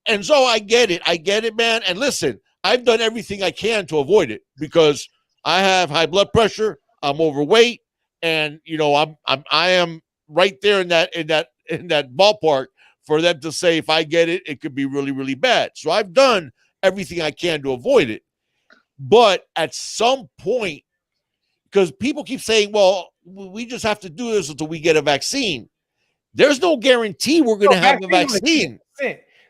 and so I get it, man. And listen, I've done everything I can to avoid it because I have high blood pressure, I'm overweight, and I am right there in that ballpark for them to say if I get it, it could be really, really bad. So I've done everything I can to avoid it. But at some point, because people keep saying, well, we just have to do this until we get a vaccine. There's no guarantee we're going to have a vaccine.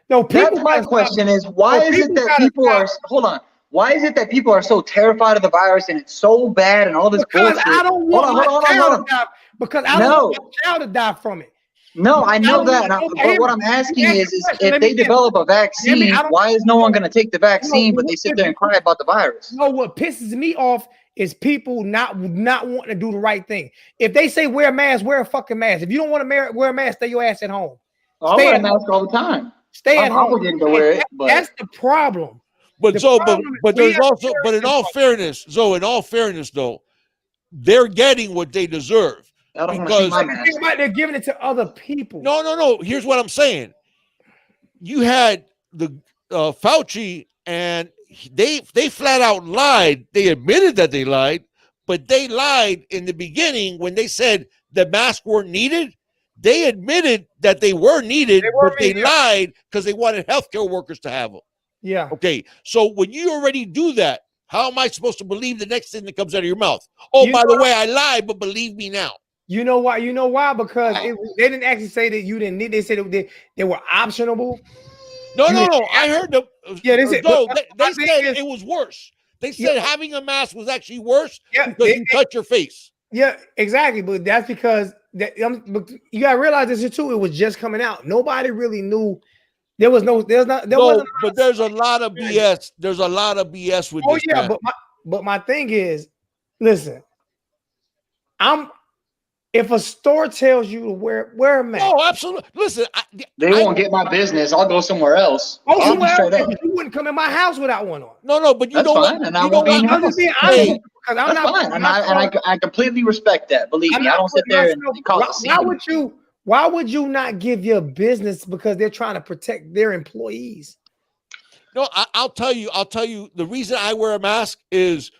No,
that's my question is, why is it that people are, hold on, why is it that people are so terrified of the virus and it's so bad and all this bullshit?
I don't want my child to die, because I don't want my child to die from it.
No, I know that. But what I'm asking is if they develop a vaccine, why is no one going to take the vaccine, but they sit there and cry about the virus?
No, what pisses me off is people not wanting to do the right thing. If they say wear a mask, wear a fucking mask. If you don't want to wear a mask, stay your ass at home.
I wear a mask all the time.
Stay at home.
Obligated to wear it, but
that's the problem.
But there's also, but in all fairness, though, they're getting what they deserve. Because
they're giving it to other people.
No. Here's what I'm saying. You had the Fauci, and they flat out lied. They admitted that they lied, but they lied in the beginning when they said the masks weren't needed. They admitted that they were needed, but they lied because they wanted healthcare workers to have them.
Yeah.
Okay. So when you already do that, how am I supposed to believe the next thing that comes out of your mouth? Oh, by the way, I lied, but believe me now.
You know why? Because they didn't actually say that you didn't need. They said they were optionable.
No. I heard them.
Yeah, they
said it was worse. They said having a mask was actually worse because you touch your face.
Yeah, exactly. But that's because you gotta realize this too. It was just coming out. Nobody really knew. But there's
a lot of BS. There's a lot of BS with this.
Yeah, but my thing is, listen, if a store tells you to wear a mask.
Oh, absolutely. Listen,
they won't get my business. I'll go somewhere else.
You wouldn't come in my house without one on.
No, but you don't.
Fine, and I won't be in your house.
Because I'm not
fine, and I completely respect that. Believe me, I don't sit there and cause a scene.
Why would you not give your business because they're trying to protect their employees?
No, I'll tell you. The reason I wear a mask is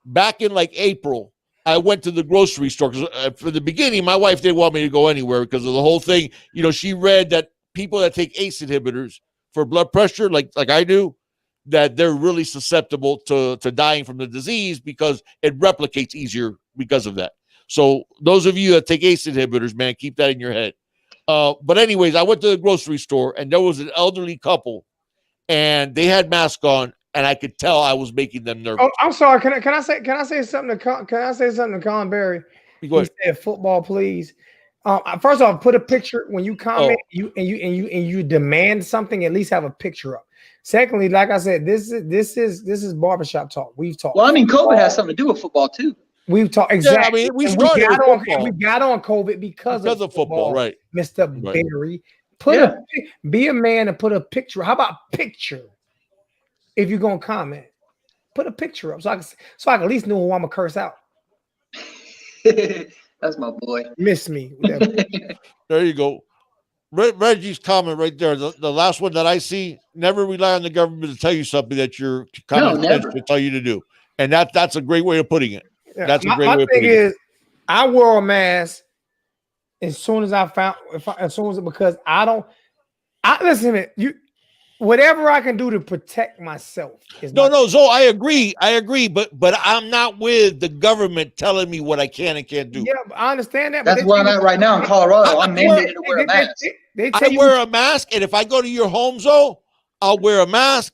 back in like April. I went to the grocery store because for the beginning, my wife didn't want me to go anywhere because of the whole thing. She read that people that take ACE inhibitors for blood pressure, like I do, that they're really susceptible to dying from the disease because it replicates easier because of that. So those of you that take ACE inhibitors, man, keep that in your head. But anyways, I went to the grocery store and there was an elderly couple and they had masks on and I could tell I was making them nervous.
Oh, I'm sorry. Can I say something to Colin Berry? He said, "Football, please." First off, put a picture when you comment. You demand something. At least have a picture up. Secondly, like I said, this is barbershop talk. We've talked.
Well, I mean, COVID has something to do with football too.
We've talked exactly.
Yeah, I mean, we
got on COVID because of football,
right,
Mr. Berry. Be a man and put a picture. How about picture? If you're gonna comment, put a picture up so I can at least know who I'm gonna curse out.
That's my boy.
Miss me.
There you go. Reggie's comment right there. The last one that I see: never rely on the government to tell you something that your common sense will tell you to do. And that's a great way of putting it. Yeah, that's a great way of putting it.
I wore a mask as soon as because listen to me. Whatever I can do to protect myself.
So I agree. But I'm not with the government telling me what I can and can't do.
Yeah, I understand that.
That's where I'm at right now in Colorado. I'm mandated to wear a mask.
I wear a mask, and if I go to your home, I'll wear a mask.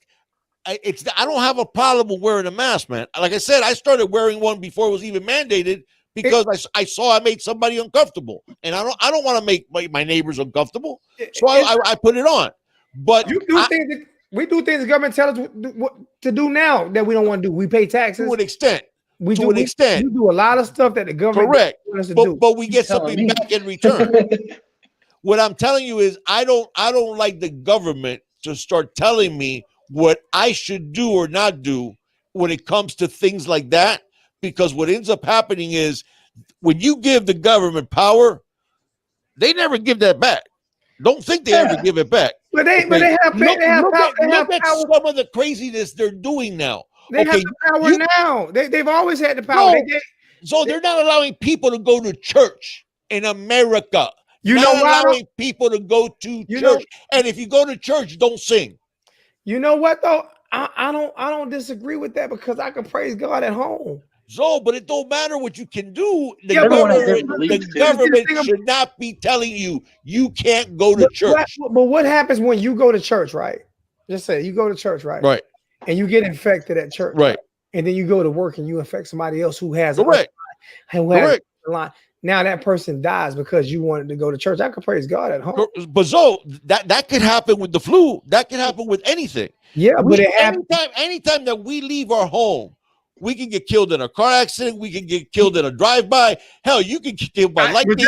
I don't have a problem with wearing a mask, man. Like I said, I started wearing one before it was even mandated because I saw I made somebody uncomfortable, and I don't want to make my neighbors uncomfortable, so I put it on. But
we do things the government tells us what to do now that we don't want to do. We pay taxes
to an extent. We do
a lot of stuff that the government
wants us to do. But we get something back in return. What I'm telling you is I don't like the government to start telling me what I should do or not do when it comes to things like that, because what ends up happening is when you give the government power, they never give that back. Don't think they ever give it back.
But they have
look at some of the craziness they're doing now.
They have the power now. They've always had the power.
So they're not allowing people to go to church in America.
Allowing
people to go to church. And if you go to church, don't sing.
You know what though? I don't disagree with that because I can praise God at home.
But it don't matter what you can do. The government should not be telling you can't go to church.
But what happens when you go to church, right? Just say you go to church, right?
Right.
And you get infected at church.
Right.
And then you go to work and you infect somebody else who has
Correct.
Now that person dies because you wanted to go to church. I can praise God at home.
But that could happen with the flu. That could happen with anything.
Yeah, but
anytime that we leave our home, we can get killed in a car accident. We can get killed in a drive-by. Hell, you can get killed by lightning.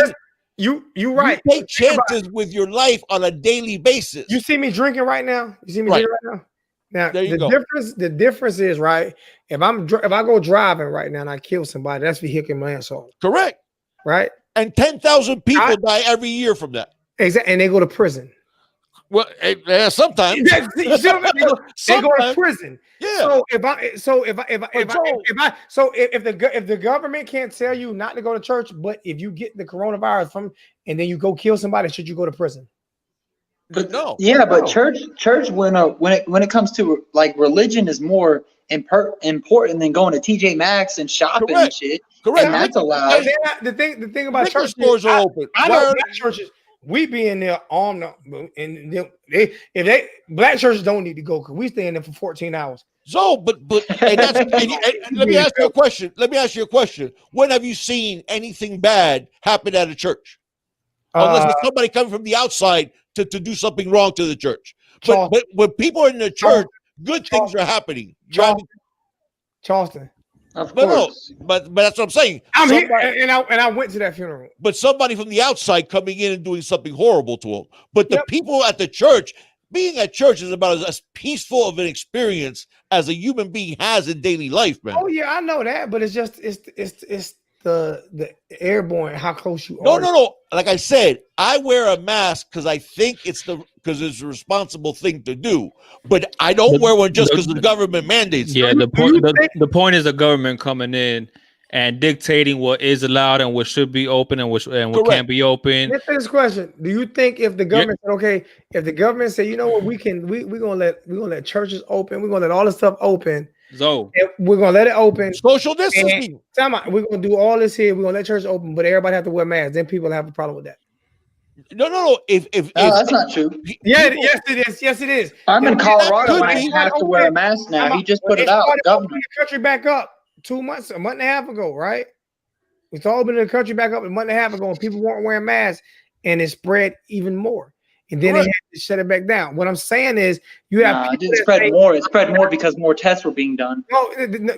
You're right.
You take chances with your life on a daily basis.
You see me drinking right now? You see me drinking right now? Now the difference is, right, if I go driving right now and I kill somebody, that's vehicular manslaughter.
Correct.
Right?
And 10,000 people die every year from that.
Exactly. And they go to prison.
Well, sometimes
they go to prison.
Yeah.
So if the government can't tell you not to go to church, but if you get the coronavirus and then you go kill somebody, should you go to prison?
But no. Yeah, but church when it comes to like religion is more important than going to TJ Maxx and shopping and shit.
Correct.
And that's allowed.
The thing about church
stores are open.
I know black churches. We be in there armed up, and black churches don't need to go because we stay in there for 14 hours.
But let me ask you a question. When have you seen anything bad happen at a church? Unless it's somebody coming from the outside to do something wrong to the church. But when people are in the church, good things are happening.
Charleston.
Of course.
But that's what I'm saying.
I'm here, and I went to that funeral.
But somebody from the outside coming in and doing something horrible to them. But the people at the church, being at church is about as peaceful of an experience as a human being has in daily life, man.
Oh yeah, I know that, but it's just it's the airborne, how close you are.
No. Like I said, I wear a mask because I think it's a responsible thing to do. But I don't wear one just because the government mandates.
Yeah, the point is the government coming in and dictating what is allowed and what should be open and what can't be open.
Let's this question: do you think if the government said, okay, if the government said, you know what, we're gonna let churches open, we're gonna let all this stuff open.
So
we're gonna let it open.
Social distancing.
We're gonna do all this here. We're gonna let church open, but everybody have to wear masks. Then people have a problem with that.
No. If
that's not true.
Yeah,
people-
yes, it is. Yes, it is.
I'm in Colorado
could
and I
be.
have to wear a mask now. He just put
They
it out.
started
Governor.
opening the country back up a month and a half ago, right? We started opening the country back up a month and a half ago, and people weren't wearing masks, and it spread even more. And then they had to shut it back down. What I'm saying is, you have
It
people
didn't spread more. It spread more because more tests were being done.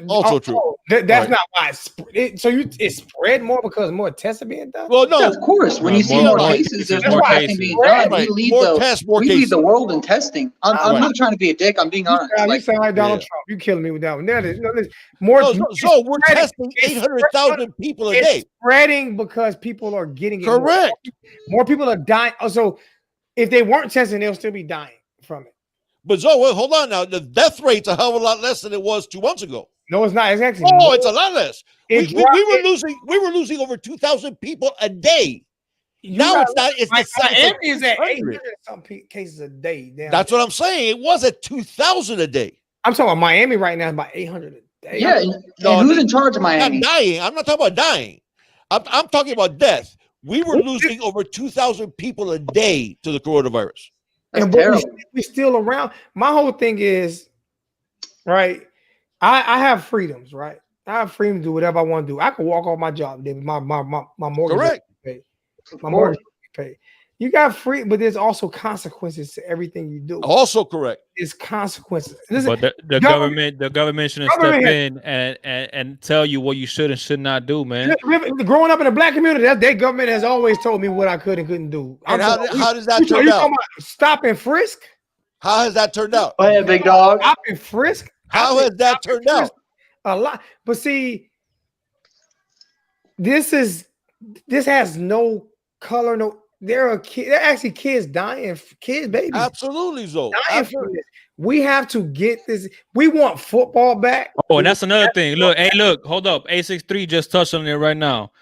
Also true.
That's not why it's spread more because more tests are being done.
Well, no,
Yeah, of course. When you see more cases, there's more testing being done.
Right.
We
More
lead
tests, more
we
cases.
lead the world in testing. I'm
Right.
not trying to be a dick. I'm being honest.
You sound like Donald Trump. You killing me with that one. There's more.
So we're testing 800,000 people a day.
It's spreading because people are getting it.
Correct.
More people are dying. So if they weren't testing, they'll still be dying from it.
But Zoe, hold on now. The death rate's a hell of a lot less than it was 2 months ago.
No, it's not. It's actually
It's a lot less. We were losing over 2,000 people a day. Now it's not. It's
Miami is at 800 some cases a day.
That's what I'm saying. It was at 2,000 a day.
I'm talking about Miami right now. It's about 800 a day.
Yeah, and who's in charge of Miami?
I'm dying. I'm not talking about dying. I'm talking about death. We were losing over 2,000 people a day to the coronavirus.
And we're still around. My whole thing is, right, I have freedoms, right? I have freedom to do whatever I want to do. I can walk off my job, David. My mortgage.
Correct.
Paid. My mortgage paid. You got free, but there's also consequences to everything you do.
Also correct.
It's consequences. Listen,
but the government shouldn't step in and tell you what you should and should not do, man.
Growing up in the black community, their government has always told me what I could and couldn't do.
And how does that turn out?
Stop and frisk?
How has that turned out?
Oh yeah, big dog.
Stop and frisk?
How has that turned out?
A lot. But see, this has no color, no. There are actually kids dying, babies.
Absolutely, Zoe.
We have to get this. We want football back.
Oh, and that's another thing. Look, hold up. A63 just touched on it right now.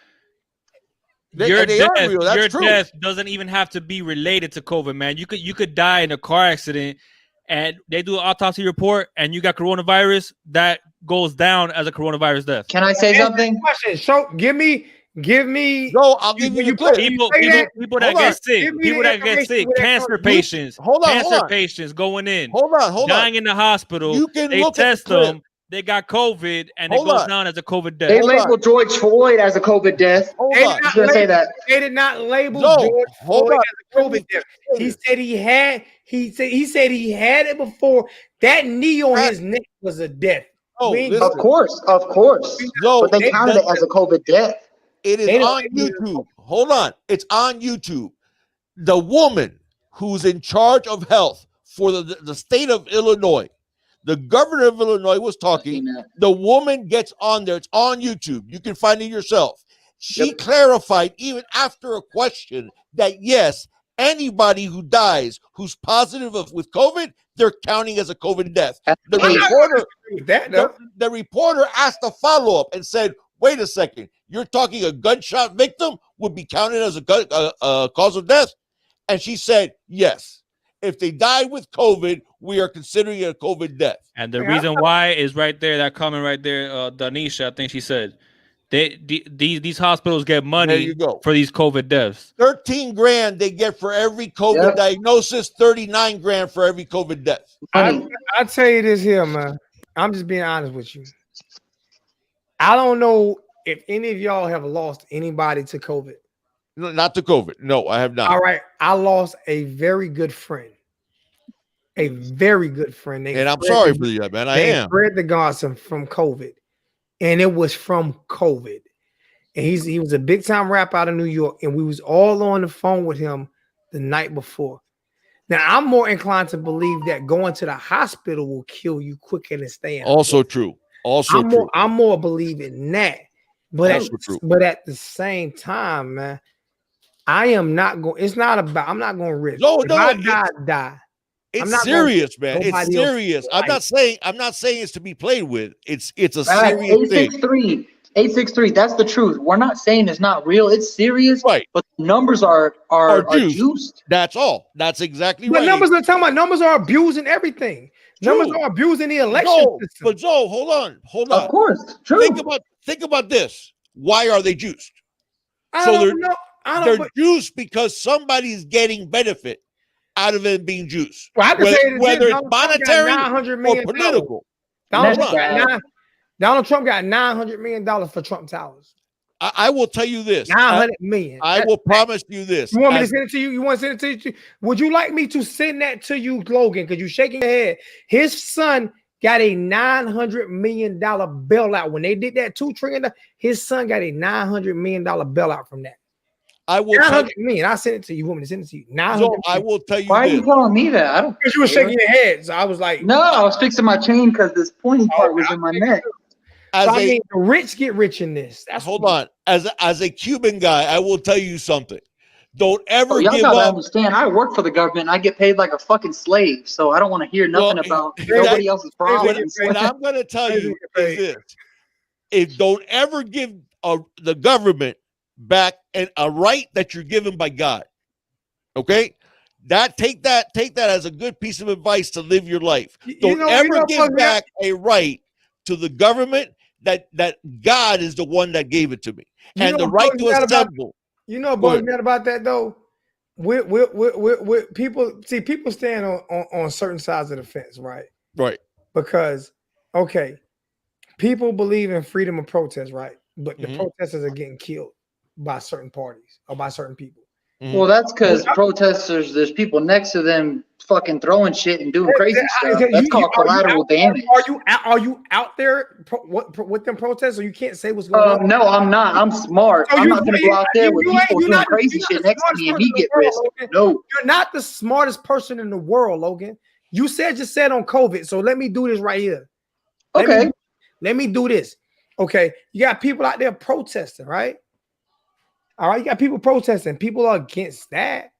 Your death doesn't even have to be related to COVID, man. You could die in a car accident, and they do an autopsy report, and you got coronavirus. That goes down as a coronavirus death.
Can I say something?
So give me.
No, I'll give you
people that get sick. People that get sick. Cancer patients. Cancer patients going in.
Hold on.
Dying in the hospital.
You can
they test them. They got COVID, and it goes down as a COVID death.
They labeled George Floyd as a COVID death. I was gonna say that.
They did not label George Floyd as a COVID death. He said he had. He said he had it before. That knee on his neck was a death.
Of course.
No,
but they counted it as a COVID death.
It is on YouTube. Hold on. It's on YouTube. The woman who's in charge of health for the state of Illinois, the governor of Illinois was talking. The woman gets on there. It's on YouTube. You can find it yourself. She clarified, even after a question, that yes, anybody who dies who's positive with COVID, they're counting as a COVID death. The reporter asked a follow-up and said, wait a second, you're talking a gunshot victim would be counted as a cause of death? And she said, yes. If they die with COVID, we are considering it a COVID death.
And the reason why is right there, that comment right there, Danisha, I think she said, these hospitals get money for these COVID deaths.
13 grand they get for every COVID diagnosis, 39 grand for every COVID death.
I'll tell you this here, man. I'm just being honest with you. I don't know if any of y'all have lost anybody to COVID.
No, not to COVID. No, I have not.
All right. I lost a very good friend. And I'm sorry for you, man. I am. Spread the gossip from COVID. And it was from COVID. And he was a big time rapper out of New York. And we was all on the phone with him the night before. Now, I'm more inclined to believe that going to the hospital will kill you quicker than staying.
Also true.
I'm more believing that. But at the same time, man, I am not going. It's not about. I'm not going to risk.
No,
I die.
It's serious, man. It's serious. I'm not saying it's to be played with. It's a serious thing.
863. That's the truth. We're not saying it's not real. It's serious,
right?
But the numbers are juiced.
That's all. That's exactly right.
But numbers are talking about. Numbers are abusing everything. Numbers are abusing the election system.
But Joe, hold on.
Of course, true.
Think about this. Why are they juiced?
I don't know.
They're Jews because somebody's getting benefit out of it being Jews.
Well, I can say it
whether it's
Donald Trump got
monetary
$900
or
million.
political.
Donald Trump got $900 million for Trump Towers.
I will tell you this.
900 million.
I will promise you this.
You want me to send it to you? You want to send it to you? Would you like me to send that to you, Logan? Because you're shaking your head. His son got a $900 million bailout. When they did that $2 trillion, his son got a $900 million bailout from that.
I will
$900 million. I sent it to you. You want me to send it to you?
So I will tell you.
Why are you telling me that? I don't.
Because you were shaking your head, so I was like,
no, I was fixing my chain because this pointy part was in my neck.
The rich get rich in this.
Hold on. As a Cuban guy, I will tell you something. Don't ever
y'all
give
gotta
up.
understand, I work for the government. And I get paid like a fucking slave, so I don't want to hear nothing about nobody else's problems.
What I'm going to tell you is this: if don't ever give the government back a right that you're given by God. Okay, take that as a good piece of advice to live your life. Don't ever give back a right to the government that God is the one that gave it to me, and the right to assemble.
You know, but mad about that though. With people, see, people stand on certain sides of the fence, right?
Right.
Because people believe in freedom of protest, right? But the protesters are getting killed by certain parties or by certain people.
Well, that's because protesters, there's people next to them fucking throwing shit and doing crazy stuff. That's called collateral damage.
Are you out there with them protests, or you can't say what's going on?
No, I'm not. I'm smart. I'm not going to go out there with people doing crazy shit next to me and me get risked. No.
You're not the smartest person in the world, Logan. You just said on COVID, so let me do this right here. Let me do this. Okay, you got people out there protesting, right? All right, you got people protesting. People are against that.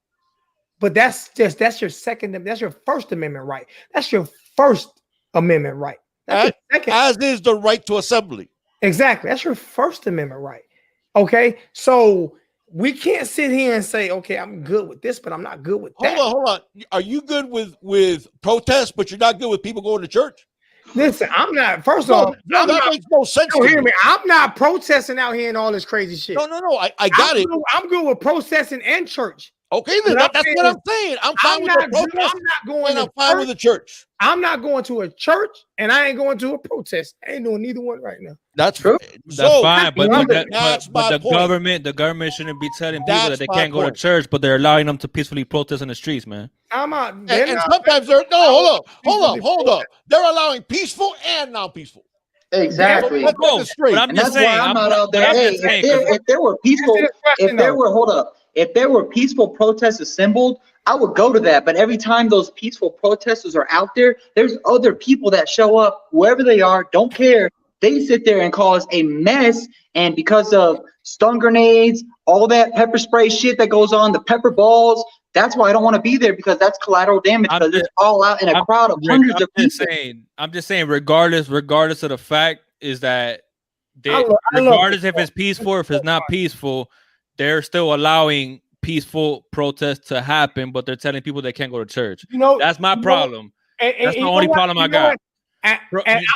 But that's your First Amendment right. That's your First Amendment right.
As is the right to assembly.
Exactly. That's your First Amendment right. Okay. So we can't sit here and say, okay, I'm good with this, but I'm not good with that.
Hold on. Are you good with protests, but you're not good with people going to church?
Listen, I'm not. First of all,
that makes no sense.
You hear me? I'm not protesting out here and all this crazy shit.
No. I got it.
I'm good with protesting and church.
Okay, then that's what I'm saying. I'm fine with the protest. I'm fine with the church.
I'm not going to a church, and I ain't going to a protest. I ain't doing neither one right now.
That's true.
That's fine, but
the
government shouldn't be telling people that they can't go to church, but they're allowing them to peacefully protest in the streets, man.
And sometimes they're hold up. They're allowing peaceful and non-peaceful.
Exactly.
Let's get this straight.
And that's why I'm not out there. Hey, if there were peaceful, if there were peaceful protests assembled, I would go to that. But every time those peaceful protesters are out there, there's other people that show up, whoever they are, don't care. They sit there and cause a mess. And because of stun grenades, all that pepper spray shit that goes on, the pepper balls, that's why I don't want to be there, because that's collateral damage, because it's all out in a crowd of hundreds of people.
I'm just saying, regardless of the fact is that regardless if it's peaceful or if it's not peaceful, they're still allowing peaceful protests to happen, but they're telling people they can't go to church. That's my problem. That's the only problem I got.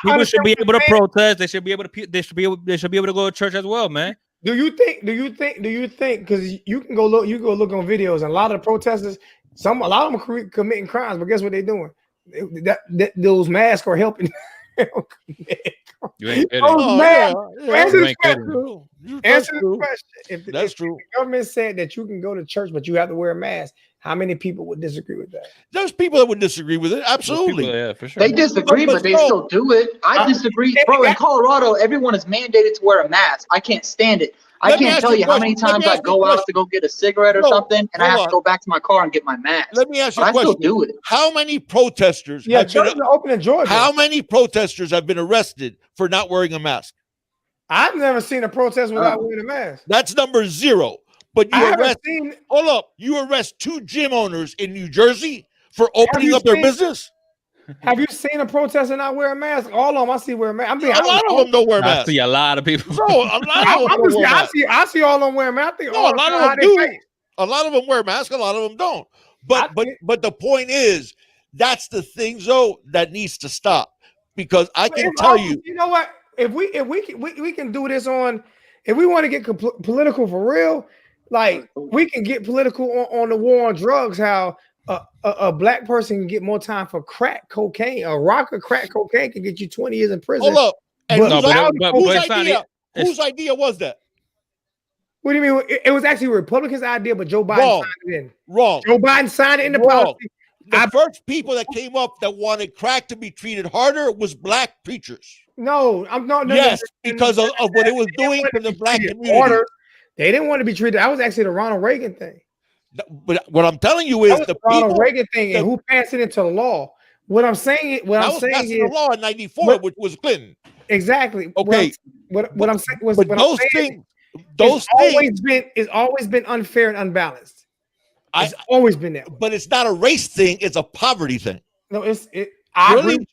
People should be able to protest. They should be able to. They should be able to go to church as well, man.
Do you think? Because you can go look. You go look on videos, and a lot of the protesters, a lot of them are committing crimes. But guess what they're doing? Those masks are helping.
You ain't kidding.
Answer this question.
That's true.
The government said that you can go to church, but you have to wear a mask. How many people would disagree with that?
There's people that would disagree with it. Absolutely.
People, yeah, for sure.
They disagree, but they still do it. I disagree. Bro, in Colorado, everyone is mandated to wear a mask. I can't stand it. I can't tell you how many times I go out to go get a cigarette or something, and I have to go back to my car and get my mask.
Let me ask you a question.
I still do it.
How many protesters
churches are open in Georgia.
How many protesters have been arrested for not wearing a mask?
I've never seen a protest without wearing a mask.
That's number 0. But you arrest 2 gym owners in New Jersey for opening up their business?
Have you seen a protester not wear a mask? All of them I see wear a mask.
A lot of them don't wear masks.
I see a lot of people.
Bro, a lot of them
I see all of them wear masks.
A lot of them do. A lot of them wear masks. A lot of them don't. But the point is, that's the thing, though, that needs to stop. Because I can tell you.
You know what? If we can do this on, if we want to get political for real, Like we can get political on the war on drugs. How a black person can get more time for crack cocaine. A rock of crack cocaine can get you 20 years in prison.
Hold up. And
But
No,
whose
it's not
idea?
it.
Whose idea was that?
What do you mean? It was actually a Republican's idea, but Joe Biden
Wrong.
signed it in.
Wrong.
Joe Biden signed it in the
Wrong.
policy.
The first people that came up that wanted crack to be treated harder was black preachers.
No, I'm not.
Yes, because of what it was doing to the black community.
They didn't want to be treated. That was actually the Ronald Reagan thing.
But what I'm telling you is the
Ronald
people,
Reagan thing, and who passed it into law. What I'm saying, what
that
I'm
was
saying
passing
is
the law in '94, which was Clinton.
exactly.
Okay.
What I'm saying was,
But
what
those
I'm saying
things, those things,
it's always been unfair and unbalanced. It's
I
always been that way.
but it's not a race thing; it's a poverty thing.
No, I
Really?
agree.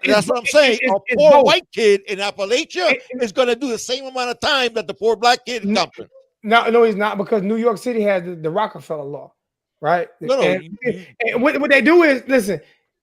That's what I'm saying. A poor white kid in Appalachia is going to do the same amount of time that the poor black kid in Compton.
No, he's not, because New York City has the Rockefeller law, right?
No,
and what they do is, listen,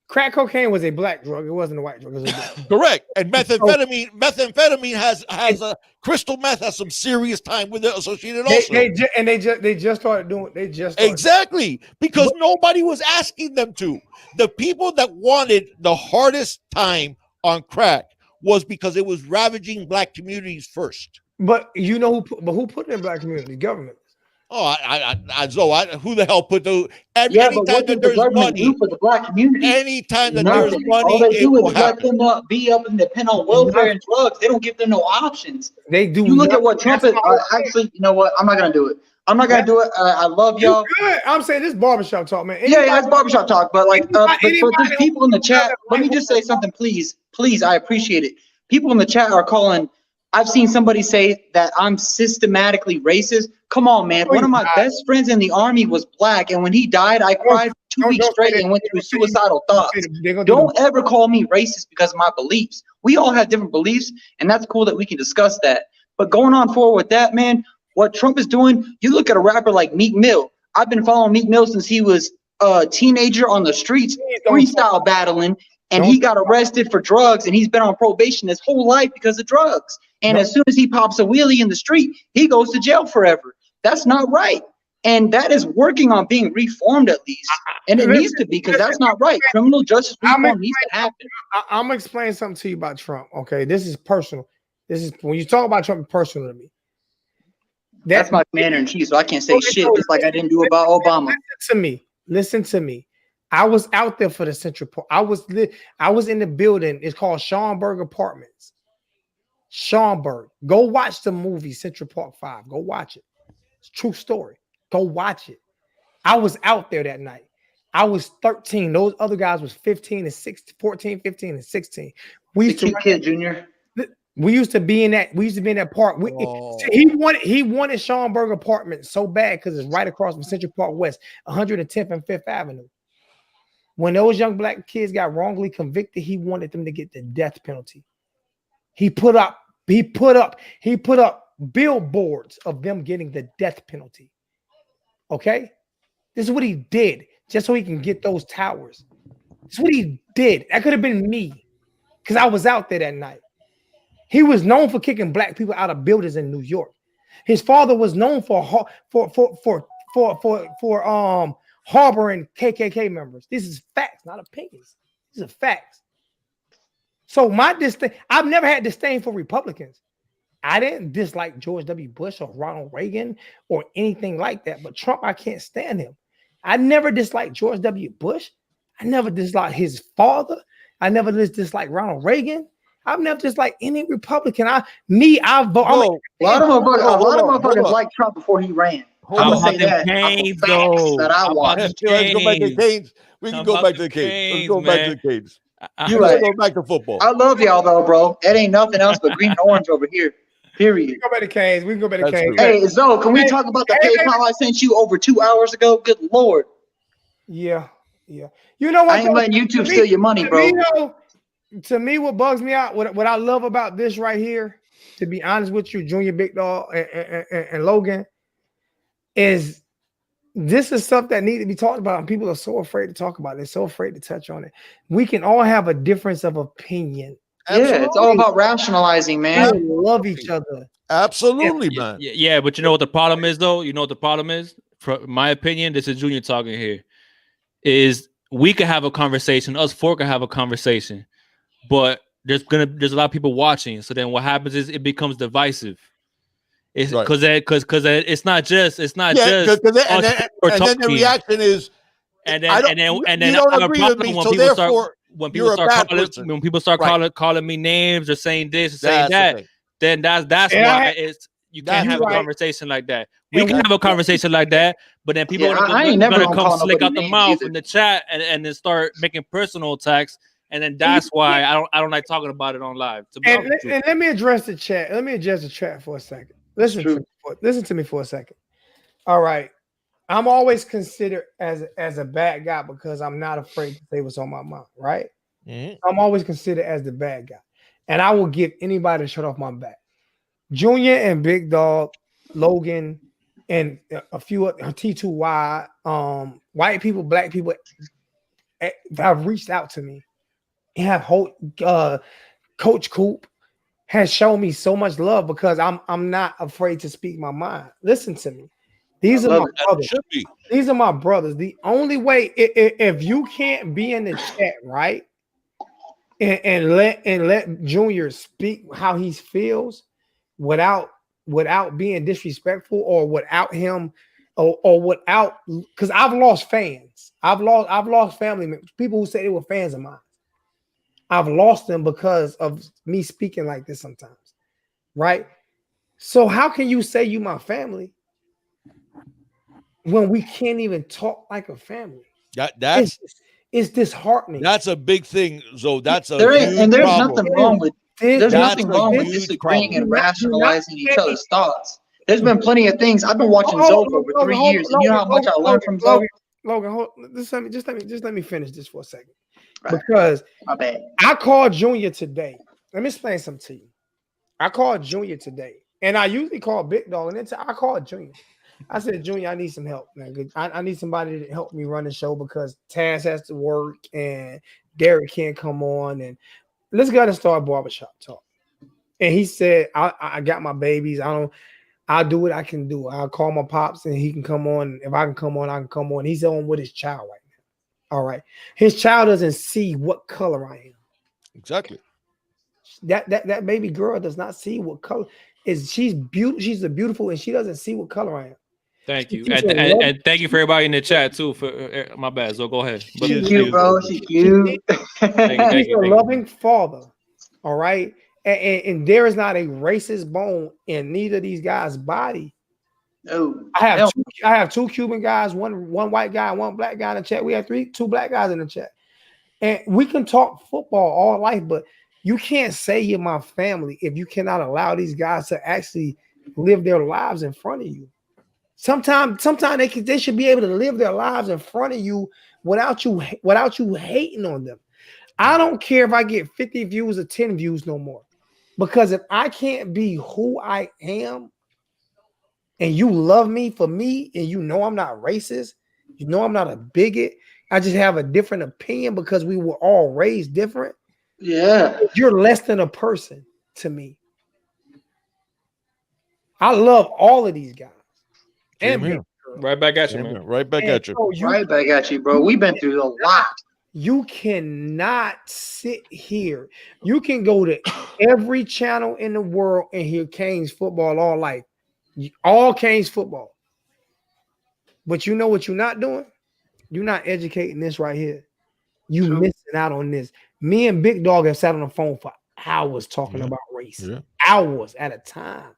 crack cocaine was a black drug. It wasn't a white drug. It was a black drug.
Correct. And methamphetamine has a crystal meth has some serious time with it associated also.
They just started doing.
Exactly, because nobody was asking them to. The people that wanted the hardest time on crack was because it was ravaging black communities first.
But you know who put it in black communities? Government.
Oh, who the hell put those?
Anytime that there's money for the black community,
anytime that there's money,
all they do is let them be up and depend on welfare and drugs. They don't give them no options.
They do.
You look at what Trump is. Actually, you know what? I'm not gonna do it. I'm not gonna do it. I love y'all.
I'm saying this barbershop talk, man.
Yeah, that's barbershop talk. But like, but for these people in the chat, let me just say something, please. Please, I appreciate it. People in the chat are calling. I've seen somebody say that I'm systematically racist. Come on, man. One of my best friends in the army was black, and when he died, I cried for 2 weeks straight and went through suicidal thoughts. Don't ever call me racist because of my beliefs. We all have different beliefs, and that's cool that we can discuss that. But going on forward with that, man, what Trump is doing, you look at a rapper like Meek Mill. I've been following Meek Mill since he was a teenager on the streets, freestyle battling, and he got arrested for drugs, and he's been on probation his whole life because of drugs. And as soon as he pops a wheelie in the street, he goes to jail forever. That's not right. And that is working on being reformed at least. And it needs to be, because that's not right. Criminal justice reform needs to happen.
I'm going to explain something to you about Trump, okay? This is personal. This is, when you talk about Trump, personal to me.
That's my commander-in-chief, so I can't say shit just like I didn't do about Obama.
Listen to me. I was out there for the Central Park. I was in the building. It's called Schaumburg Apartments. Schaumburg. Go watch the movie Central Park 5. Go watch it. It's a true story. Go watch it. I was out there that night. I was 13. Those other guys was 15 and 16, 14, 15, and 16. We used to
kid, Junior.
We used to be in that. We used to be in that park. He wanted Schaumburg Apartments so bad because it's right across from Central Park West, 110th and 5th Avenue. When those young black kids got wrongly convicted, he wanted them to get the death penalty. He put up billboards of them getting the death penalty. Okay? This is what he did just so he can get those towers. This is what he did. That could have been me because I was out there that night. He was known for kicking black people out of buildings in New York. His father was known for harboring KKK members. This is facts, not opinions. These are facts. So I've never had disdain for Republicans. I didn't dislike George W. Bush or Ronald Reagan or anything like that. But Trump, I can't stand him. I never disliked George W. Bush. I never disliked his father. I never disliked Ronald Reagan. I've never disliked any Republican. I vote.
A lot of motherfuckers liked Trump before he ran.
How about the Canes, though?
That I watched.
Let's go back to the Canes. We can go back to the Canes. Let's go back to the Canes.
Let's
go back to football.
I love y'all though, bro. It ain't nothing else but green and orange over here. Period.
We can go back to Canes. We can go back to Canes.
Hey, Zoe, can we talk about the PayPal I sent you over 2 hours ago? Good Lord.
Yeah. You know what?
I ain't letting YouTube steal your money, bro.
To me, what bugs me out, what I love about this right here, to be honest with you, Junior, Big Dog, and Logan, is this is stuff that needs to be talked about, and people are so afraid to talk about it. They're so afraid to touch on it. We can all have a difference of opinion
Yeah, it's all about rationalizing, man.
We love each other.
Absolutely, man.
Yeah, but you know what the problem is, though? You know what the problem is? From my opinion, this is Junior talking here, is we could have a conversation, us four can have a conversation, but there's a lot of people watching. So then what happens is it becomes divisive. It's
Right.
because it's not just
And
us
then the
talking.
reaction is,
And
I
then
don't-
and
you
then
don't
I have a
agree with
problem
me,
when
so
people
therefore
start
you're a bad person.
when people start
Right.
calling me names or saying this or saying
That's the
that.
thing.
Then that's
And
why you can't
That's
have a
right.
conversation like that. We
And
can have a conversation like that, but then people
Yeah,
are
I ain't never
gonna
gonna
come
call
slick
nobody
out the
names
mouth
either.
in the chat and then start making personal attacks. And then that's why I don't like talking about it on live. To be honest with you.
and let me address the chat. Let me address the chat for a second. Listen to me for a second. All right. I'm always considered as a bad guy because I'm not afraid to say what's on my mind, right?
Mhm.
I'm always considered as the bad guy. And I will give anybody a shirt off my back. Junior and Big Dog, Logan, and a few T2Y, white people, black people have reached out to me and have Coach Coop has shown me so much love because I'm not afraid to speak my mind. Listen to me. These are my brothers.
Should be.
These are my brothers. The only way, if you can't be in the chat, right, and let Junior speak how he feels without being disrespectful or without him or without, because I've lost fans. I've lost family members, people who say they were fans of mine. I've lost them because of me speaking like this sometimes, right? So how can you say you my family when we can't even talk like a family? It's disheartening.
That's a big thing, Zoe. That's a
There's
huge problem.
nothing wrong with
There's
nothing wrong with
huge
disagreeing
problem.
and rationalizing each other's thoughts. There's been plenty of things. I've been watching Zoe for over 3 years, and you know how much I learned from Zoe.
Logan, just let me finish this for a second.
Right.
Because
My bad.
I called Junior today. Let me explain something to you. I called Junior today, and I usually call Big Dog, and then I called Junior. I said, Junior, I need some help, man. I need somebody to help me run the show because Taz has to work and Derrick can't come on. And let's go and start barbershop talk. And he said, I got my babies. I'll do what I can do. I'll call my pops and he can come on. If I can come on, I can come on. He's on with his child right now. All right. His child doesn't see what color I am.
Exactly.
That baby girl does not see what color is. She's beautiful. She's a beautiful, and she doesn't see what color I am.
Thank you, and thank you for everybody in the chat too. For my bad, so go ahead.
She's cute, bro. She's cute.
He's a loving father. All right, and there is not a racist bone in neither of these guys' body.
No,
I have two Cuban guys, one white guy, one black guy in the chat. We have two black guys in the chat, and we can talk football all life, but you can't say you're my family if you cannot allow these guys to actually live their lives in front of you. Sometimes they should be able to live their lives in front of you without you hating on them. I don't care if I get 50 views or 10 views no more, because if I can't be who I am and you love me for me and you know I'm not racist, you know I'm not a bigot, I just have a different opinion because we were all raised different.
Yeah,
You're less than a person to me. I love all of these guys.
Same here.
Right back at you, man.
Right back at you.
So
right back at you, bro. We've been through a lot.
You cannot sit here. You can go to every channel in the world and hear Kane's football all life. All Kane's football. But you know what you're not doing? You're not educating this right here. You missing out on this. Me and Big Dog have sat on the phone for hours talking about race. Hours at a time.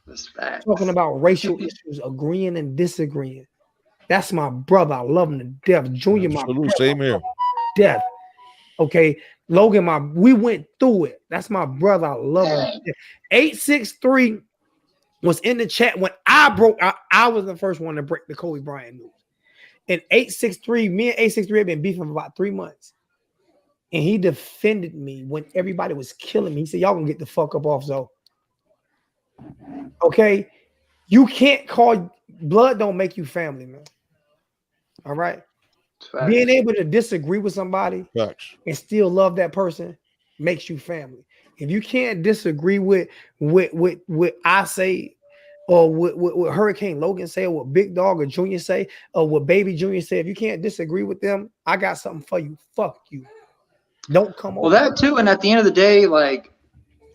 That's facts.
Talking about racial issues, agreeing and disagreeing. That's my brother. I love him to death. Junior, my brother.
Same here.
Death. Okay. Logan, we went through it. That's my brother. I love him. 863 was in the chat when I was the first one to break the Kobe Bryant news. And 863, me and 863 have been beefing for about 3 months. And he defended me when everybody was killing me. He said, y'all gonna get the fuck up off Zoe. Okay, you can't call blood don't make you family, man. All right, being able to disagree with somebody and still love that person makes you family. If you can't disagree with what I say, or what Hurricane Logan say, or what Big Dog or Junior say, or what Baby Junior say, if you can't disagree with them, I got something for you. Fuck you. Don't come over.
Well, that too. And at the end of the day, like,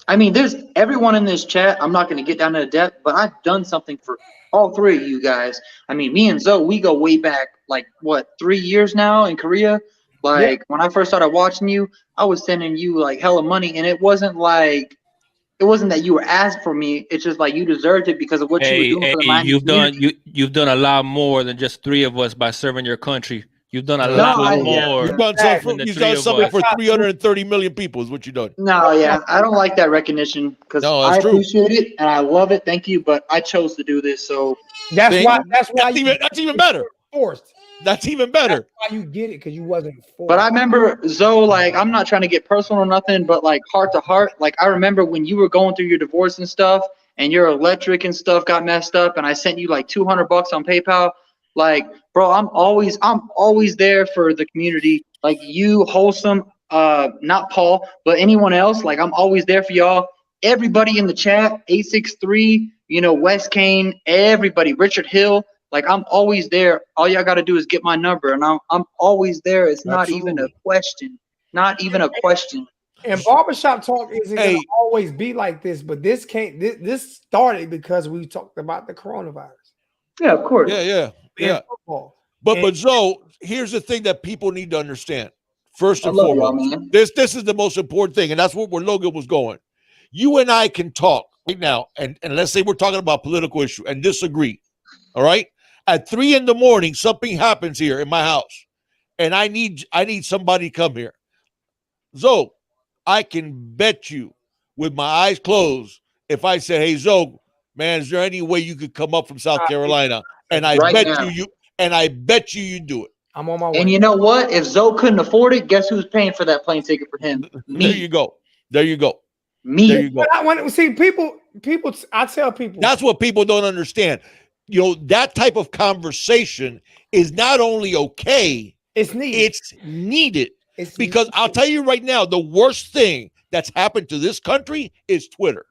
I mean, there's everyone in this chat. I'm not going to get down to the depth, but I've done something for all three of you guys. I mean, me and Zoe, we go way back, like, what, 3 years now in Korea? Like, when I first started watching you, I was sending you, like, hella money, and it wasn't that you were asked for me. It's just like you deserved it because of what you were doing for the Miami community.
You've done a lot more than just 3 of us by serving your country. You've done a lot more.
You've done something for 330 million people is what you've done.
No, yeah, I don't like that recognition because I appreciate it and I love it. Thank you, but I chose to do this, so
that's why
that's even better.
Forced.
That's even better.
That's why you get it, because you wasn't forced.
But I remember, Zoe, like, I'm not trying to get personal or nothing, but like heart to heart, like I remember when you were going through your divorce and stuff, and your electric and stuff got messed up, and I sent you like $200 on PayPal. Like, bro, I'm always there for the community. Like you, Wholesome, not Paul, but anyone else. Like I'm always there for y'all. Everybody in the chat, 863, West Kane, everybody, Richard Hill. Like I'm always there. All y'all got to do is get my number, and I'm always there. It's not even a question. Not even a question.
And barbershop talk isn't gonna always be like this, but this can't. This started because we talked about the coronavirus.
Yeah, of course.
Yeah. But Zoe, here's the thing that people need to understand. First and foremost, this is the most important thing, and that's where Logan was going. You and I can talk right now, and let's say we're talking about political issue and disagree. All right. At 3 a.m, something happens here in my house, and I need somebody to come here. Zoe, I can bet you with my eyes closed, if I said, "Hey, Zoe, man, is there any way you could come up from South Carolina?" And I bet you do it.
I'm on my way.
And you know what? If Zoe couldn't afford it, guess who's paying for that plane ticket for him? Me.
There you go.
Me.
There you go.
I tell people
that's what people don't understand. That type of conversation is not only okay,
it's
needed. Because I'll tell you right now, the worst thing that's happened to this country is Twitter.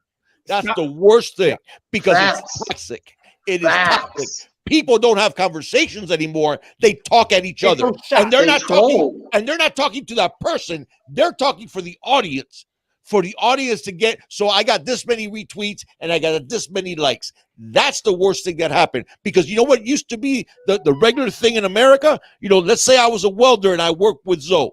That's the worst thing because it's toxic. It is toxic. People don't have conversations anymore. They talk at each other, and they're not talking. And they're not talking to that person. They're talking for the audience. For the audience to get, so I got this many retweets and I got this many likes. That's the worst thing that happened. Because you know what used to be the regular thing in America? Let's say I was a welder and I worked with Zoe.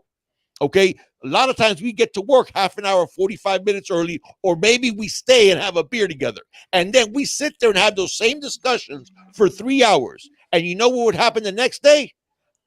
Okay. A lot of times we get to work half an hour, 45 minutes early, or maybe we stay and have a beer together. And then we sit there and have those same discussions for 3 hours. And you know what would happen the next day?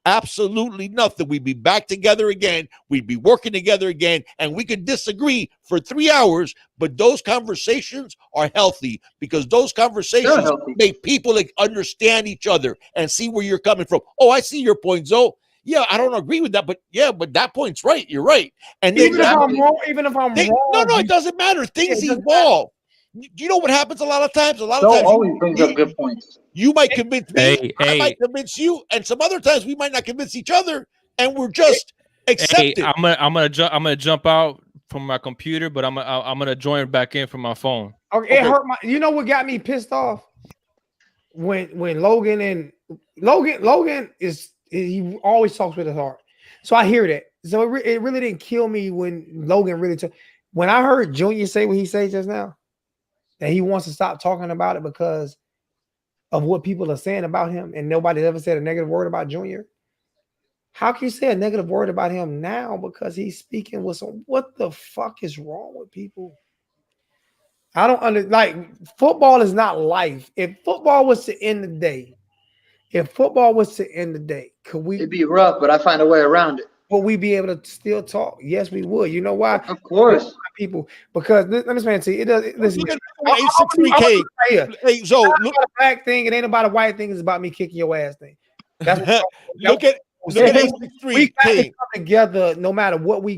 Absolutely nothing. We'd be back together again. We'd be working together again, and we could disagree for 3 hours, but those conversations are healthy because those conversations make people understand each other and see where you're coming from. Oh, I see your point, Zoe. Yeah, I don't agree with that, but that point's right. You're right. And then
even if I'm wrong,
no, it doesn't matter. Things evolve. You know what happens a lot of times? Times
always brings up good points.
You might convince me, I might convince you, and some other times we might not convince each other, and we're just accepting.
I'm gonna jump out from my computer, but I'm gonna join back in from my phone.
Okay. It hurt my. You know what got me pissed off? When Logan is he always talks with his heart, so I hear that. So it really didn't kill me when Logan really took. When I heard Junior say what he said just now, that he wants to stop talking about it because of what people are saying about him, and nobody ever said a negative word about Junior. How can you say a negative word about him now because he's speaking with some? What the fuck is wrong with people? I don't football is not life. If football was to end the day, could we?
It'd be rough, but I find a way around it.
Will we be able to still talk? Yes, we would. You know why?
Of course.
People, because let me explain to you. It does. Listen,
hey, so
look, about a black thing. It ain't about a white thing. It's about me kicking your ass thing. That's what
look at 863.
We got to come together, no matter what we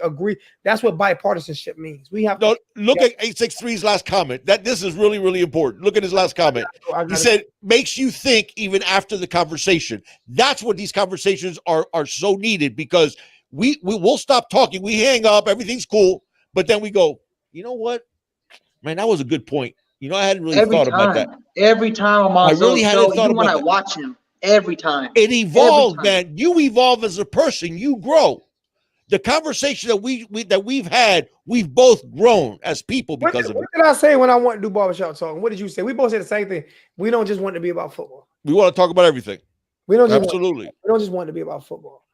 agree. That's what bipartisanship means. We have to
look at 863's last comment. This is really, really important. Look at his last comment. He said, "Makes you think even after the conversation." That's what these conversations are so needed because we'll stop talking. We hang up. Everything's cool. But then we go, you know what, man, that was a good point. You know, I hadn't really
Every
thought about that.
time. Every time I'm on
I really
Zoe's
hadn't
show,
thought
even when
about
I
that.
watch him, every time.
It evolves,
Every time.
man. You evolve as a person. You grow. The conversation that we've had, we've both grown as people because of it.
What did I say when I wanted to do barbershop talk? What did you say? We both said the same thing. We don't just want it to be about football.
We want to talk about everything.
We don't just
Absolutely.
we don't just want it to be about football.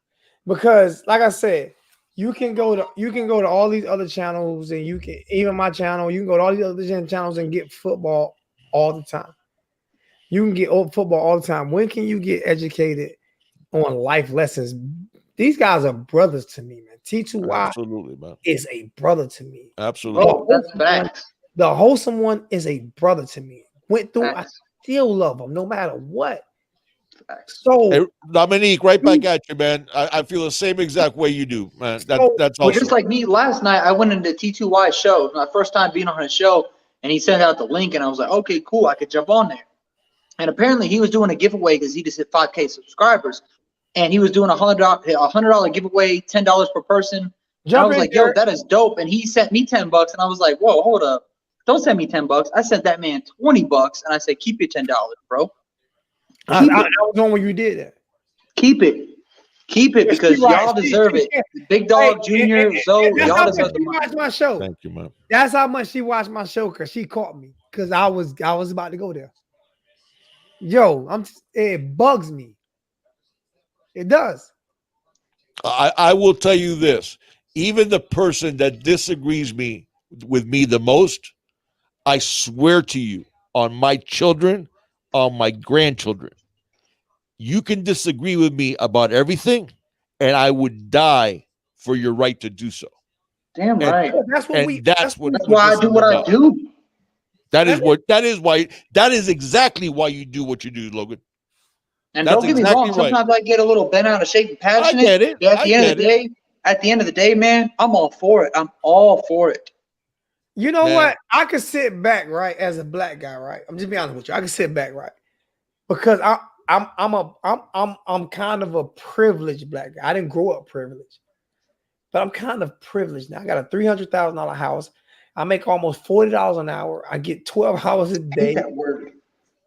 Because, like I said, you can go to all these other channels, and you can, even my channel, you can go to all these other channels and get football all the time. You can get football all the time. When can you get educated on life lessons? These guys are brothers to me, man. T2Y
Absolutely, man.
is a brother to me.
Absolutely.
Oh, that's facts.
The wholesome one is a brother to me. Went through,
Facts.
I still love him no matter what.
Facts.
So,
Hey, Dominique, right back at you, man. I feel the same exact way you do, man. That's
Well,
awesome.
just like me, last night I went into T2Y's show. My first time being on his show, and he sent out the link, and I was like, okay, cool, I could jump on there. And apparently he was doing a giveaway because he just hit 5K subscribers. And he was doing a $100 giveaway, $10 per person. And I was like, yo, that is dope. And he sent me $10, and I was like, whoa, hold up. Don't send me $10. I sent that man $20, and I said, keep your $10, bro.
I was on when you did that.
Keep it. Keep it, because y'all deserve it. Big Dog, Junior, Zoe, y'all deserve the money.
Watch my show.
Thank you, man.
That's how much she watched my show, because she caught me, because I was about to go there. Yo, it bugs me. It does.
I will tell you this. Even the person that disagrees with me the most, I swear to you, on my children, on my grandchildren, you can disagree with me about everything, and I would die for your right to do so.
Damn right.
That's
why I do what I do.
That is exactly why you do what you do, Logan.
And
That's
don't get me
exactly
wrong, sometimes I get a little bent out of shape and passionate.
I get it.
But at the end of the day, man, I'm all for it. I'm all for it.
You know what? I could sit back, right, as a black guy, right? I'm just being honest with you. I can sit back, right, because I'm kind of a privileged black guy. I didn't grow up privileged, but I'm kind of privileged now. I got a $300,000 house. I make almost $40 an hour. I get 12 hours a day.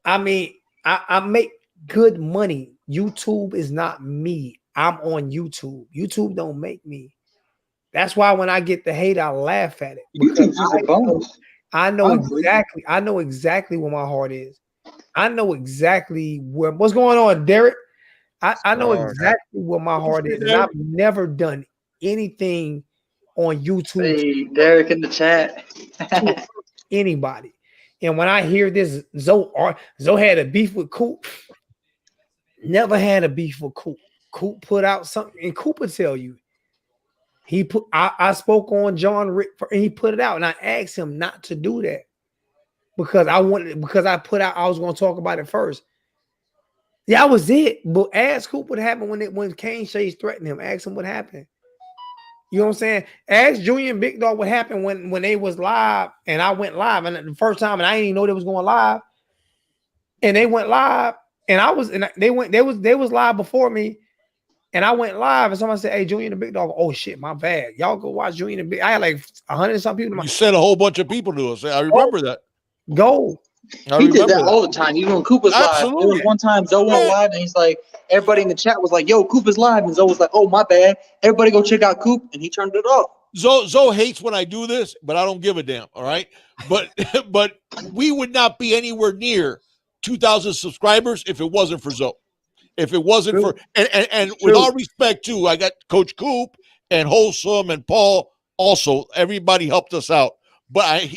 I mean, I make good money. YouTube is not me. I'm on YouTube. YouTube don't make me. That's why when I get the hate, I laugh at it.
YouTube's just a bonus.
I know exactly where my heart is. I know exactly what's going on, Derrick. I know exactly where my heart is. And I've never done anything on YouTube.
Hey, Derrick in the chat.
Anybody. And when I hear this, Zoe had a beef with Coop. Never had a beef with Coop. Coop put out something, and Coop would tell you. I spoke on John Rick, and he put it out, and I asked him not to do that because I was going to talk about it first. Yeah, that was it. But ask Coop what happened when Kane Shades threatened him. Ask him what happened. You know what I'm saying? Ask Junior and Big Dog what happened when they was live, and I went live, and the first time, and I didn't even know they was going live, and they went live, and they was live before me. And I went live, and somebody said, "Hey, Junior and the Big Dog." Oh shit, my bad. Y'all go watch Junior and the Big. I had like 100 and some people.
You sent a whole bunch of people to us. I remember that.
Go.
He did that all the time. Even when Coop was live. There was one time Zoe went live, and he's like, everybody in the chat was like, "Yo, Coop is live," and Zoe was like, "Oh, my bad. Everybody go check out Coop," and he turned it off.
Zoe hates when I do this, but I don't give a damn. All right, but we would not be anywhere near 2,000 subscribers if it wasn't for Zoe. If it wasn't for and with all respect too, I got Coach Coop and Wholesome and Paul also. Everybody helped us out, but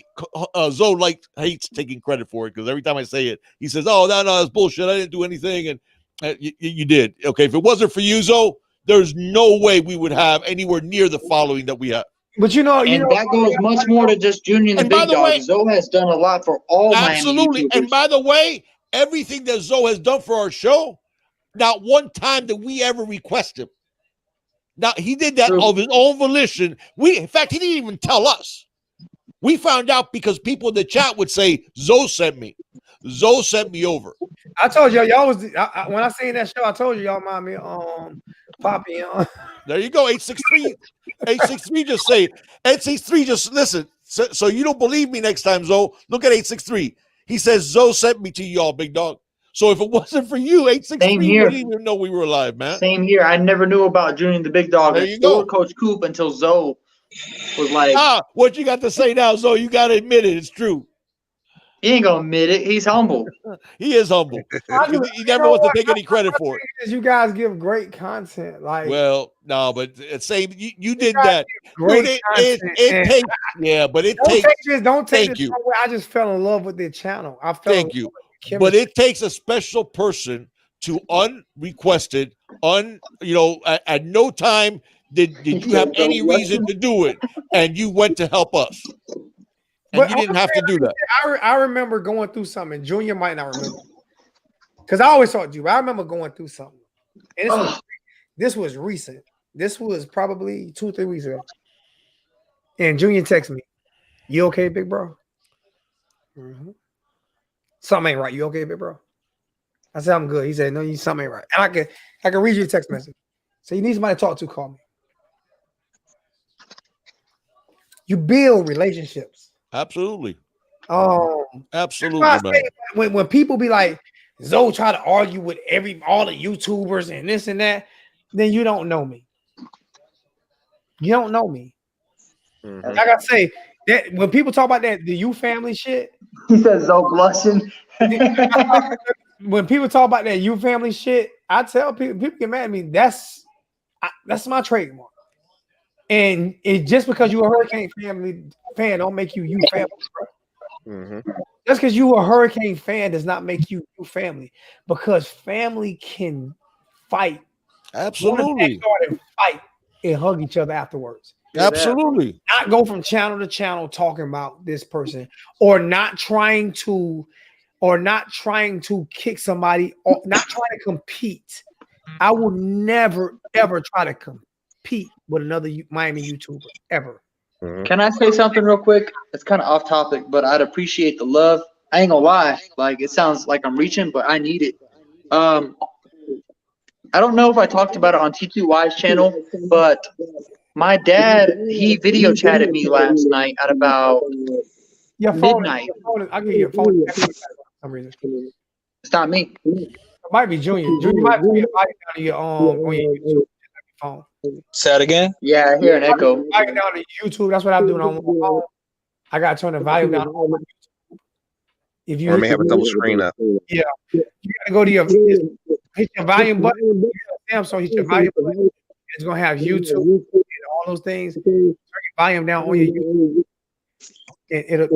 Zoe hates taking credit for it because every time I say it, he says, "Oh, no, that's bullshit. I didn't do anything," and you did. Okay, if it wasn't for you, Zoe, there's no way we would have anywhere near the following that we have.
But
that goes much more to just Junior and the Big Dog. Zoe has done a lot for all
absolutely.
Miami YouTubers.
And by the way, everything that Zoe has done for our show. Not one time did we ever request him. Now, he did that of his own volition. In fact, he didn't even tell us. We found out because people in the chat would say, Zoe sent me. Zoe sent me over.
I told y'all was when I seen that show, I told y'all mind me Poppy.
There you go, 863. 863 just say it. 863 just listen. So you don't believe me next time, Zoe. Look at 863. He says Zoe sent me to y'all, big dog. So if it wasn't for you, 863 wouldn't even know we were alive, man.
Same here. I never knew about Junior the Big Dog or Coach Coop until Zoe was like,
what you got to say now, Zoe? You got to admit it. It's true.
He ain't gonna admit it. He's humble.
He is humble. He never wants to take any credit for it.
You guys give great content. Like,
well, no, but same. You did that. Dude, it takes. Yeah, but it takes.
Don't take
thank
this
you.
away. I just fell in love with their channel. I fell.
Thank you. But it takes a special person to unrequested, at no time did you have any reason to do it, and you went to help us. And you didn't have to do that.
I remember going through something. Junior might not remember. Because I always talked to you. I remember going through something. And this was recent. This was probably 2 or 3 weeks ago. And Junior texted me, "You okay, big bro?" Mm-hmm. "Something ain't right. You okay, big bro?" I said, "I'm good." He said, "No, something ain't right." And I can read your text message. So you need somebody to talk to, call me. You build relationships.
Absolutely.
Absolutely, man. When people be like, Zoe try to argue with all the YouTubers and this and that, then you don't know me. You don't know me. Mm-hmm. Like I say, that when people talk about that, the you family shit.
He says Zoe blushing.
When people talk about that you family shit, I tell people get mad at me. That's my trademark. And just because you a Hurricane family fan don't make you family, bro. Mm-hmm. Just because you a Hurricane fan does not make you family, because family can fight.
Absolutely.
And fight and hug each other afterwards.
Absolutely.
Not go from channel to channel talking about this person, or not trying to kick somebody, or not trying to compete. I will never ever try to compete with another Miami YouTuber ever.
Can I say something real quick? It's kind of off topic, but I'd appreciate the love. I ain't gonna lie, like it sounds like I'm reaching, but I need it. I don't know if I talked about it on T2Y's channel, but my dad, he video chatted me last night at about midnight.
I'll give you a phone. For some reason.
It's not me.
It might be Junior. Junior might be down to your on your YouTube phone.
Say that again?
Yeah, I hear an echo.
I get down to YouTube. That's what I'm doing on my phone. I gotta turn the volume down on my YouTube. If you
may have a double screen up.
Yeah, you gotta go to hit your volume button. Samsung, hit your volume button. It's gonna have YouTube and all those things. Turn your volume down on your YouTube. It'll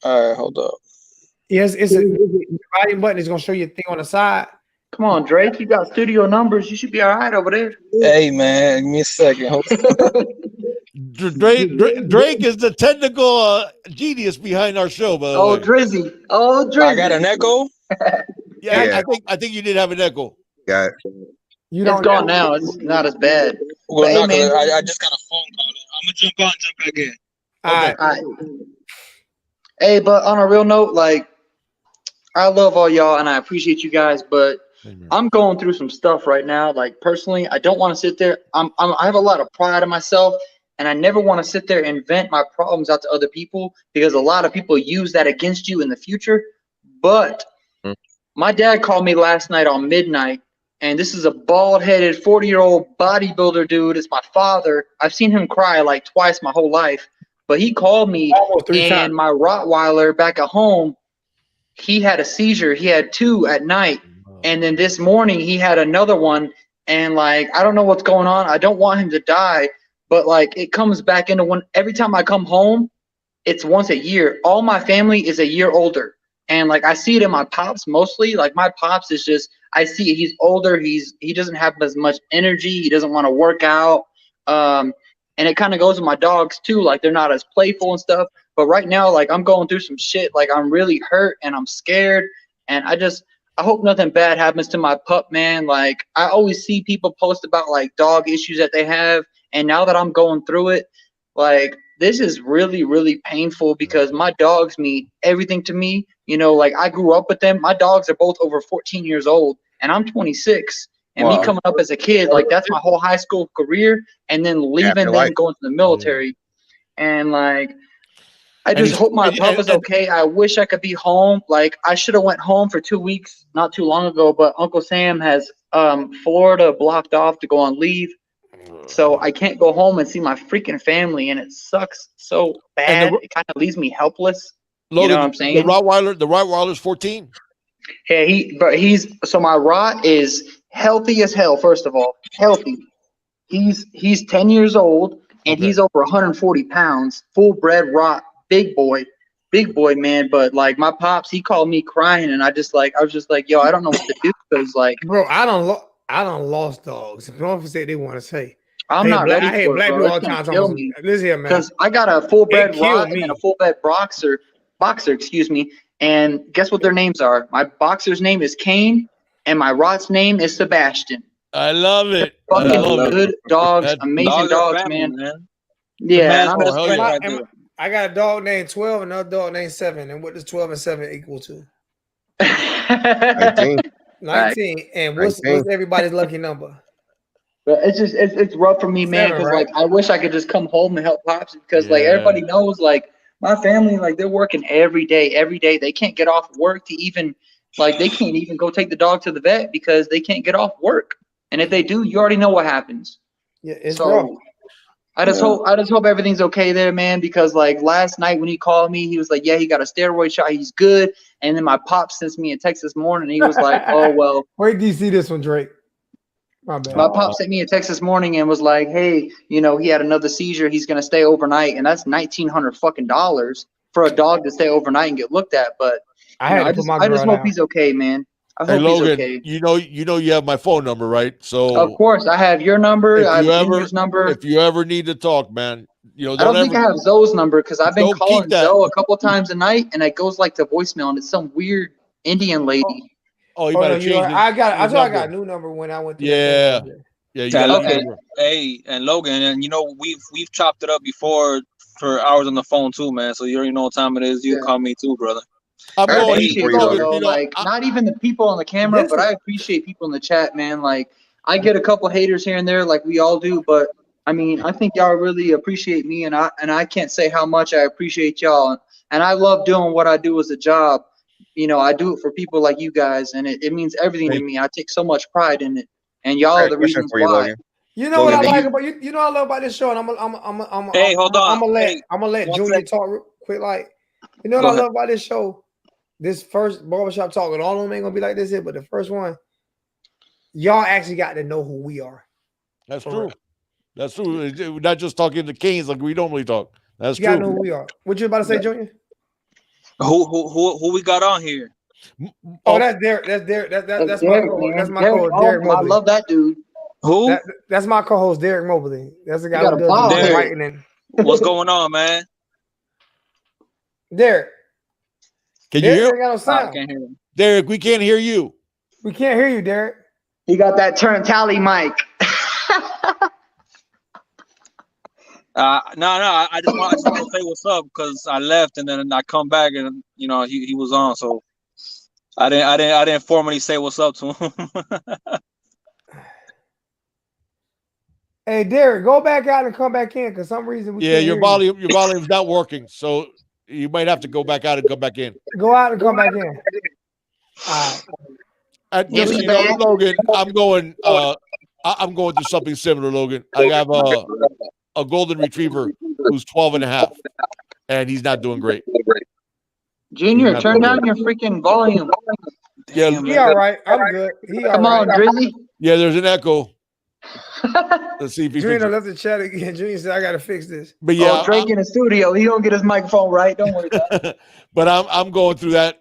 all right, hold up.
Yes, the volume button is gonna show you a thing on the side.
Come on, Drake. You got studio numbers. You should be all right over there.
Hey, man, give me a second.
Drake is the technical genius behind our show, by the way.
Drizzy. Oh, Drizzy.
I got an echo?
Yeah. I think you did have an echo.
Got it.
It's gone now. It's not as bad.
Well, I just got a phone call. I'm going to jump on, jump back in.
Okay.
All right. Hey, but on a real note, like, I love all y'all and I appreciate you guys, but I'm going through some stuff right now. Like, personally, I don't want to sit there. I have a lot of pride in myself, and I never want to sit there and vent my problems out to other people, because a lot of people use that against you in the future. But my dad called me last night on midnight, and this is a bald-headed 40-year-old bodybuilder dude. It's my father. I've seen him cry like twice my whole life, but he called me, and my Rottweiler back at home, he had a seizure. He had 2 at night. And then this morning he had another one, and like, I don't know what's going on. I don't want him to die, but like, it comes back into every time I come home, it's once a year. All my family is a year older. And like, I see it in my pops mostly. Like, my pops is just, I see it. He's older. He doesn't have as much energy. He doesn't want to work out. And it kind of goes with my dogs too. Like, they're not as playful and stuff. But right now, like, I'm going through some shit. Like, I'm really hurt and I'm scared. And I hope nothing bad happens to my pup, man. Like, I always see people post about like dog issues that they have. And now that I'm going through it, like, this is really, really painful, because my dogs mean everything to me. You know, like, I grew up with them. My dogs are both over 14 years old, and I'm 26. And me coming up as a kid, like, that's my whole high school career. And then leaving, then going to the military.
and like I
And
just
he's-
hope my
and-
pup is
and-
okay. I wish I could be home. Like I should have went home for 2 weeks not too long ago, but Uncle Sam has Florida blocked off to go on leave. So I can't go home and see my freaking family, and it sucks so bad. It kind of leaves me helpless.
Logan,
you know what I'm saying?
The Rottweiler's 14.
Yeah, my Rot is healthy as hell. First of all, healthy. He's 10 years old and he's over 140 pounds, full bred Rot, big boy, man. But like my pops, he called me crying, and I was just like, yo, I don't know what to do because like,
bro, I don't lost dogs. People say they want to say.
I'm not ready
I hear
for
black
it,
people
bro.
all
It's
the
gonna
time.
kill me.
Listen here, man.
Because I got a full bred
It killed
Rot
me.
and a full bred boxer, excuse me. And guess what their names are? My boxer's name is Kane, and my Rot's name is Sebastian.
I love it.
Fucking good dogs, amazing dogs,
family,
man. Yeah,
man's best friend right there.
I got a dog named 12 and another dog named 7. And what does 12 and 7 equal to?
19.
19. And what's everybody's lucky number?
But it's rough for me, man, because like I wish I could just come home and help pops because like everybody knows like my family, like they're working every day. They can't get off work to even like they can't even go take the dog to the vet because they can't get off work. And if they do, you already know what happens.
Yeah, it's rough.
I just hope everything's okay there, man, because like last night when he called me, he was like, yeah, he got a steroid shot, he's good. And then my pop sends me a text this morning. He was like, oh well.
Wait, do you see this one, Drake? My bad.
My pop sent me a text this morning and was like, hey, you know, he had another seizure. He's gonna stay overnight, and that's $1,900 fucking dollars for a dog to stay overnight and get looked at. But I just hope he's okay, man. I hope
Logan,
he's okay.
you know you have my phone number, right? So
of course I have your number. I have Junior's number.
If you ever need to talk, man, you know.
I don't think I have Zoe's number because I've been calling Zoe a couple times a night, and it goes like to voicemail, and it's some weird Indian lady.
Oh, you better change it.
I got a new number when I went to
you got
okay. Hey, and Logan, and you know we've chopped it up before for hours on the phone too, man. So you already know what time it is. You call me too, brother.
I appreciate not even the people on the camera, but I appreciate people in the chat, man. Like I get a couple haters here and there, like we all do, but I mean, I think y'all really appreciate me, and I can't say how much I appreciate y'all, and I love doing what I do as a job. You know, I do it for people like you guys, and it means everything to me. I take so much pride in it, and y'all are the reasons why.
You know what I like about you? You know what I love about this show, and I'm gonna let Junior talk real quick. Like, you know what I love about this show? This first barbershop talk, and all of them ain't gonna be like this here, but the first one, y'all actually got to know who we are.
That's true. That's true. We're not just talking to Canes like we normally talk. That's true.
You gotta know who we are. What you about to say, Junior?
Who we got on here?
Oh, that's Derrick. That's my co-host. That's my co-host, Derrick Mobley.
I love that dude.
Who?
That's my co-host, Derrick Mobley. That's the guy who does the writing.
What's going on, man?
Derrick.
Can you hear?
Got no sound.
I can't hear him.
Derrick, we can't hear you.
We can't hear you, Derrick.
He got that turn tally mic.
No, I just want to say what's up because I left and then I come back and you know he was on, so I didn't formally say what's up to him.
Hey, Derrick, go back out and come back in because some reason we can't
your
hear
volume's not working, so you might have to go back out and come back in.
Go out and come back in. All right.
Just so you know, Logan, I'm going through something similar, Logan. I have a golden retriever who's 12 and a half, and he's not doing great.
Junior, turn down your freaking volume.
Yeah,
he all right. I'm good.
Come on, Drizzy.
Yeah, there's an echo. Let's see if he
Junior left the chat again. Junior said, "I got to fix this."
But yeah,
Drake in the studio. He don't get his microphone right. Don't worry about it.
But I'm going through that.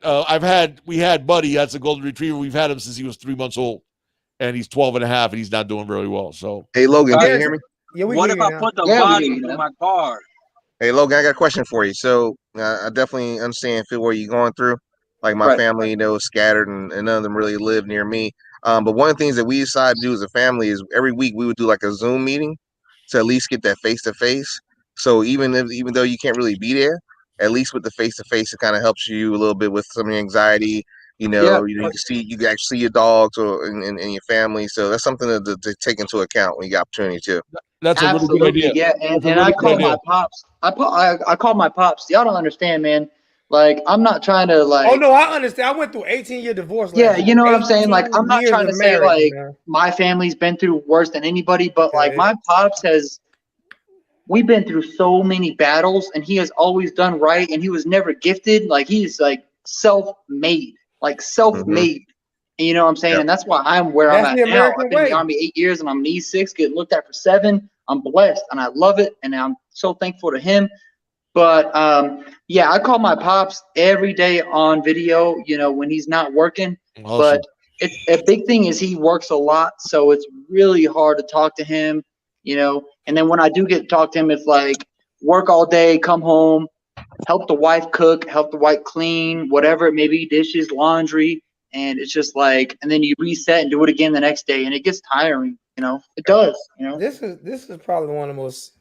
We had Buddy. That's a golden retriever. We've had him since he was 3 months old, and he's 12 and a half, and he's not doing very well. So,
hey Logan, can you hear me?
Yeah,
what if I put the body in my car?
Hey Logan, I got a question for you. So I definitely understand feel where you're going through. Like my family, was scattered, and none of them really live near me. But one of the things that we decided to do as a family is every week we would do like a Zoom meeting to at least get that face to face. So even though you can't really be there, at least with the face to face, it kind of helps you a little bit with some of the anxiety You know, you can see, you can actually see your dogs or and your family. So that's something to take into account when you get opportunity to.
That's a really good idea.
Yeah,
That's a
and
really
I
good
call
idea.
my pops. I call my pops. Y'all don't understand, man. Like, I'm not trying to like.
Oh no, I understand. I went through 18-year divorce.
Yeah,
last
you know what I'm
18
saying? Like, I'm not
years
trying
of
to say
marriage,
like
man.
my family's been through worse than anybody, but like
Yeah.
my pops has. We've been through so many battles, and he has always done right, and he was never gifted. Like, he's like self-made, And you know what I'm saying?
Yep.
And that's why I'm where
That's
I'm
the
at now.
American
I've been in
way.
the Army 8 years, and I'm an E6, getting looked at for 7. I'm blessed, and I love it, and I'm so thankful to him. But yeah, I call my pops every day on video, you know, when he's not working.
Awesome.
But it's a big thing is he works a lot, so it's really hard to talk to him, you know. And then when I do get to talk to him, it's like work all day, come home, help the wife cook, help the wife clean, whatever it may be, dishes, laundry, and it's just like, and then you reset and do it again the next day, and it gets tiring, you know. It does, you know.
This is probably one of the most.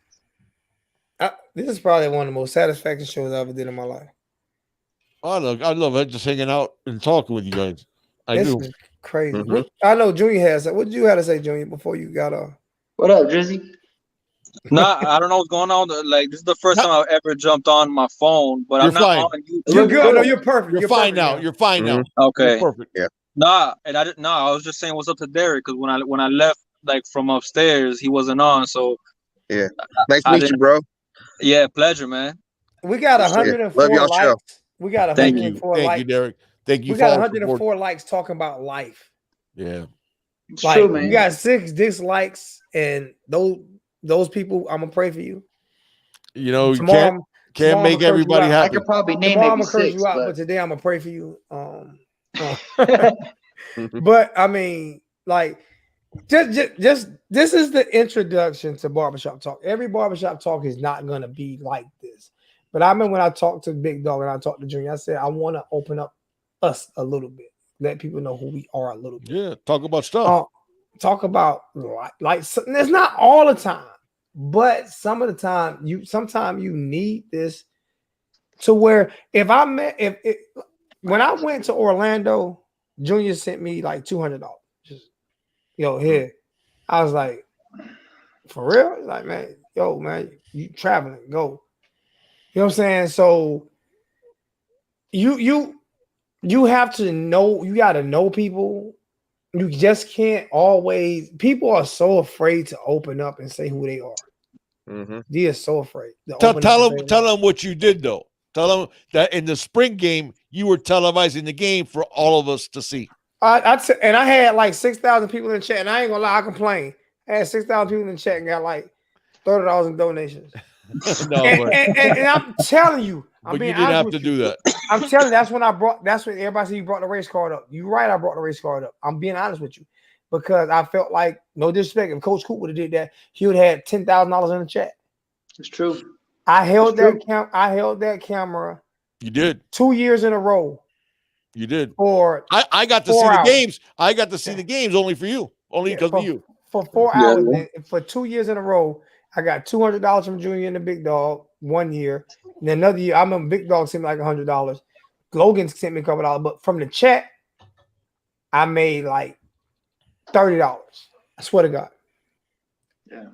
This is probably one of the most satisfying shows I ever did in my life.
I love it, just hanging out and talking with you guys.
This is crazy. I know Junior has. What did you have to say, Junior, before you got off?
What up, Drizzy?
Nah, I don't know what's going on. Like, this is the first time I've ever jumped on my phone, but
You're
I'm not
fine.
on YouTube.
You're good. No, you're perfect.
You're fine now. You're fine now.
Okay.
You're perfect.
Yeah.
Nah, and I didn't. Nah, I was just saying what's up to Derrick because when I left like from upstairs, he wasn't on. So
yeah, nice to meet you, bro.
Yeah, pleasure, man.
We got 104
Love y'all
likes.
show.
We got
Thank
104
you.
likes.
Thank you, Derrick. Thank you.
We got 104 likes talking about life.
Yeah,
it's
like,
true, man.
You got 6 dislikes, and those people, I'm gonna pray for you.
You know,
tomorrow,
can't make everybody happy.
I could probably name
tomorrow
maybe
I'm gonna curse
6,
you out, but today I'm gonna pray for you. But I mean, like, just this is the introduction to barbershop talk. Every barbershop talk is not gonna be like this. But I remember when I talked to Big Dog and I talked to Junior, I said I want to open up us a little bit, let people know who we are a little bit.
Yeah, talk about stuff.
Talk about like it's not all the time, but some of the time sometimes you need this to where when I went to Orlando, Junior sent me like $200. Just here. I was like, for real? Like, man, you traveling, go. You know what I'm saying? So you have to know, you got to know people. You just can't always. People are so afraid to open up and say who they are. They are so afraid.
Tell them what you did though. Tell them that in the spring game you were televising the game for all of us to see.
And I had like 6,000 people in the chat, and I ain't gonna lie, I complain. I had 6,000 people in the chat and got like $30 in donations. and I'm telling you,
but you didn't have to do that.
I'm telling you, that's when everybody said you brought the race card up. You're right, I brought the race card up. I'm being honest with you. Because I felt like, no disrespect, if Coach Coop would have did that, he would have had $10,000 in the chat.
It's true.
I held that camera.
You did
2 years in a row.
You did.
I
got to see the games. I got to see the games only for you. Only because of you.
For 4 hours. For 2 years in a row, I got $200 from Junior and the Big Dog 1 year. And then another year, I remember Big Dog sent me like $100. Logan sent me a couple dollars. But from the chat, I made like $30. I swear to God.
Yeah.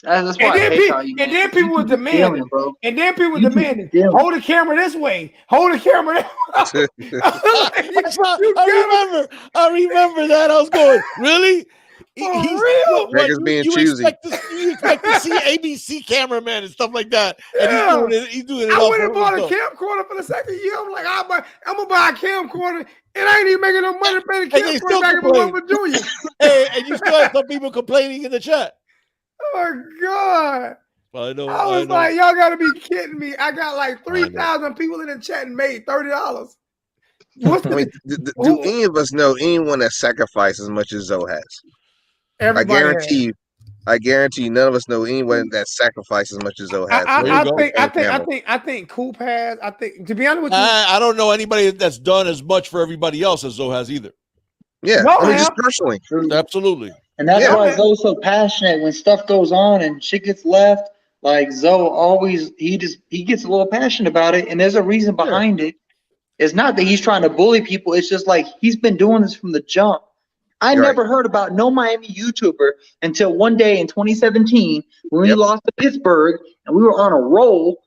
That's why
and then people were demanding. Hold the camera this way. Hold the camera that way.
I remember that. I was going, really?
He's real.
You
expect to see ABC cameraman and stuff like that.
Yeah.
And he's doing it.
I went and bought a camcorder for the second year. I'm like, I'm gonna buy a camcorder, and I ain't even making no money paying the camcorder back in one with Junior.
And you still have some people complaining in the chat.
Oh my God.
I know.
I was like, y'all gotta be kidding me. I got like 3,000 people in the chat and made $30.
Do any of us know anyone that sacrificed as much as Zoe has?
Everybody
I guarantee you, none of us know anyone that sacrificed as much as Zoe has.
I think Coop has. I think, to be honest with you,
I don't know anybody that's done as much for everybody else as Zoe has either.
Yeah, just personally,
absolutely.
And that's why Zoe's so passionate when stuff goes on and shit gets left. Like Zoe always, he gets a little passionate about it, and there's a reason behind it. It's not that he's trying to bully people. It's just like he's been doing this from the jump. I never heard about no Miami YouTuber until one day in 2017 when we lost to Pittsburgh and we were on a roll.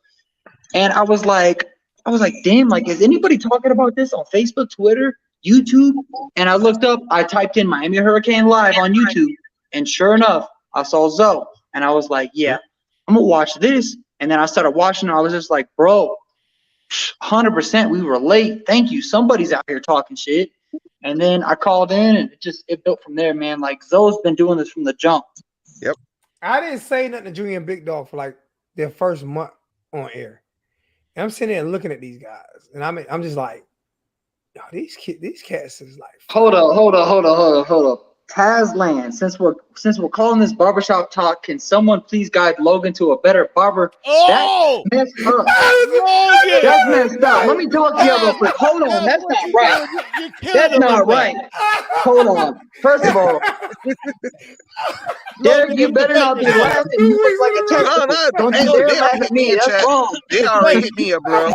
And I was like, damn, like, is anybody talking about this on Facebook, Twitter, YouTube? And I looked up, I typed in Miami Hurricane Live on YouTube, and sure enough, I saw Zoe. And I was like, yeah, I'm gonna watch this. And then I started watching it. I was just like, bro, 100% we were late. Thank you. Somebody's out here talking shit. And then I called in, and it built from there, man. Like, Zoe's been doing this from the jump.
Yep.
I didn't say nothing to Junior and Big Dog for like their first month on air. And I'm sitting there looking at these guys, and I'm just like, yo, these cats is like.
Hold up. Tazland, since we're calling this barbershop talk, can someone please guide Logan to a better barber?
Oh,
that's messed up.
Logan!
That's messed up. Let me talk to you real quick. Hold on, that's not right. That's not right. Hold on. First of all, Derrick, you better not be laughing. You look like a testicle. Don't you dare laugh at me. That's wrong.
They already hit me up, bro.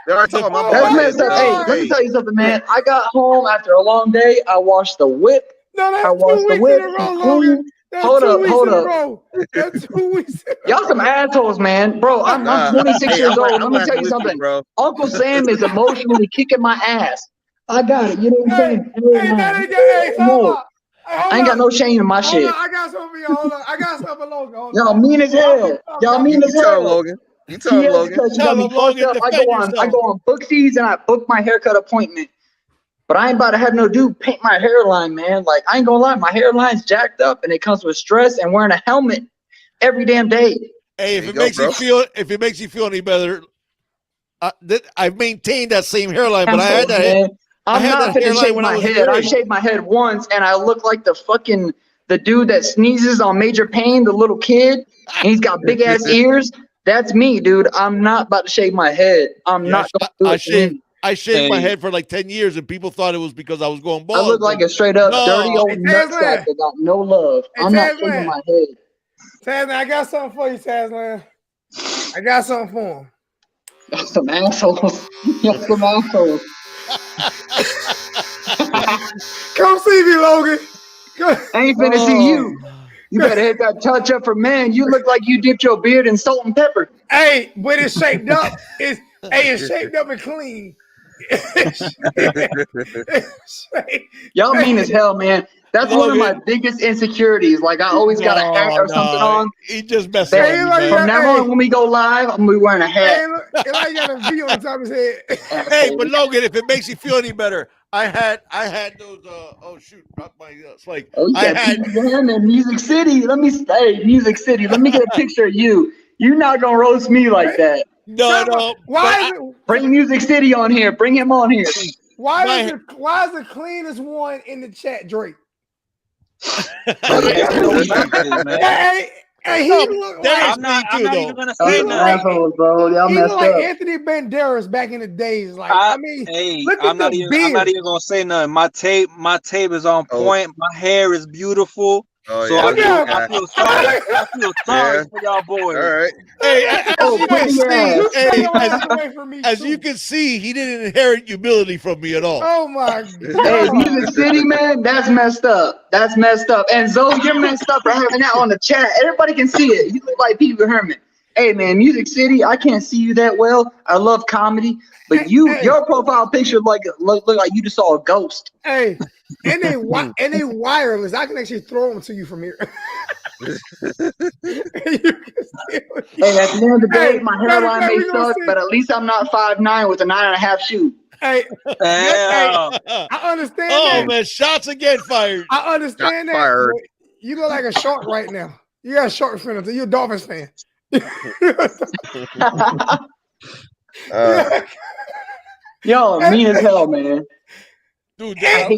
They already talking about
That's messed up. Hey, let me tell you something, man. I got home after a long day. I washed the whip.
No, that's
I watched the whip. Hold up.
That's 2 weeks.
Y'all some assholes, man. Bro, I'm 26 years old. Let me tell you something.
bro.
Uncle Sam is emotionally kicking my ass. I got it. You know what I'm saying? I ain't got no shame in my shit.
I got something for you. Hold on. I got something for Logan.
Y'all mean as hell. Y'all mean as hell.
Logan. You tell him, Logan.
Tell him, Logan,
I go on Booksies and I book my haircut appointment. But I ain't about to have no dude paint my hairline, man. Like, I ain't gonna lie, my hairline's jacked up, and it comes with stress and wearing a helmet every damn day.
Hey, if it makes you feel any better, I've maintained that same hairline, but I had that.
Man. I'm not gonna shave my head. I shaved my head once, and I look like the dude that sneezes on Major Payne, the little kid, and he's got big ass ears. That's me, dude. I'm not about to shave my head. I'm not gonna do it.
I shaved my head for like 10 years, and people thought it was because I was going bald.
I look like a straight up dirty old nutsack that got no love. I'm not shaving my head.
Tazland, I got something for you, Tazland. I got something for him.
Y'all some assholes. Y'all some assholes.
Come see me, Logan.
I ain't finna see you. You better hit that touch up for man. You look like you dipped your beard in salt and pepper.
Hey, but it's shaped up. It's shaped up and clean.
Y'all mean as hell, man. That's one of my biggest insecurities. Like, I always got a hat or something on.
He just messed up.
From now on, when we go live, I'm gonna be wearing a hat.
Hey, look, like got a V on top of his head.
Hey, but Logan, if it makes you feel any better, I had those. Oh shoot, dropped my like.
Oh yeah, him in Music City. Music City. Let me get a picture of you. You're not gonna roast me like that.
No.
Bring Music City on here. Bring him on here.
Why is the cleanest one in the chat, Drake? Hey, he look like
I'm not even gonna say nothing.
Bro. Y'all
he
messed
look like
up.
Anthony Banderas back in the days. Like, look
I'm
at
not even gonna say nothing. My tape is on point. My hair is beautiful.
Oh,
so
yeah,
I feel sorry for y'all boys.
All right.
Hey, as you can see, he didn't inherit humility from me at all.
Oh my god.
Hey, Music City, man, that's messed up. That's messed up. And Zoe, you're messed up for having that on the chat. Everybody can see it. You look like Pee-wee Herman. Hey, man, Music City, I can't see you that well. I love comedy, but your profile picture look like you just saw a ghost.
Hey, and they wireless. I can actually throw them to you from here.
Hey, at the end of the day, my hairline may suck, but at least I'm not 5'9" with a 9.5 shoe.
Hey, I understand that.
Oh man, shots again fired.
I understand that.
Fired.
You look like a shark right now. You got a shark fan. You're a Dolphins fan.
Yo, mean as hell, man.
Dude,
don't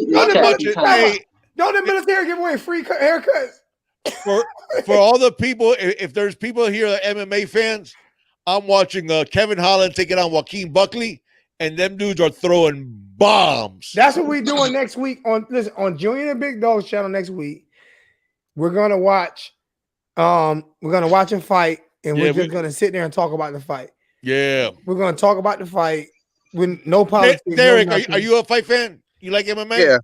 the military give away free haircuts?
For all the people, if there's people here that are MMA fans, I'm watching Kevin Holland taking on Joaquin Buckley, and them dudes are throwing bombs.
That's what we're doing next week on Junior and Big Dog's channel next week. We're gonna watch a fight, and we're just gonna sit there and talk about the fight.
Yeah.
We're gonna talk about the fight. with no politics.
Derrick,
no
are you a fight fan? You like MMA?
Yeah,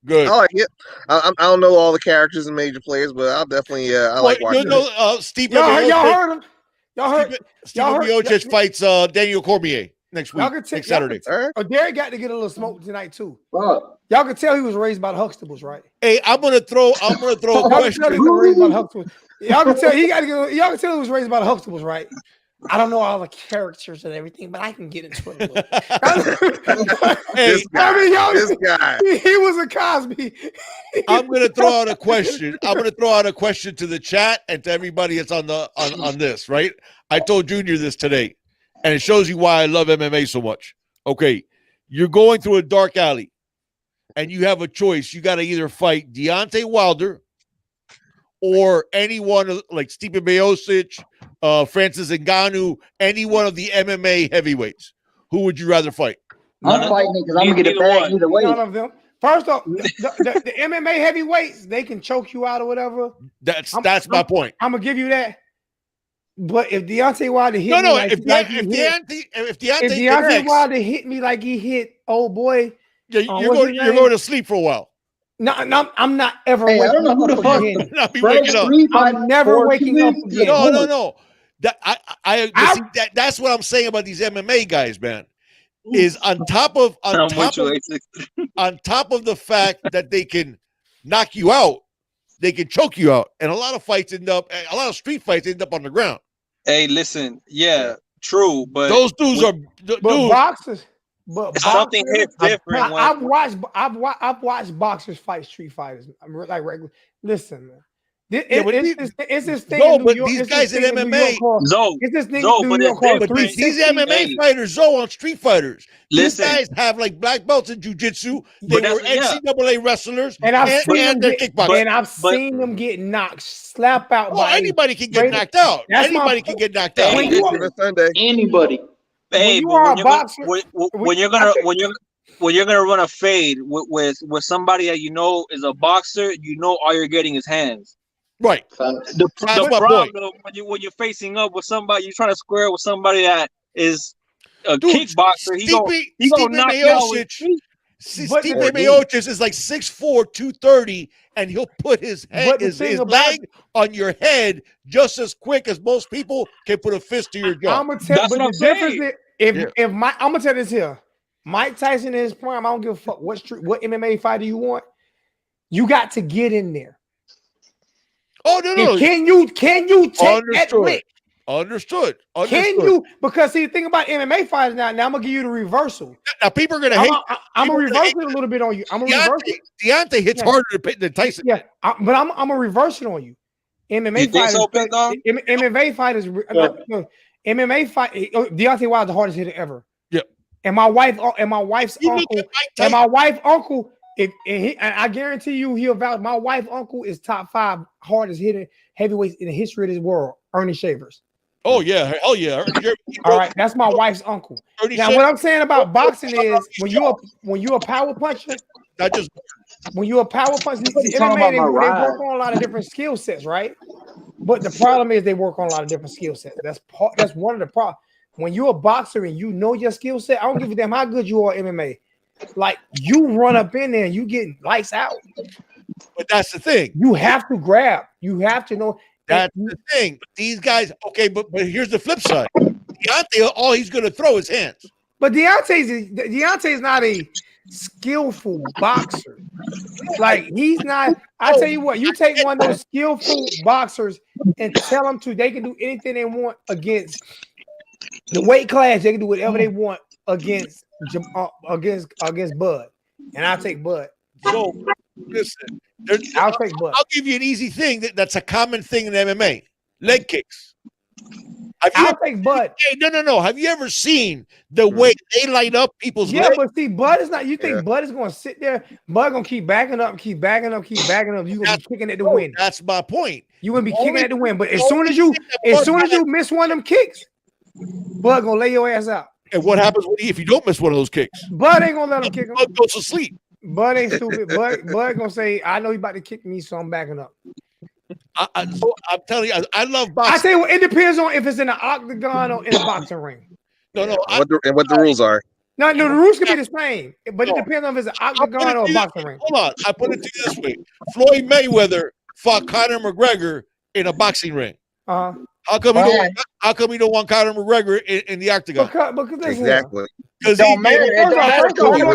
Good.
I like it. I don't know all the characters and major players, but I'll definitely I like watching it.
Steve
y'all heard him.
Steve Miocic fights Daniel Cormier next week, next Saturday.
Oh, Derrick got to get a little smoke tonight too.
Bro.
Y'all can tell he was raised by the Huxtables, right?
Hey, I'm gonna throw a question.
Y'all can tell y'all can tell he was raised by the Huxtables, right? I don't know all the characters and everything, but I can get into it.
This guy.
He was a Cosby.
I'm gonna throw out a question. I'm gonna throw out a question to the chat and to everybody that's on this, right? I told Junior this today, and it shows you why I love MMA so much. Okay, you're going through a dark alley, and you have a choice. You got to either fight Deontay Wilder or anyone like Stipe Miocic, Francis Ngannou, any one of the MMA heavyweights. Who would you rather fight?
I'm fighting it because I'm gonna get a bag either way.
None of them. First off, the MMA heavyweights, they can choke you out or whatever.
That's my point.
I'm gonna give you that. But if Deontay Wilder hit me
if
Deontay Wilder hit me like he hit old boy,
you're going to sleep for a while.
No, I'm not ever.
Hey, I don't know who the fuck.
Not be waking up.
I'm never waking up again.
No. That's what I'm saying about these MMA guys, man. Is on top of the fact that they can knock you out, they can choke you out, and a lot of street fights end up on the ground.
Hey, listen, yeah, true, but
those dudes
boxers. But
something hits different.
I've watched boxers fight street fighters. I'm like regular. Listen, man. It's this thing.
No, but these guys in MMA, these MMA fighters, on street fighters. These guys have like black belts in jiu-jitsu. They were NCAA wrestlers,
and I've seen them get knocked, slap out.
Oh, anybody can get knocked out. Anybody can get knocked out.
Anybody.
Hey, when you're gonna run a fade with somebody that you know is a boxer, you know all you're getting is hands.
Right.
The problem when you're facing up with somebody, you're trying to square with somebody that is a kickboxer. He's gonna knock you out with feet.
Stipe Miocic is like 6'4", 230, and he'll put his leg on your head just as quick as most people can put a fist to your jaw.
I'm gonna tell you this here. Mike Tyson in his prime, I don't give a fuck what MMA fighter you want. You got to get in there.
Oh no!
Can you take that lick?
Understood.
Can you? Because see, the thing about MMA fighters now I'm gonna give you the reversal.
Now people are gonna hate.
I'm gonna reverse it a little bit on you. I'm gonna reverse it.
Deontay hits harder than Tyson.
Yeah, but I'm gonna reverse it on you. MMA fighters. MMA fight. Deontay Wilder's the hardest hitter ever.
Yep.
And my wife's uncle. I guarantee you, he'll vouch. My wife's uncle is top 5 hardest hitting heavyweights in the history of this world. Ernie Shavers.
Oh yeah, hell yeah.
All right, that's my wife's uncle. Now, what I'm saying about boxing is when you're a power puncher, when you're a power puncher, MMA they work on a lot of different skill sets, right? But the problem is they work on a lot of different skill sets. That's one of the problems. When you're a boxer and you know your skill set, I don't give a damn how good you are at MMA. Like you run up in there and you get lights out.
But that's the thing.
You have to grab. You have to know.
That's the thing. These guys, okay, but here's the flip side. Deontay, all he's going to throw is hands.
But Deontay's not a skillful boxer. Like he's not. I tell you what, you take one of those skillful boxers and tell them they can do anything they want against the weight class. They can do whatever they want against Bud, and I'll take Bud.
So listen,
I'll take Bud.
I'll give you an easy thing that's a common thing in MMA: leg kicks.
I'll take Bud.
Hey, no. Have you ever seen the way they light up people's legs?
Yeah, but see, Bud is not. You think Bud is going to sit there? Bud going to keep backing up. You're going to be kicking at the win.
That's my point.
You're going to be kicking at the win. But as soon as you miss one of them kicks, Bud going to lay your ass out.
And what happens if you don't miss one of those kicks?
Bud ain't gonna let him kick him.
Bud goes to sleep.
Bud ain't stupid. Bud gonna say, "I know he about to kick me, so I'm backing up."
I'm telling you, I love boxing.
I tell you what, it depends on if it's in an octagon or in a boxing ring.
No.
What the rules are.
No, the rules can be the same, but it depends on if it's an octagon or a boxing ring.
Hold on, I put it to you this way: Floyd Mayweather fought Conor McGregor in a boxing ring. How come you don't? How come you don't want Conor McGregor in the octagon?
Because
exactly.
Because
don't matter. It don't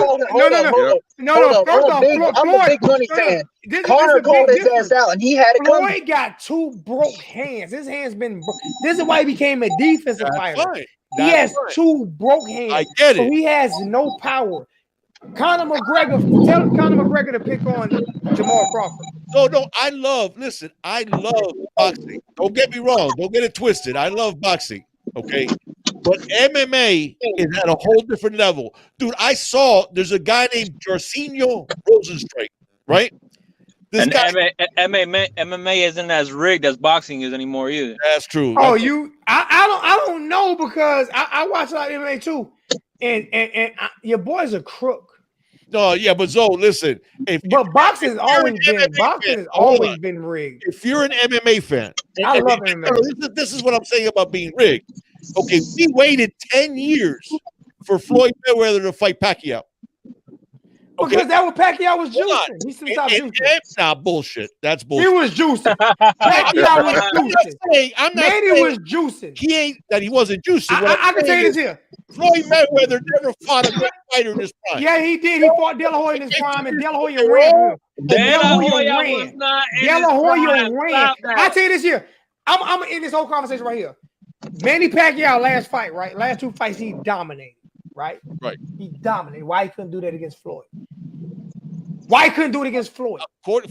matter.
No. First off,
I'm a big money fan. Conor called his ass out, and he had it coming.
Floyd got 2 broke hands. His hands been. This is why he became a defensive fighter. He has 2 broke hands.
I get it.
So he has no power. Conor McGregor, tell Conor McGregor to pick on Jamal Crawford.
No, I love boxing. Don't get me wrong. Don't get it twisted. I love boxing. Okay. But MMA is at a whole different level. Dude, I saw there's a guy named Jarcinho Rosenstrike, right?
This guy, MMA isn't as rigged as boxing is anymore either.
That's true.
Oh, I don't know because I watch a lot of MMA too, and your boy's a crook.
No, yeah, but Zoe, listen.
Boxing has always been rigged.
If you're an MMA fan,
I love MMA.
This is what I'm saying about being rigged. Okay, we waited 10 years for Floyd Mayweather to fight Pacquiao.
Okay. Because that was Pacquiao was juicing. He still stopped juicing.
That's not bullshit. That's bullshit.
He was juicing. Pacquiao was juicing.
I'm not
saying was juicing.
He ain't that he wasn't juicing.
I can say this here.
Floyd Mayweather never fought a good fighter in his prime.
Yeah, he did. He fought De La Hoya in his prime, and De La Hoya ran.
De La Hoya was not in his prime.
I tell you this here. I'm in this whole conversation right here. Manny Pacquiao last fight, right? Last 2 fights, he dominated, right?
Right.
He dominated. Why he couldn't do that against Floyd? Why he couldn't do it against Floyd? Why he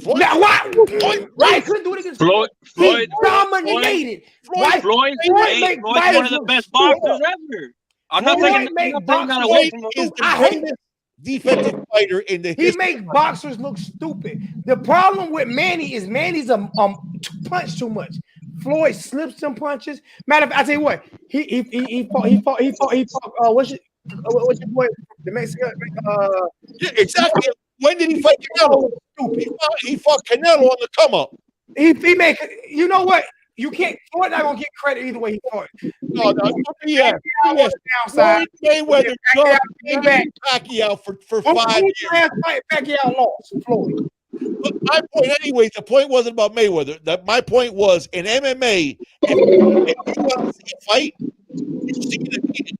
couldn't do it against Floyd? He dominated.
Floyd is one of the best boxers ever. I'm not taking that away from him.
I hate this defensive fighter in the history.
He makes boxers look stupid. The problem with Manny is Manny's punch too much. Floyd slips some punches. Matter of fact, I tell you what, he fought what's your boy, the Mexican?
Yeah, exactly. When did he fight Canelo? He fought Canelo on the come up.
He make, you know what? You can't. Floyd not gonna get credit either way he fought.
No. Yeah. Floyd Mayweather beat Pacquiao for 5 years.
Pacquiao lost. Floyd.
But my point, anyways, the point wasn't about Mayweather. My point was in MMA, if you want to see a fight, you see it immediately.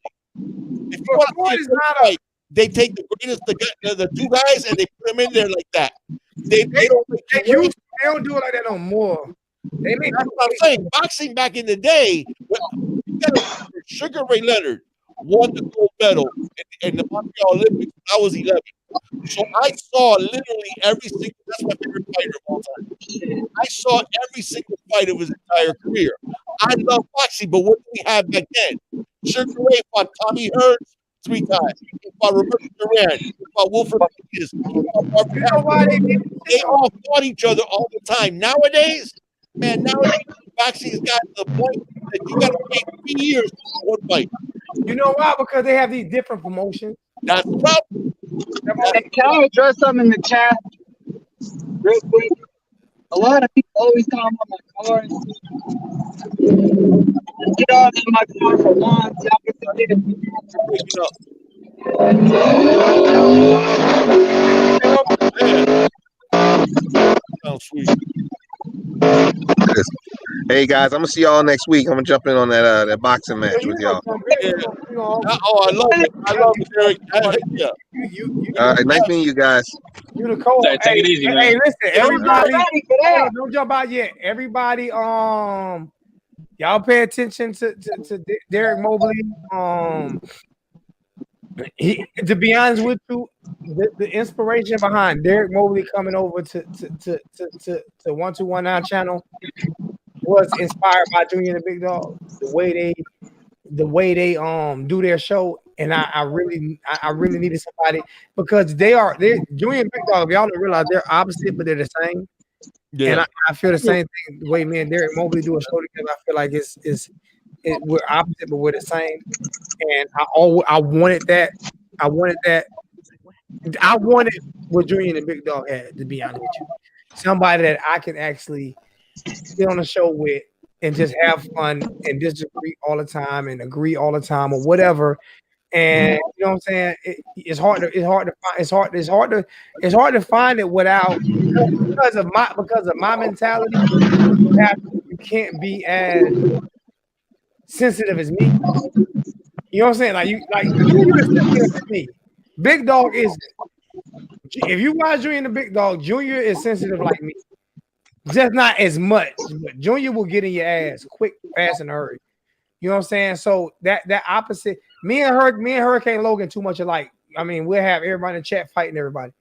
If you want to see a fight, they take the greatest, the 2 guys, and they put them in there like that. They
don't do it like that no more.
That's what I'm saying. Boxing back in the day, Sugar Ray Leonard won the gold medal in the Montreal Olympics. I was 11. So I saw literally every single, that's my favorite fighter of all time. I saw every single fight of his entire career. I love boxing, but what did we have back then? Sugar Ray fought Tommy Hearns 3 times. He fought Roberto Duran. He fought Wilfred Rodriguez. They all fought each other all the time. Nowadays, boxing has gotten to the point that you got to wait 3 years for one fight.
You know why? Because they have these different promotions.
That's the problem.
Can I address something in the chat real quick? A lot of people always comment on my cars. Get out in my car for once. Y'all get to get
it. Oh, sweet.
Hey guys, I'm gonna see y'all next week. I'm gonna jump in on that boxing match with y'all.
Oh, I love it. I love it, Derrick.
All right, nice meeting you guys.
You the coach.
Take it easy, man.
Hey, listen, everybody. Don't jump out yet. Everybody, y'all pay attention to Derrick Mobley. To be honest with you, the inspiration behind Derrick Mobley coming over to 1219 channel was inspired by Junior and the Big Dog. The way they do their show, and I really needed somebody because they're Junior and Big Dog. Y'all don't realize they're opposite, but they're the same. Yeah. And I feel the same thing. The way me and Derrick Mobley do a show together, I feel like we're opposite, but we're the same. And I wanted that. I wanted what Junior and the Big Dog had, to be honest with you. Somebody that I can actually sit on the show with and just have fun and disagree all the time and agree all the time or whatever. And you know what I'm saying? It's hard to find it without because of my mentality. You can't be as sensitive as me. You know what I'm saying? Like Junior is sensitive to me. Big Dog is. If you watch Junior and the Big Dog, Junior is sensitive like me. Just not as much. But Junior will get in your ass quick, fast, and hurry. You know what I'm saying? So that opposite, me and Hurricane Logan too much alike. I mean, we'll have everybody in the chat fighting everybody.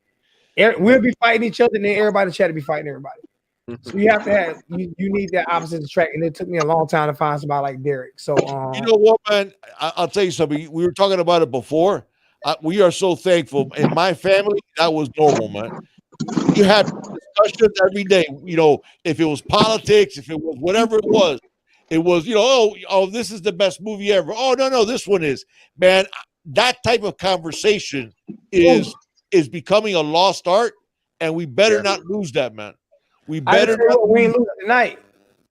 We'll be fighting each other, and then everybody in the chat will be fighting everybody. So you have to have you need that opposite attract, and it took me a long time to find somebody like Derrick. So
you know what, man? I'll tell you something. We were talking about it before. We are so thankful. In my family, that was normal, man. You had discussions every day. You know, if it was politics, if it was whatever it was, you know, oh, this is the best movie ever. Oh, no, this one is. Man, that type of conversation is becoming a lost art, and we better not lose that, man. We better not.
We ain't lose it tonight.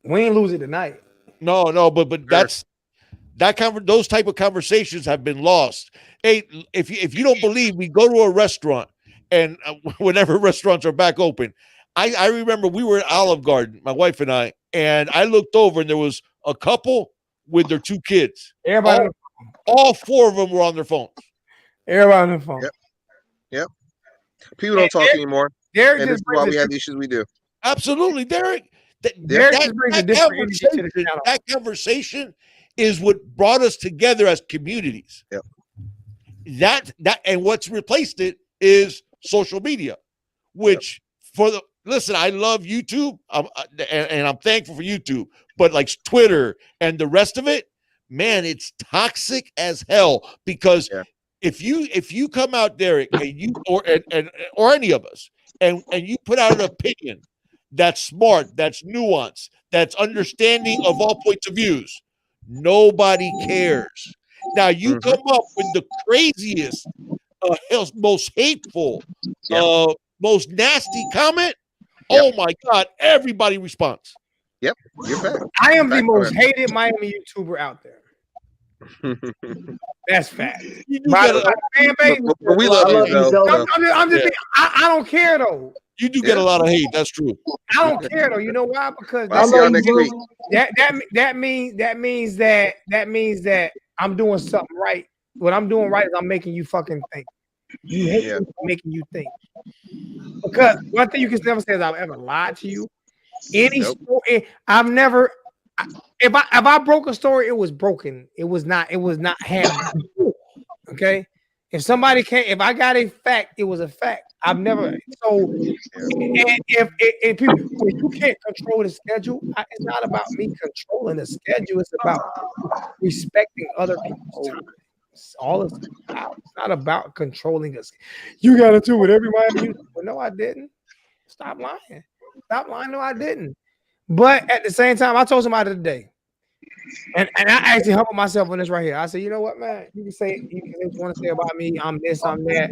We ain't lose it tonight.
No, but that's those type of conversations have been lost. Hey, if you don't believe me, go to a restaurant, and whenever restaurants are back open, I remember we were at Olive Garden, my wife and I looked over and there was a couple with their 2 kids.
Everybody,
all 4 of them were on their phones.
Everybody on their phone.
Yep. People don't talk anymore.
Derrick,
and this is why we have the issues we do.
Absolutely, Derrick. That conversation is what brought us together as communities.
Yep.
That and what's replaced it is social media, which listen, I love YouTube, and I'm thankful for YouTube, but like Twitter and the rest of it, man, it's toxic as hell because if you come out, Derrick, and you or any of us, and you put out an opinion that's smart, that's nuanced, that's understanding of all points of views, nobody cares. Now you come up with the craziest, most hateful, most nasty comment. Yep. Oh my God! Everybody responds.
Yep, you're back.
I am the most hated Miami YouTuber out there. That's fact.
Fan base. But we love you, though.
I don't care though.
You do get a lot of hate. That's true.
I don't care though. You know why? Because that means that I'm doing something right. What I'm doing right is I'm making you fucking think. You hate me for making you think. Because one thing you can never say is I've ever lied to you. Story, I've never. If I broke a story, it was broken. It was not happening. Okay. If I got a fact, it was a fact. I've never. So, and if people, you can't control the schedule, it's not about me controlling the schedule. It's about respecting other people's time. It's all it's about. It's not about controlling us. You got to do what everybody used. Well, no, I didn't. Stop lying. No, I didn't. But at the same time, I told somebody today, and I actually humbled myself on this right here. I said, you know what, man? You can say what you want to say about me. I'm this, I'm that.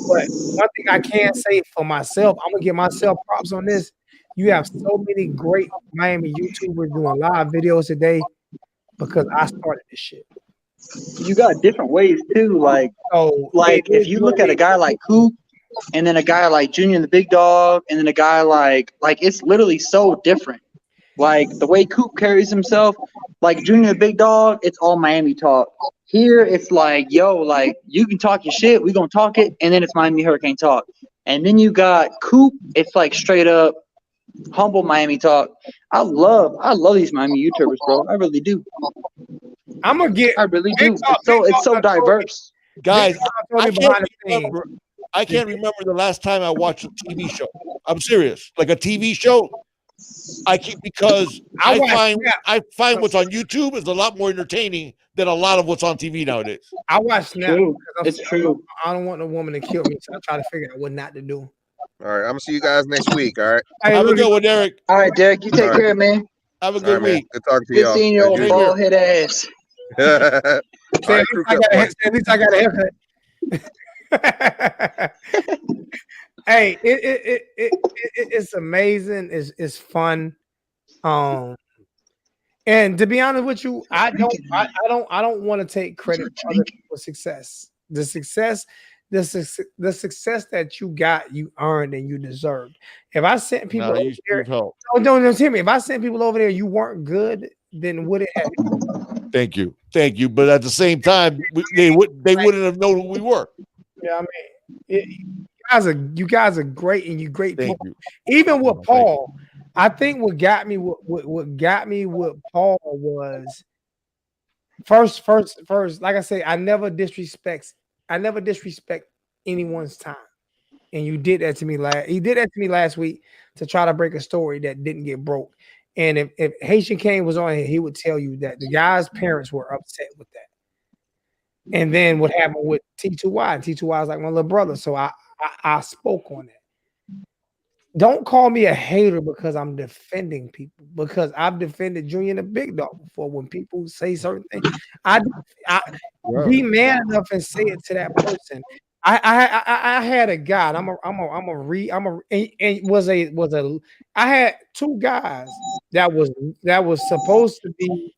But one thing I can say for myself, I'm gonna give myself props on this. You have so many great Miami YouTubers doing live videos today because I started this shit.
You got different ways too. Like if you look at a guy like Coop, and then a guy like Junior and the Big Dog, and then a guy like it's literally so different. Like the way Coop carries himself, like Junior and the Big Dog, it's all Miami talk. Here it's like, yo, like you can talk your shit, we gonna talk it, and then it's Miami Hurricane talk. And then you got Coop, it's like straight up humble Miami talk. I love these Miami YouTubers, bro. I really do. I really do. It's so diverse.
Guys, I can't remember the last time I watched a TV show. I'm serious. Like a TV show. I find what's on YouTube is a lot more entertaining than a lot of what's on TV nowadays.
I watch Snap.
It's true.
I don't want no woman to kill me, so I try to figure out what not to do.
All right, I'm gonna see you guys next week. All right.
Have a good one, Derrick.
All right, Derrick. You take care, man.
Have a good week.
Good talking to y'all.
Good seeing your bald head ass.
At least I got a haircut. Hey, it's amazing. It's fun. And to be honest with you, I don't want to take credit for other people's success. The success that you got, you earned and you deserved. If I sent people over there, don't hear me. If I sent people over there, you weren't good, then would it have?
Thank you. But at the same time, they wouldn't have known who we were.
Yeah, I mean, you guys are great, and you great people.
You.
Even with Paul, I think what got me with Paul was first. Like I say, I never disrespect anyone's time, and you did that to me last week to try to break a story that didn't get broke. And if Haitian Kane was on here, he would tell you that the guy's parents were upset with that. And then what happened with T2Y? T2Y is like my little brother, so I spoke on that. Don't call me a hater because I'm defending people, because I've defended Junior and the Big Dog before. When people say certain things, I be man enough and say it to that person. I had a guy. I had two guys that was supposed to be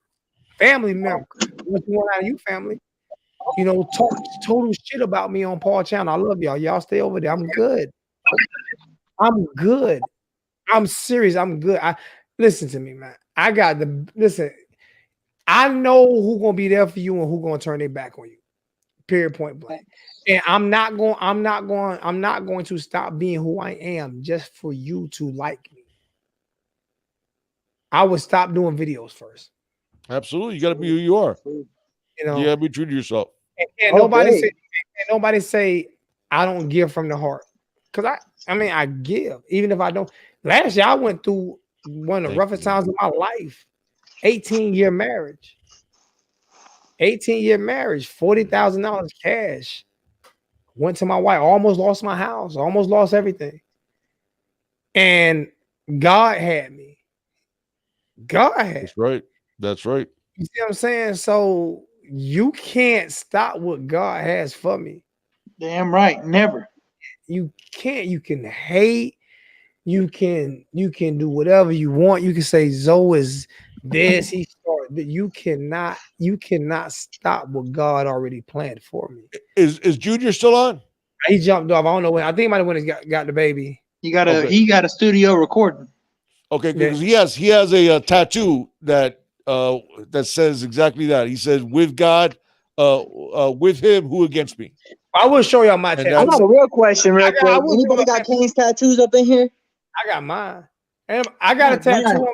family members. What's going on in your family? You know, talk total shit about me on Paul channel. I love y'all. Y'all stay over there. I'm good. I'm serious. I'm good. Listen to me, man. I know who's gonna be there for you and who's gonna turn their back on you. Period, point blank. And I'm not going to stop being who I am just for you to like me. I would stop doing videos first.
Absolutely. You gotta be who you are.
You know,
you gotta be true to yourself.
And nobody say I don't give from the heart. Because I give, even if I don't. Last year I went through one of the roughest times of my life. 18-year marriage. 18-year marriage, $40,000 cash. Went to my wife, almost lost my house, almost lost everything. And God had me. That's right. You see what I'm saying? So you can't stop what God has for me.
Damn right, never.
You can't. You can hate. You can do whatever you want. You can say Zoe is this. He started. You cannot stop what God already planned for me.
Is Junior still on?
He jumped off. I don't know when. I think he might have when he got the baby.
He got a studio recording.
Okay, because he has a tattoo that says exactly that. He says, "With God, with Him, who against me?"
I will show y'all my tattoo.
I got a real question, real quick. Anybody got Kane's tattoos up in here?
I got mine. And I got a tattoo.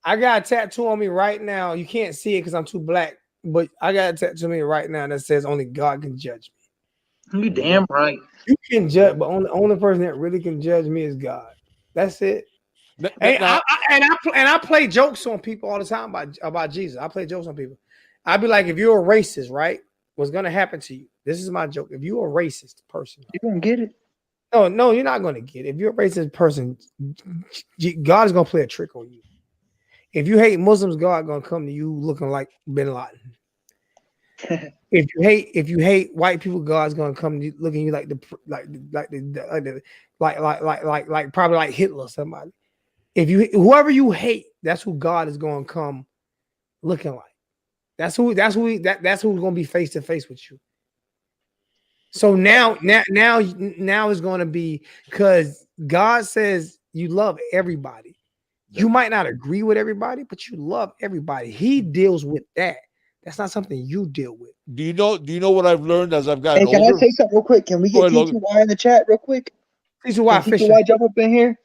I got a tattoo on me right now. You can't see it because I'm too black, but I got a tattoo on me right now that says only God can judge me.
You damn right.
You can judge, but only person that really can judge me is God. That's it. I play jokes on people all the time about Jesus. I play jokes on people. I'd be like, if you're a racist, right? What's gonna happen to you? This is my joke. If you're a racist person,
you're gonna get it.
No, you're not gonna get it. If you're a racist person, God is gonna play a trick on you. If you hate Muslims, God gonna come to you looking like Bin Laden. If you hate white people, God's gonna come to you looking at you like probably like Hitler or somebody. Whoever you hate, that's who God is gonna come looking like. That's who's gonna be face to face with you. So now it's gonna be because God says you love everybody. You might not agree with everybody, but you love everybody. He deals with that. That's not something you deal with.
Do you know what I've learned as I've gotten older?
Can I say something real quick? Can we get T2Y in the chat real quick?
T2Y
jump up in here?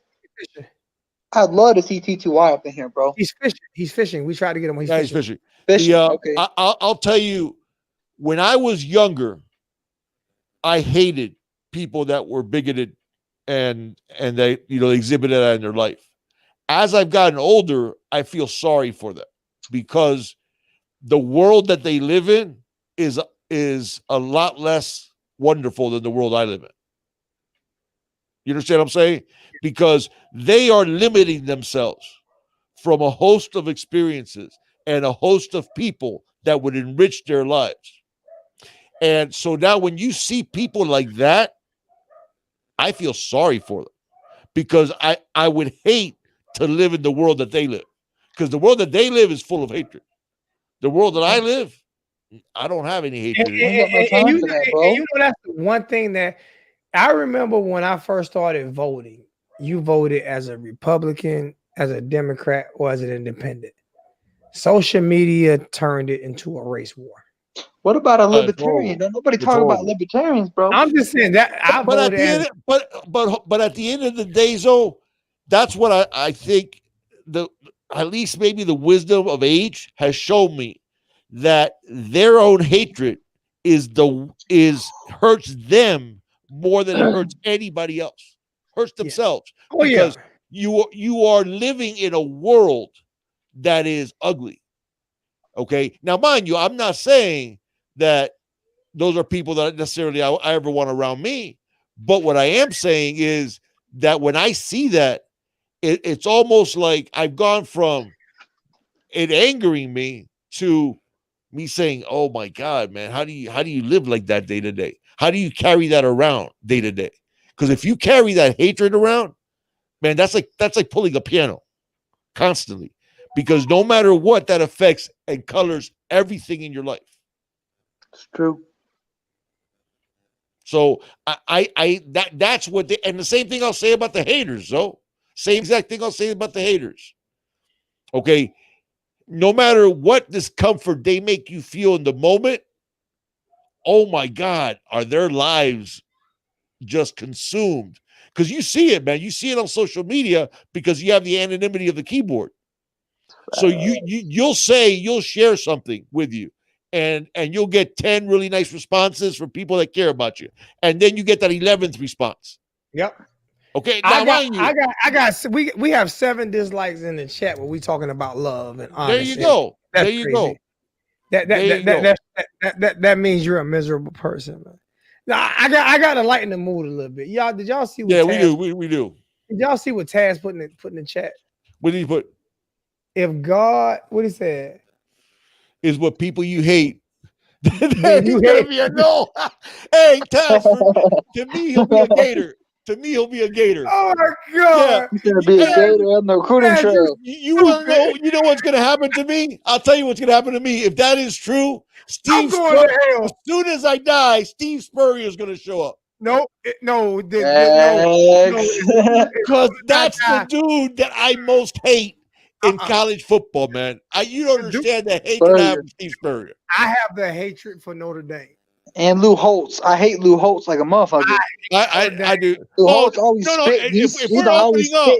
I'd love to see T2Y up in here, bro.
He's fishing. We tried to get him.
He's fishing.
Okay.
I'll tell you, when I was younger, I hated people that were bigoted and they exhibited that in their life. As I've gotten older, I feel sorry for them because the world that they live in is a lot less wonderful than the world I live in. You understand what I'm saying? Because they are limiting themselves from a host of experiences and a host of people that would enrich their lives. And so now when you see people like that, I feel sorry for them because I would hate to live in the world that they live. because the world that they live is full of hatred. The world that I live, I don't have any hatred.
And you know that's the one thing that I remember when I first started voting. You voted as a Republican, as a Democrat, or as an independent. Social media turned it into a race war.
What about a libertarian? Nobody talking about libertarians, bro.
I'm just saying that I voted
but at the end of the day, though, that's what I think at least maybe the wisdom of age has shown me that their own hatred hurts them more than it hurts anybody else. Hurts themselves because you are living in a world that is ugly. Okay, now mind you, I'm not saying that those are people that necessarily I ever want around me, but what I am saying is that when I see that, it's almost like I've gone from it angering me to me saying, "Oh my God, man, how do you live like that day to day? How do you carry that around day to day?" Because if you carry that hatred around, man, that's like pulling a piano constantly. Because no matter what, that affects and colors everything in your life.
It's true.
So that's what and the same thing I'll say about the haters, though. Same exact thing I'll say about the haters. Okay. No matter what discomfort they make you feel in the moment, oh my God, are their lives just consumed? Because you see it, man. You see it on social media because you have the anonymity of the keyboard. So you'll share something with you, and you'll get 10 really nice responses from people that care about you, and then you get that 11th response.
Yep.
Okay.
We have 7 dislikes in the chat where we talking about love and honesty.
There you go.
That's
there you
crazy.
go.
That means you're a miserable person, man. Now I got to lighten the mood a little bit. Did y'all see what Taz,
we do.
Did y'all see what Taz put in the chat?
What did he put?
If God, what he said,
is what people you hate,
then
he's gonna be a no. Hey, Taz, to me, he'll be a gator. To me, he'll be a gator.
Oh my God.
He's gonna be a gator on the recruiting trail.
You want to know? You know what's gonna happen to me? I'll tell you what's gonna happen to me. If that is true, Steve Spurrier, as soon as I die, Steve Spurrier is gonna show up.
No,
because that's the dude that I most hate in college football, man. You don't understand the hatred I have for Steve Spurrier.
I have the hatred for Notre Dame.
And Lou Holtz. I hate Lou Holtz like a motherfucker.
I do.
Lou Holtz always spitting.
If we're opening up,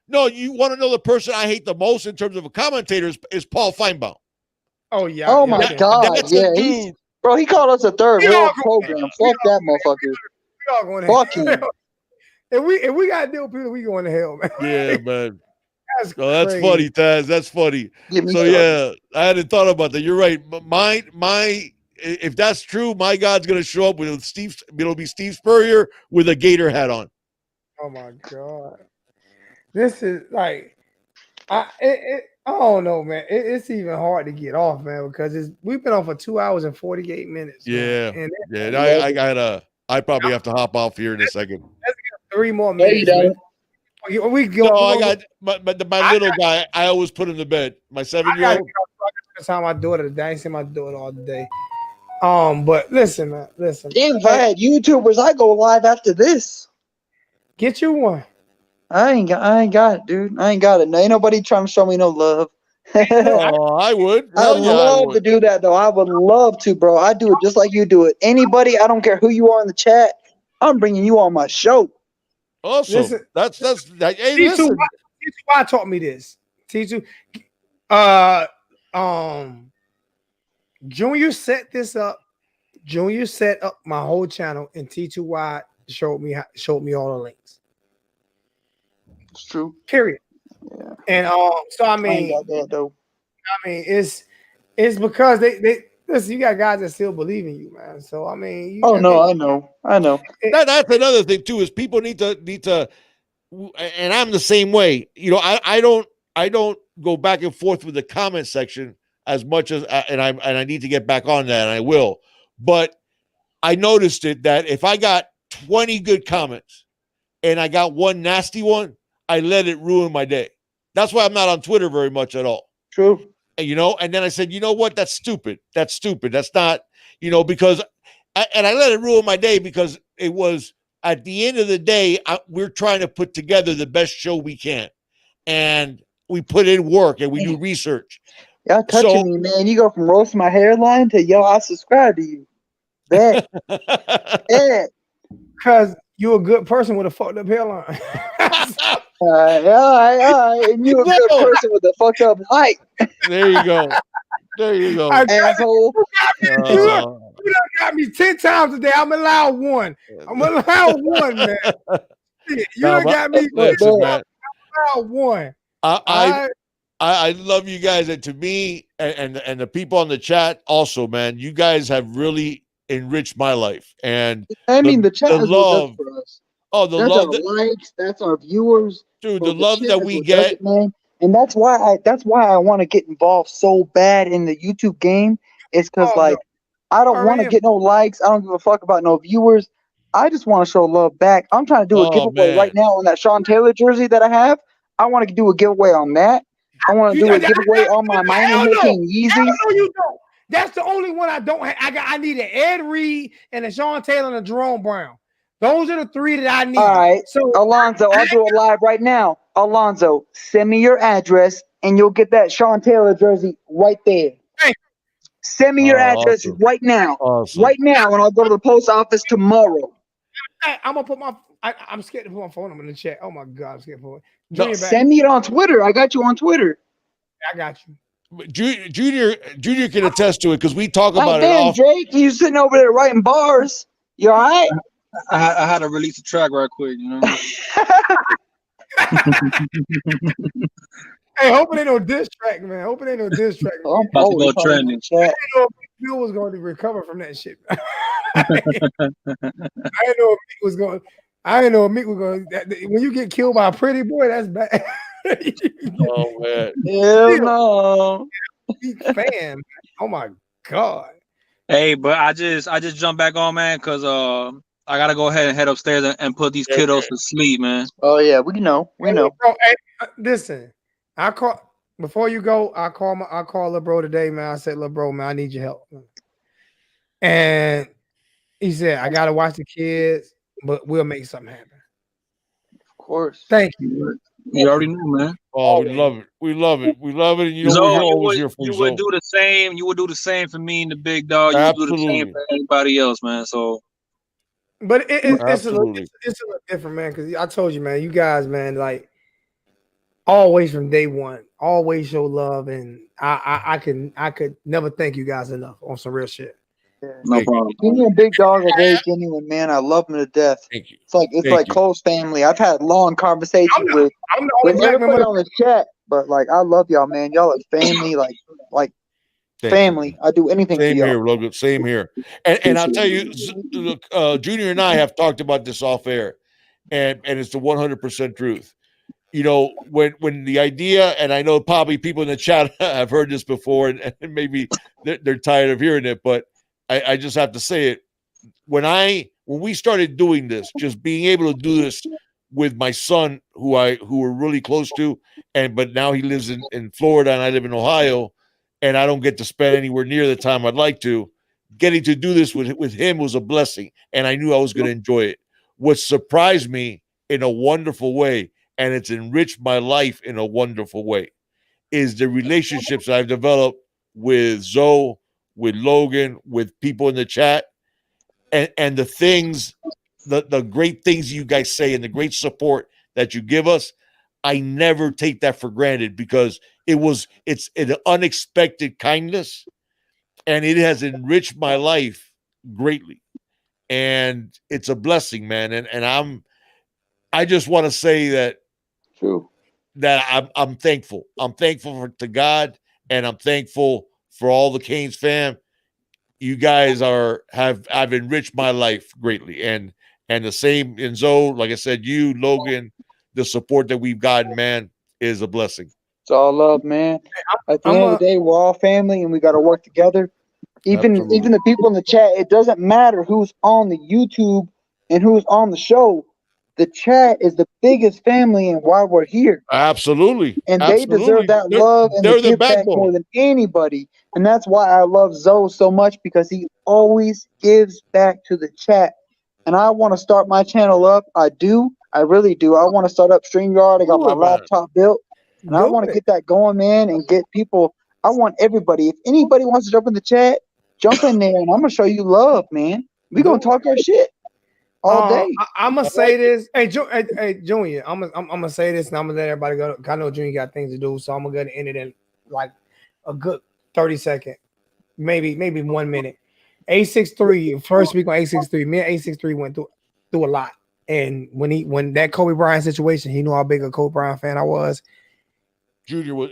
no, you want to know the person I hate the most in terms of a commentator is Paul Feinbaum.
Oh, yeah.
Oh, my God. Yeah, bro, he called us a third world program. Fuck that motherfucker.
We all going to
Fuck
hell. If we got to deal with people, we going to hell, man.
Yeah, man.
That's
funny, Taz. That's funny. So yeah, I hadn't thought about that. You're right. My if that's true, my God's gonna show up with Steve. It'll be Steve Spurrier with a gator hat on.
Oh my God, this is like, I don't know, man. It's even hard to get off, man, because we've been on for 2 hours and 48 minutes.
Yeah,
and
I probably have to hop off here in a second.
Let's get 3 more minutes. We go.
No, I got my little guy. I always put him to bed. My 7-year-old.
I saw my daughter today. I ain't seen my daughter all day. But listen, man. Listen.
Damn, if I had YouTubers, I go live after this.
Get you one.
I ain't got it, dude. I ain't got it. No, ain't nobody trying to show me no love.
I would.
I'd love to do that, though. I would love to, bro. I do it just like you do it. Anybody, I don't care who you are in the chat. I'm bringing you on my show.
Awesome.
Listen,
hey, listen.
T2Y taught me this. T2, Junior set this up. Junior set up my whole channel, and T2Y showed me all the links.
It's true.
Period.
Yeah.
And so I mean, it's because they listen. You got guys that still believe in you, man. So I mean,
I know.
That's another thing too. Is people need to, and I'm the same way. You know, I don't go back and forth with the comment section as much as, and I need to get back on that, and I will. But I noticed it that if I got 20 good comments and I got one nasty one, I let it ruin my day. That's why I'm not on Twitter very much at all.
True.
And, and then I said, you know what? That's stupid. That's stupid. That's not, because, and I let it ruin my day because it was at the end of the day, we're trying to put together the best show we can. And we put in work and we do research.
Y'all touching me, man. You go from roasting my hairline to, yo, I subscribe to you. Bet. Bet.
Because you're a good person with a fucked up hairline.
All right. And you're a good person with a fucked up light.
There you go.
Asshole.
You done got me 10 times a day. I'm allowed one. Man. You done got me.
Listen, man.
I'm allowed one.
I love you guys, and to me, and the people on the chat also, man. You guys have really enriched my life, and
the chat is
love
for us.
Oh, the
that's
love,
our likes, that's our viewers,
dude. The love that we get,
man, and that's why I want to get involved so bad in the YouTube game. It's because I don't want to get no likes. I don't give a fuck about no viewers. I just want to show love back. I'm trying to do a giveaway right now on that Sean Taylor jersey that I have. I want to do a giveaway on that. I want to do a giveaway on my Miami King Yeezys.
No, you don't. That's the only one I don't have. I need an Ed Reed and a Sean Taylor and a Jerome Brown. Those are the three that I need.
All right. So Alonzo, I'll do it live right now. Alonzo, send me your address and you'll get that Sean Taylor jersey right there.
Hey.
Send me your address right now.
Awesome.
Right now, and I'll go to the post office tomorrow.
Hey, I'm gonna put I'm scared to put my phone number in the chat. Oh my God, I'm scared to put
it. Send me it on Twitter. I got you on Twitter.
I got you.
Junior can attest to it because we talk about
it. Drake, you sitting over there writing bars. You all right?
I had to release a track right quick,
Hey, hope it ain't no diss track, man. Hope it ain't no diss track.
I'm about to go trending.
I didn't know if Bill was going to recover from that shit. I didn't know if Meek was going. I didn't know if Meek was going. When you get killed by a pretty boy, that's bad.
Oh man,
hell no.
Fan. Oh my God.
Hey, but I just jumped back on, man, because I gotta go ahead and head upstairs and put these kiddos to sleep, man.
Oh yeah, we know.
Bro, hey, listen, I call before you go. I call little bro today, man. I said, little bro, man, I need your help. And he said, I gotta watch the kids, but we'll make something happen.
Of course.
Thank you.
You already know, man.
Oh, we love it. We love it. We love it. And you
would do the same. You would do the same for me and the big dog. You would do the same for anybody else, man. So.
But it's a little different, man, because I told you, man, you guys, man, like always from day one, always show love, and I could never thank you guys enough on some real shit.
Yeah. No problem. Me and Big Dog are very genuine, man. I love him to death.
Thank you.
It's like close family. I've had long conversations with everybody on the chat, but like I love y'all, man. Y'all are family, like family. I do anything
Same
for y'all.
here, Logan. Same here. And I'll tell you, Junior and I have talked about this off air, and it's the 100% truth. When the idea, and I know probably people in the chat have heard this before, and maybe they're tired of hearing it, but I just have to say it. When we started doing this, just being able to do this with my son, who we're really close to, but now he lives in Florida and I live in Ohio, and I don't get to spend anywhere near the time I'd like to. Getting to do this with him was a blessing, and I knew I was going to enjoy it. What surprised me in a wonderful way, and it's enriched my life in a wonderful way, is the relationships I've developed with Zoe, with Logan, with people in the chat, and the things, the great things you guys say and the great support that you give us. I never take that for granted because it's an unexpected kindness, and it has enriched my life greatly, and it's a blessing, man. And I just want to say that
true,
that I'm thankful. I'm thankful to God, and I'm thankful for all the Canes fam. You guys have enriched my life greatly, and the same in Zoe. Like I said, you, Logan, the support that we've gotten, man, is a blessing.
It's all love, man. At the end of the day, we're all family, and we got to work together. Even the people in the chat, it doesn't matter who's on the YouTube and who's on the show. the chat is the biggest family and why we're here.
Absolutely.
And
Absolutely.
they deserve that love and
they're
the give back
backbone
more than anybody. And that's why I love Zoe so much, because he always gives back to the chat. And I want to start my channel up. I do. I really do. I want to start up StreamYard. I got my laptop built. And I want to get that going, man, and get people. I want everybody. If anybody wants to jump in the chat, jump in there, and I'm going to show you love, man. We're going to talk our shit all day.
I'm gonna say this, hey, Junior. I'm gonna say this, and I'm gonna let everybody go. I know Junior got things to do, so I'm gonna go and end it in like a good 30-second, maybe 1 minute. A63 first week on A63. Me and A63 went through a lot, and when that Kobe Bryant situation, he knew how big a Kobe Bryant fan I was.
Junior was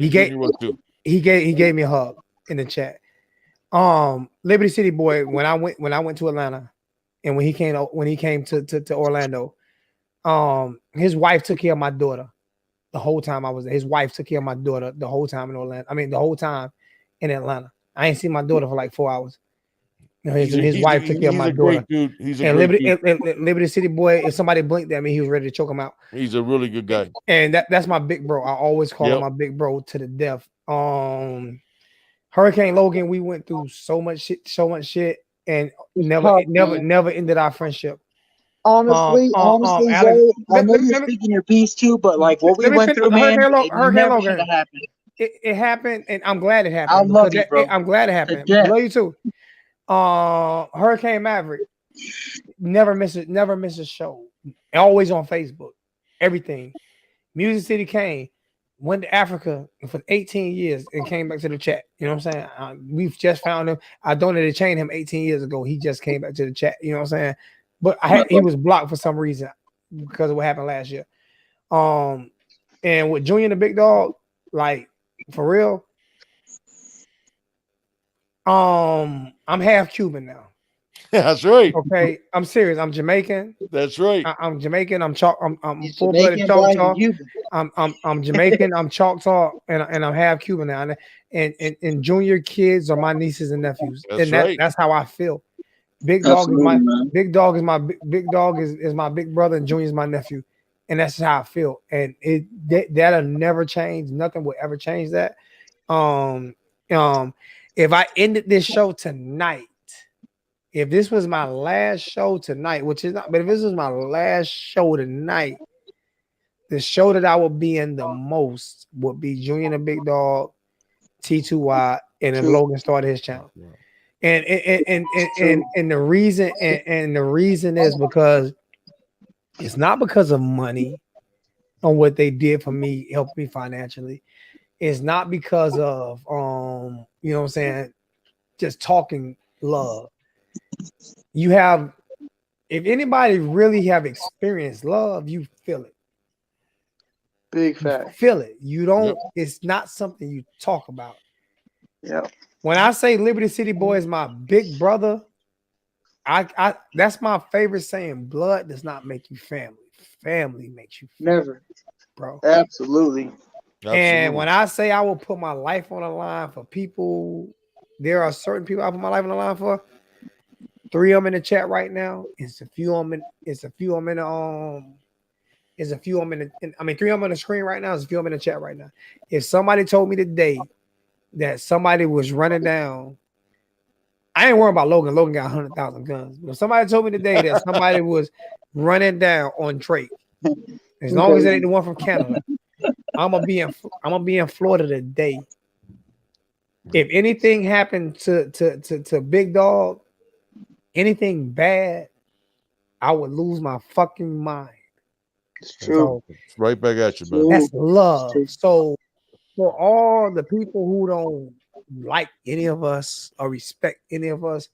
too.
He gave me a hug in the chat. Liberty City boy, when I went to Atlanta. And when he came to Orlando, his wife took care of my daughter the whole time I was there. His wife took care of my daughter the whole time in Orlando. I mean, the whole time in Atlanta. I ain't seen my daughter for like 4 hours. You know, his wife took care of my daughter.
Dude. He's a
and
great
Liberty City boy, if somebody blinked at me, he was ready to choke him out.
He's a really good guy.
And that's my big bro. I always call him my big bro to the death. Hurricane Logan, we went through so much shit. And never ended our friendship.
Honestly, Zoe, I know you're speaking your piece too, but like what we went through, man,
Hurricane Logan. It happened, and I'm glad it happened.
I love you, bro.
I'm glad it happened. I love you too. Hurricane Maverick never misses a show. Always on Facebook. Everything. Music City Kane went to Africa for 18 years and came back to the chat. You know what I'm saying? We've just found him. I donated chain him 18 years ago. He just came back to the chat. You know what I'm saying? But he was blocked for some reason because of what happened last year. And with Junior the Big Dog, like for real, I'm half Cuban now.
That's right.
Okay, I'm serious. I'm Jamaican.
That's right.
I'm Jamaican. I'm full-blooded Choctaw. I'm Jamaican. I'm Choctaw, and I'm half Cuban now. And Junior kids are my nieces and nephews. That's how I feel. Big Dog is my big dog is my big brother, and Junior's my nephew, and that's how I feel. And that'll never change. Nothing will ever change that. If I ended this show tonight. If this was my last show tonight, which is not, but if this was my last show tonight, the show that I would be in the most would be Junior the Big Dog, T2Y, and then Logan started his channel. And the reason is because it's not because of money on what they did for me, helped me financially. It's not because of you know what I'm saying, just talking love. You have, if anybody really have experienced love, you feel it.
Big fact.
You feel it. You don't, it's not something you talk about.
Yeah.
When I say Liberty City Boy is my big brother, I that's my favorite saying. Blood does not make you family. Family makes you family,
never,
bro.
Absolutely.
And when I say I will put my life on the line for people, there are certain people I put my life on the line for. 3 of them in the chat right now. It's a few of them. It's a few of them in the 3 of them on the screen right now. There's a few of them in the chat right now. If somebody told me today that somebody was running down, I ain't worried about Logan. Logan got 100,000 guns. But if somebody told me today that somebody was running down on Drake, as long as it ain't the one from Canada, I'm gonna be in Florida today. If anything happened to Big Dog, anything bad, I would lose my fucking mind.
It's true.
So, right back at you, man.
That's love. So for all the people who don't like any of us or respect any of us,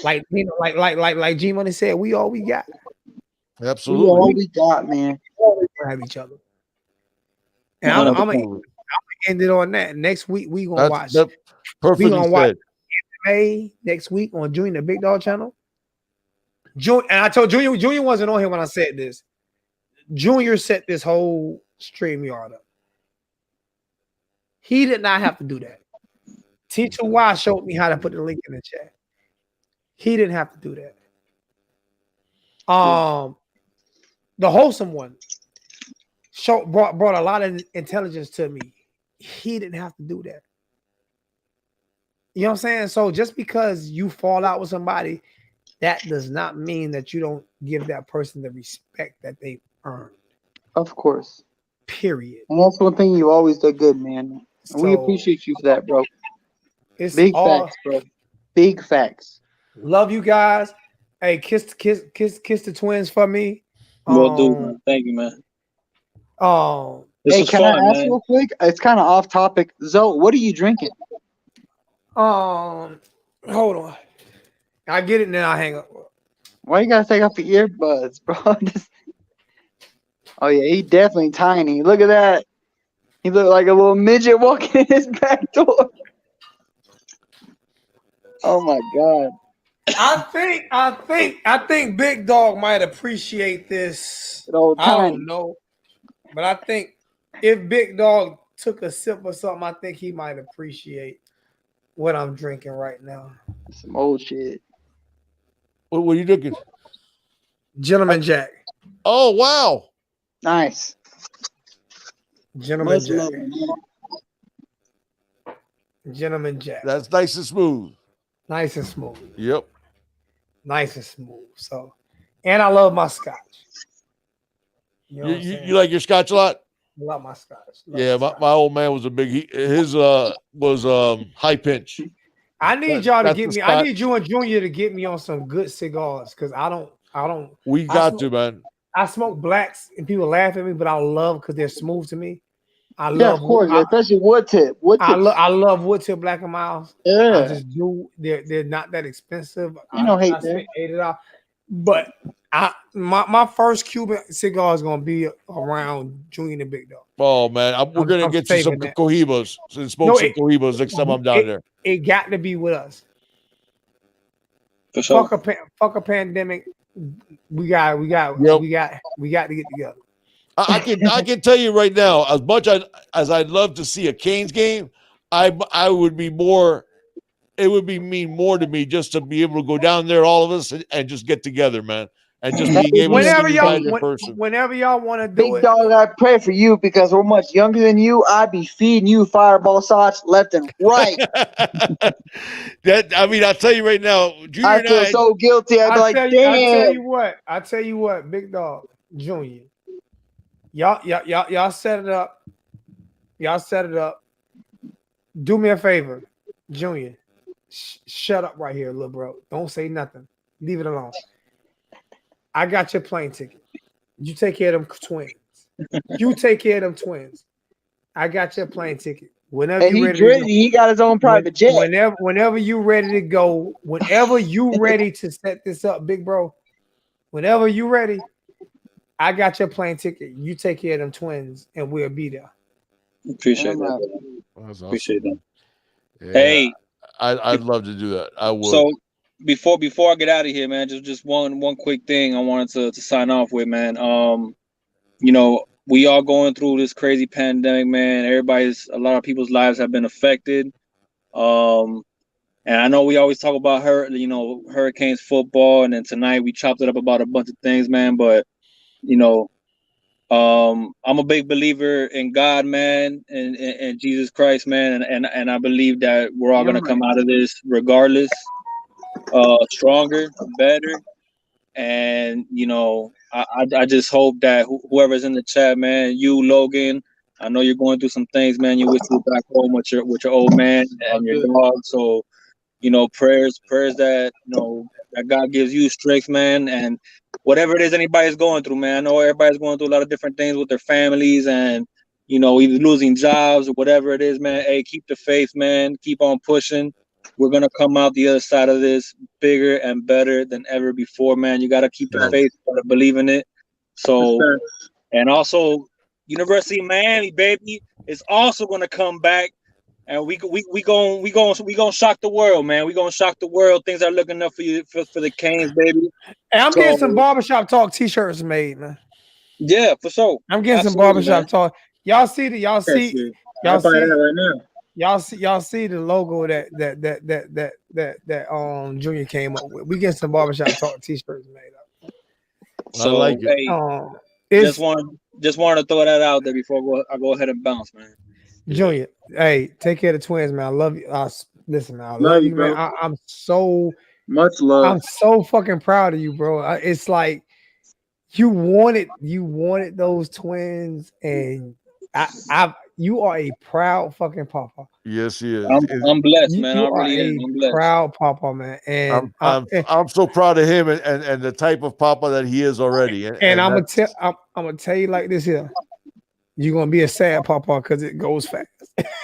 like you know, like G Money said, we all we got.
Absolutely,
we all we got, man.
We have each other. And I'm gonna end it on that. Next week we gonna watch.
Perfectly said.
MMA next week on Junior the Big Dog channel. And I told Junior wasn't on here when I said this. Junior set this whole StreamYard up. He did not have to do that. T2Y showed me how to put the link in the chat. He didn't have to do that. the wholesome one, brought a lot of intelligence to me. He didn't have to do that. You know what I'm saying? So just because you fall out with somebody, that does not mean that you don't give that person the respect that they've earned.
Of course.
Period.
And that's one thing you always did good, man. And we appreciate you for that, bro.
It's
big facts, bro. Big facts.
Love you guys. Hey, kiss the twins for me.
Will do, man. Thank you, man.
Hey, can I ask real quick? It's kind of off topic. Zoe, what are you drinking?
Hold on. I get it now. I hang up.
Why you gotta take off the earbuds, bro? Oh yeah, he definitely tiny. Look at that. He looked like a little midget walking in his back door. Oh my god.
I think Big Dog might appreciate this. I don't know. But I think if Big Dog took a sip or something, I think he might appreciate what I'm drinking right now.
Some old shit.
What are you drinking?
Gentleman Jack.
Oh, wow.
Nice.
Gentleman Jack. Gentleman Jack.
That's nice and smooth.
Nice and smooth.
Yep.
Nice and smooth. So, and I love my scotch.
You like your scotch a lot?
I love my scotch.
My old man was a big. His was high pinch.
I need y'all to get me. I need you and Junior to get me on some good cigars because I don't.
We got to, man.
I smoke blacks and people laugh at me, but I love because they're smooth to me.
Of course, especially wood tip.
I love wood tip Black and Miles.
Yeah,
I just do. They're not that expensive.
Hate
that. $8, but my first Cuban cigar is gonna be around Junior and Big Dog.
Oh man, we're gonna get you some Cohibas and smoke some Cohibas next time I'm down there.
It got to be with us.
For sure.
Fuck a pandemic. We got to get together.
I can tell you right now, as much as I'd love to see a Canes game, I would be more. It would mean more to me just to be able to go down there, all of us, and just get together, man, and just being able to see you guys in person.
Whenever y'all want to do
Big Dog, I pray for you because we're much younger than you. I'd be feeding you fireball shots left and right.
I'll tell you right now, Junior
I feel so guilty. I'd be like, damn.
I tell you what, Big Dog, Junior. Y'all set it up. Y'all set it up. Do me a favor, Junior. Shut up right here, little bro. Don't say nothing. Leave it alone. I got your plane ticket. You take care of them twins. I got your plane ticket. Whenever you ready,
he got his own private jet.
Whenever you ready to go, whenever you ready to set this up, big bro. Whenever you ready, I got your plane ticket. You take care of them twins, and we'll be there.
Appreciate that.
Awesome.
Appreciate that.
Yeah,
hey,
I'd love to do that. I would.
So before I get out of here, man, just one quick thing I wanted to sign off with, man. We all going through this crazy pandemic, man. A lot of people's lives have been affected. And I know we always talk about Hurricanes football, and then tonight we chopped it up about a bunch of things, man. But I'm a big believer in God, man, and Jesus Christ, man, and I believe that we're all gonna come out of this regardless, stronger, better, and I just hope that whoever's in the chat, man, you, Logan, I know you're going through some things, man. You wish you were back home with your old man and your dog. So, prayers that that God gives you strength, man, and whatever it is anybody's going through, man. I know everybody's going through a lot of different things with their families and either losing jobs or whatever it is, man. Hey, keep the faith, man. Keep on pushing. We're gonna come out the other side of this bigger and better than ever before, man. You gotta keep the faith, you gotta believe in it. So, and also, University of Miami, baby, is also gonna come back, and we gonna shock the world, man. We gonna shock the world. Things are looking up for you for the Canes, baby.
And I'm getting some barbershop talk T-shirts made, man.
Yeah, for sure.
I'm getting some barbershop talk. Y'all see right now. Y'all see the logo that Junior came up with. We get some barbershop talk T-shirts made up.
So I like it.
Hey,
Just wanted to throw that out there before I go ahead and bounce, man.
Junior, hey, take care of the twins, man. I love you. Listen, man, I love you, man. I'm so
much love.
I'm so fucking proud of you, bro. It's like you wanted those twins, and you are a proud fucking papa.
Yes, he is.
I'm blessed, man.
You
I really
are
am.
a
I'm blessed.
proud papa, man. And
I'm so proud of him and the type of papa that he is already.
And I'm gonna tell you like this here. You're gonna be a sad papa because it goes fast.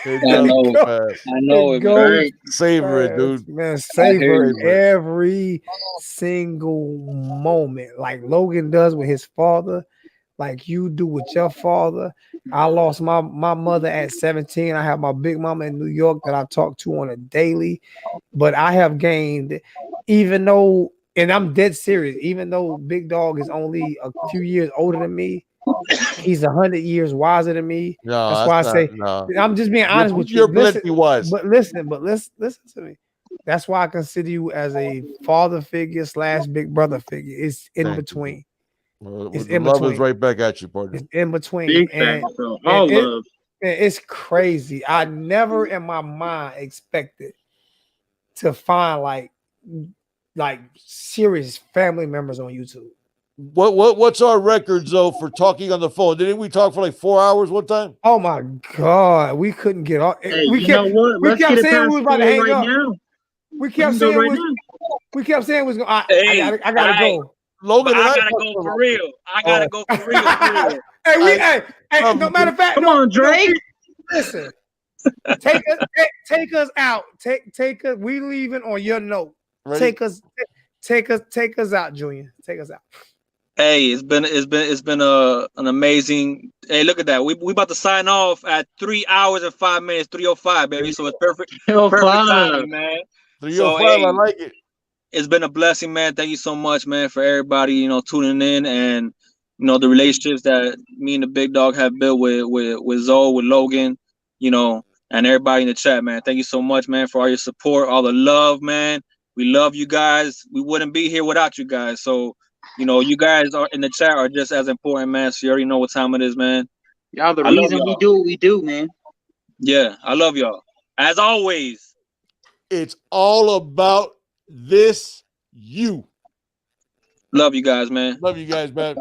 It does go fast.
I know it,
goes
savor it, dude.
Man, savor every single moment, like Logan does with his father, like you do with your father. I lost my mother at 17. I have my big mama in New York that I talk to on a daily, but I have gained, even though, and I'm dead serious, even though Big Dog is only a few years older than me, he's 100 years wiser than me.
No,
that's why I say I'm just being honest with you.
You're plenty wise.
But listen to me. That's why I consider you as a father figure / big brother figure. It's in between.
It's in love between. Is right back at you, partner.
It's in between.
Big
and
love.
It's crazy. I never in my mind expected to find like serious family members on YouTube.
What's our records though for talking on the phone? Didn't we talk for like 4 hours one time?
Oh my God, we couldn't get off.
Hey, we kept saying we were about to hang up. Now.
We kept saying we kept saying was going. I gotta go.
Logan,
I gotta go for real. I gotta go for real.
Hey, no matter of fact,
come on, Drake.
Listen, take us out. Take us. We leaving on your note. Ready? Take us out, Junior. Take us out.
Hey, it's been an amazing. Hey, look at that. We about to sign off at 3 hours and 5 minutes, 3:05, baby. So it's perfect timing, man.
3:05, so, hey, I like it.
It's been a blessing, man. Thank you so much, man, for everybody, tuning in and the relationships that me and the Big Dog have built with Zoe, with Logan, and everybody in the chat, man. Thank you so much, man, for all your support, all the love, man. We love you guys. We wouldn't be here without you guys. So, you guys are in the chat are just as important, man. So you already know what time it is, man.
Y'all the reason we do what we do, man.
Yeah, I love y'all. As always.
It's all about this you.
Love you guys, man.
Love you guys, man.